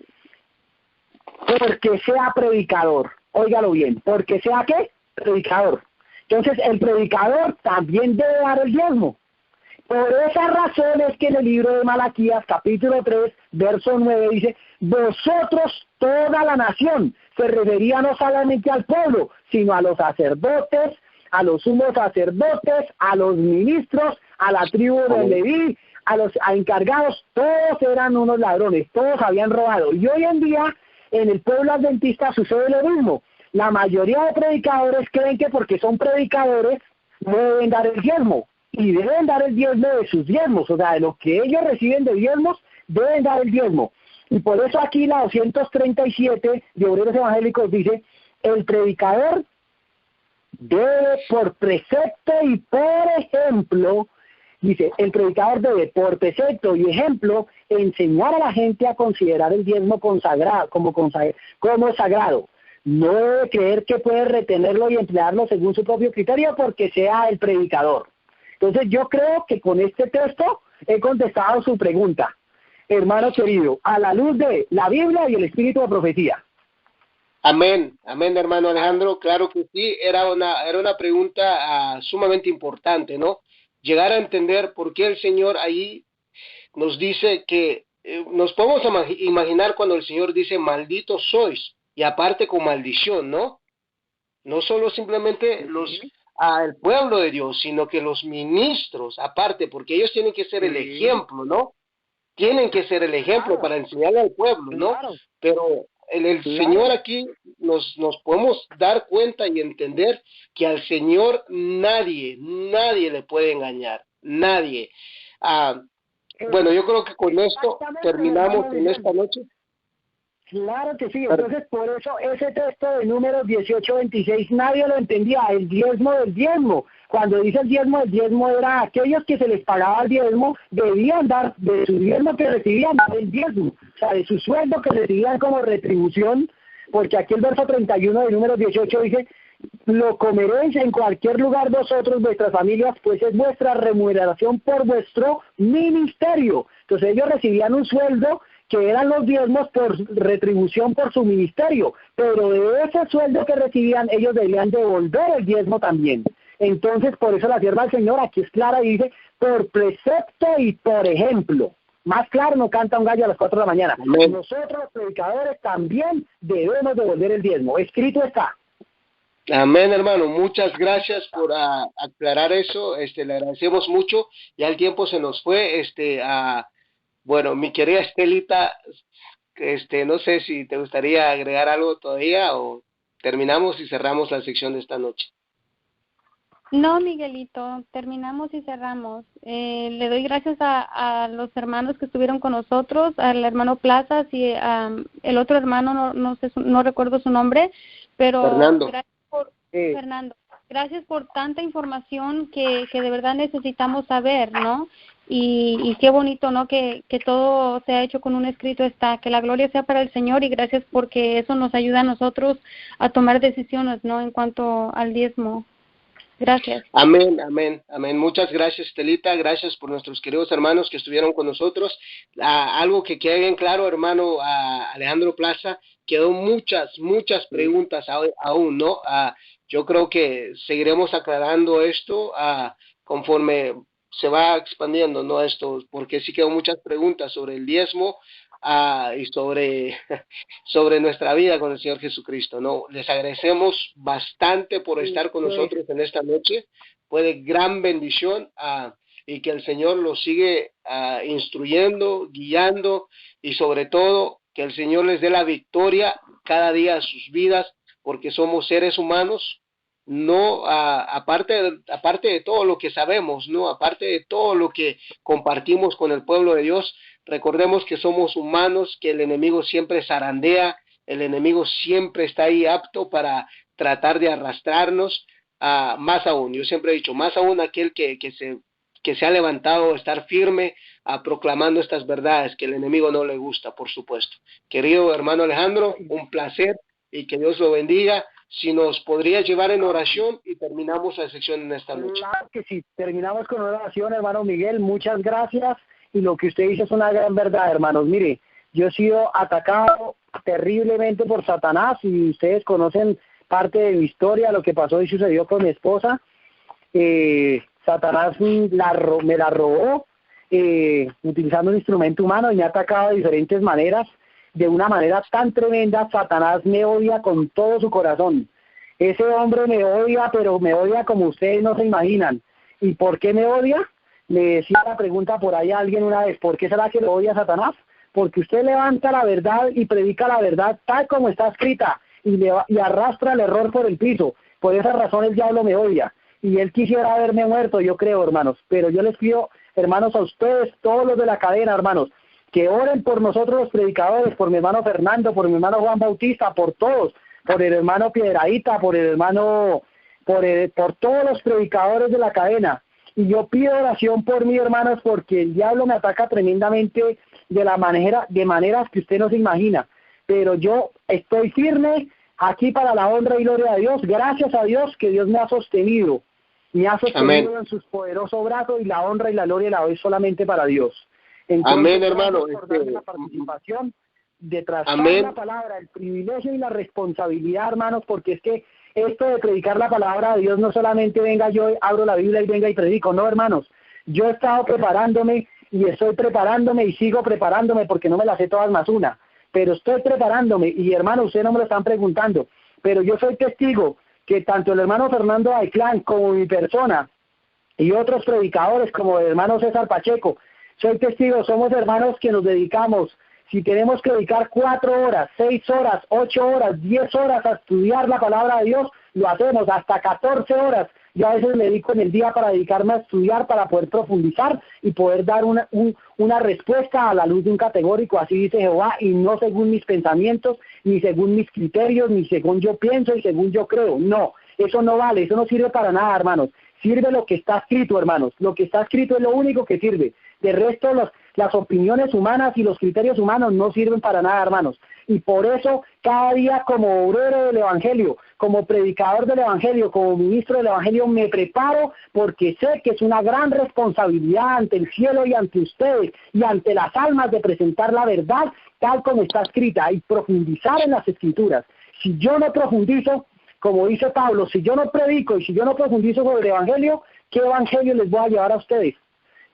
porque sea predicador. Óigalo bien, porque sea ¿qué? Predicador. Entonces el predicador también debe dar el diezmo. Por esa razón es que en el libro de Malaquías, capítulo 3, verso 9, dice: vosotros, toda la nación, se refería no solamente al pueblo, sino a los sacerdotes, a los sumos sacerdotes, a los ministros, a la tribu de Leví, a encargados. Todos eran unos ladrones, todos habían robado. Y hoy en día, en el pueblo adventista sucede lo mismo. La mayoría de predicadores creen que porque son predicadores no deben dar el diezmo. Y deben dar el diezmo de sus diezmos, o sea, de lo que ellos reciben de diezmos, deben dar el diezmo. Y por eso aquí la 237 de Obreros Evangélicos dice: el predicador debe por precepto y por ejemplo, dice, el predicador debe por precepto y ejemplo enseñar a la gente a considerar el diezmo consagrado, como sagrado. No debe creer que puede retenerlo y emplearlo según su propio criterio porque sea el predicador. Entonces yo creo que con este texto he contestado su pregunta, hermano querido, a la luz de la Biblia y el espíritu de profecía. Amén, amén, hermano Alejandro. Claro que sí, era una pregunta sumamente importante, ¿no? Llegar a entender por qué el Señor ahí nos dice que nos podemos imaginar cuando el Señor dice malditos sois, y aparte con maldición, ¿no? No solo simplemente al pueblo de Dios, sino que los ministros, aparte, porque ellos tienen que ser el ejemplo, ¿no? tienen que ser el ejemplo para enseñarle al pueblo, ¿no? Claro. Pero el Señor aquí nos podemos dar cuenta y entender que al Señor nadie le puede engañar, nadie. Bueno, yo creo que con esto terminamos en esta noche. Claro que sí, entonces por eso ese texto de Números 18:26 nadie lo entendía, el diezmo del diezmo. Cuando dice el diezmo del diezmo era aquellos que se les pagaba el diezmo, debían dar de su diezmo que recibían, dar el diezmo, o sea, de su sueldo que recibían como retribución, porque aquí el verso 31 de Números 18 dice, lo comeréis en cualquier lugar vosotros, vuestras familias, pues es vuestra remuneración por vuestro ministerio. Entonces ellos recibían un sueldo que eran los diezmos por retribución por su ministerio, pero de ese sueldo que recibían ellos debían devolver el diezmo también. Entonces, por eso la sierva del Señor aquí es clara y dice, por precepto y por ejemplo. Más claro no canta un gallo a las 4 de la mañana. Amén. Nosotros, los predicadores, también debemos devolver el diezmo. Escrito está. Amén, hermano. Muchas gracias por aclarar eso. Le agradecemos mucho. Ya el tiempo se nos fue. Bueno, mi querida Estelita, no sé si te gustaría agregar algo todavía o terminamos y cerramos la sección de esta noche. No, Miguelito, terminamos y cerramos. Le doy gracias a los hermanos que estuvieron con nosotros, al hermano Plazas y el otro hermano, no recuerdo su nombre, pero Fernando. Fernando, gracias por tanta información que de verdad necesitamos saber, ¿no? Y qué bonito, ¿no? Que todo se ha hecho con un escrito está, que la gloria sea para el Señor y gracias porque eso nos ayuda a nosotros a tomar decisiones, ¿no? En cuanto al diezmo. Gracias. Amén, amén, amén. Muchas gracias, Estelita. Gracias por nuestros queridos hermanos que estuvieron con nosotros. Algo que quede bien claro, hermano Alejandro Plaza, quedó muchas preguntas aún, ¿no? Yo creo que seguiremos aclarando esto conforme se va expandiendo, ¿no? Esto, porque sí quedó muchas preguntas sobre el diezmo y sobre nuestra vida con el Señor Jesucristo, ¿no? Les agradecemos bastante por estar con nosotros en esta noche. Fue de gran bendición y que el Señor los sigue instruyendo, guiando y sobre todo que el Señor les dé la victoria cada día a sus vidas, porque somos seres humanos, no aparte de todo lo que sabemos, no aparte de todo lo que compartimos con el pueblo de Dios. Recordemos que somos humanos, que el enemigo siempre zarandea, el enemigo siempre está ahí apto para tratar de arrastrarnos, más aún, yo siempre he dicho, más aún aquel que se ha levantado a estar firme, proclamando estas verdades que el enemigo no le gusta, por supuesto. Querido hermano Alejandro, un placer y que Dios lo bendiga. Si nos podría llevar en oración y terminamos la sección en esta noche. Claro que sí, terminamos con una oración, hermano Miguel, muchas gracias, y lo que usted dice es una gran verdad, hermanos. Mire, yo he sido atacado terriblemente por Satanás, y ustedes conocen parte de mi historia, lo que pasó y sucedió con mi esposa. Satanás me la robó, utilizando un instrumento humano, y me ha atacado de diferentes maneras. De una manera tan tremenda, Satanás me odia con todo su corazón. Ese hombre me odia, pero me odia como ustedes no se imaginan. ¿Y por qué me odia? Me decía la pregunta por ahí a alguien una vez, ¿por qué será que lo odia Satanás? Porque usted levanta la verdad y predica la verdad tal como está escrita y arrastra el error por el piso. Por esa razón el diablo me odia. Y él quisiera verme muerto, yo creo, hermanos. Pero yo les pido, hermanos, a ustedes, todos los de la cadena, hermanos, que oren por nosotros los predicadores, por mi hermano Fernando, por mi hermano Juan Bautista, por todos, por el hermano Piedradita, por el hermano, por todos los predicadores de la cadena. Y yo pido oración por mí, hermanos, porque el diablo me ataca tremendamente de maneras que usted no se imagina. Pero yo estoy firme aquí para la honra y gloria de Dios. Gracias a Dios que Dios me ha sostenido. Me ha sostenido Amén. En sus poderosos brazos, y la honra y la gloria la doy solamente para Dios. Entonces, amén, hermano. Por darme la participación de trasladar amén. la palabra, el privilegio y la responsabilidad, hermanos, porque es que esto de predicar la palabra de Dios no solamente venga yo, abro la Biblia y venga y predico, no, hermanos. Yo he estado preparándome y estoy preparándome y sigo preparándome porque no me las sé todas más una, pero estoy preparándome y, hermanos, ustedes no me lo están preguntando, pero yo soy testigo que tanto el hermano Fernando Ayclán como mi persona y otros predicadores como el hermano César Pacheco, Soy testigo, somos hermanos que nos dedicamos, si tenemos que dedicar 4 horas, 6 horas, 8 horas, 10 horas a estudiar la palabra de Dios, lo hacemos hasta 14 horas. Yo a veces me dedico en el día para dedicarme a estudiar, para poder profundizar y poder dar una respuesta a la luz de un categórico, así dice Jehová, y no según mis pensamientos, ni según mis criterios, ni según yo pienso y según yo creo. No, eso no vale, eso no sirve para nada, hermanos. Sirve lo que está escrito, hermanos. Lo que está escrito es lo único que sirve. De resto, las opiniones humanas y los criterios humanos no sirven para nada, hermanos. Y por eso, cada día como obrero del Evangelio, como predicador del Evangelio, como ministro del Evangelio, me preparo porque sé que es una gran responsabilidad ante el cielo y ante ustedes y ante las almas de presentar la verdad tal como está escrita y profundizar en las Escrituras. Si yo no profundizo, como dice Pablo, si yo no predico y si yo no profundizo sobre el Evangelio, ¿qué Evangelio les voy a llevar a ustedes?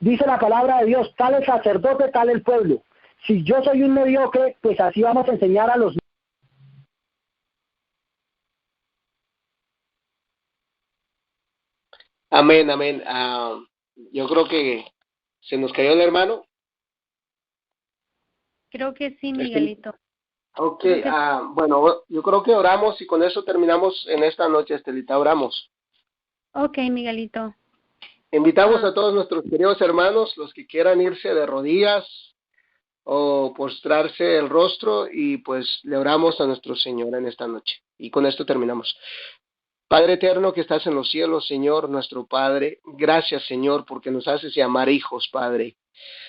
Dice la palabra de Dios, tal el sacerdote, tal el pueblo. Si yo soy un mediocre, pues así vamos a enseñar a los... Amén, amén. Yo creo que se nos cayó el hermano. Creo que sí, Miguelito. Ok, Creo que- bueno, yo creo que oramos y con eso terminamos en esta noche, Estelita. Oramos. Ok, Miguelito. Invitamos a todos nuestros queridos hermanos, los que quieran irse de rodillas o postrarse el rostro y pues le oramos a nuestro Señor en esta noche. Y con esto terminamos. Padre eterno que estás en los cielos, Señor, nuestro Padre, gracias, Señor, porque nos haces llamar hijos, Padre.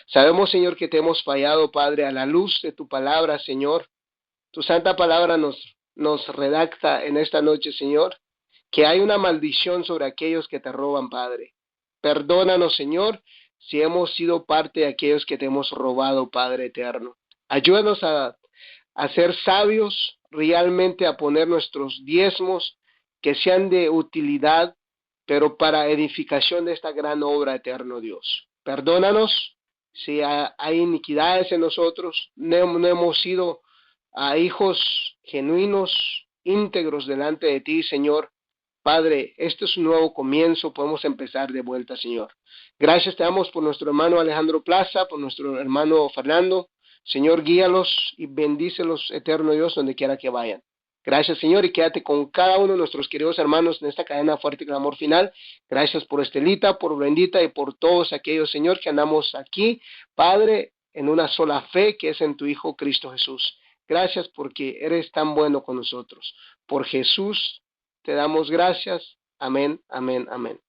Sabemos, Señor, que te hemos fallado, Padre, a la luz de tu palabra, Señor. Tu santa palabra nos redacta en esta noche, Señor, que hay una maldición sobre aquellos que te roban, Padre. Perdónanos, Señor, si hemos sido parte de aquellos que te hemos robado, Padre eterno. Ayúdanos a ser sabios, realmente a poner nuestros diezmos que sean de utilidad, pero para edificación de esta gran obra, eterno Dios. Perdónanos si hay iniquidades en nosotros, no hemos sido hijos genuinos, íntegros delante de ti, Señor. Padre, este es un nuevo comienzo, podemos empezar de vuelta, Señor. Gracias te damos por nuestro hermano Alejandro Plaza, por nuestro hermano Fernando. Señor, guíalos y bendícelos, eterno Dios, donde quiera que vayan. Gracias, Señor, y quédate con cada uno de nuestros queridos hermanos en esta cadena fuerte clamor final. Gracias por Estelita, por Bendita y por todos aquellos, Señor, que andamos aquí, Padre, en una sola fe que es en tu Hijo Cristo Jesús. Gracias porque eres tan bueno con nosotros. Por Jesús te damos gracias. Amén, amén, amén.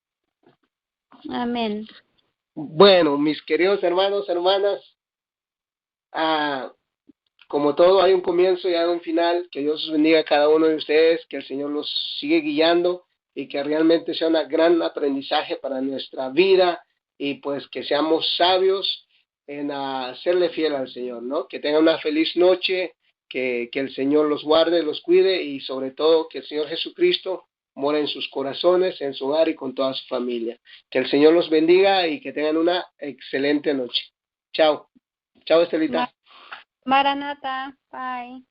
Amén. Bueno, mis queridos hermanos, hermanas, como todo hay un comienzo y hay un final. Que Dios os bendiga a cada uno de ustedes, que el Señor los sigue guiando y que realmente sea un gran aprendizaje para nuestra vida y pues que seamos sabios en serle fiel al Señor, ¿no? Que tengan una feliz noche, que el Señor los guarde, los cuide y sobre todo que el Señor Jesucristo mora en sus corazones, en su hogar y con toda su familia. Que el Señor los bendiga y que tengan una excelente noche. Chao. Chao, Estelita. Maranata. Bye.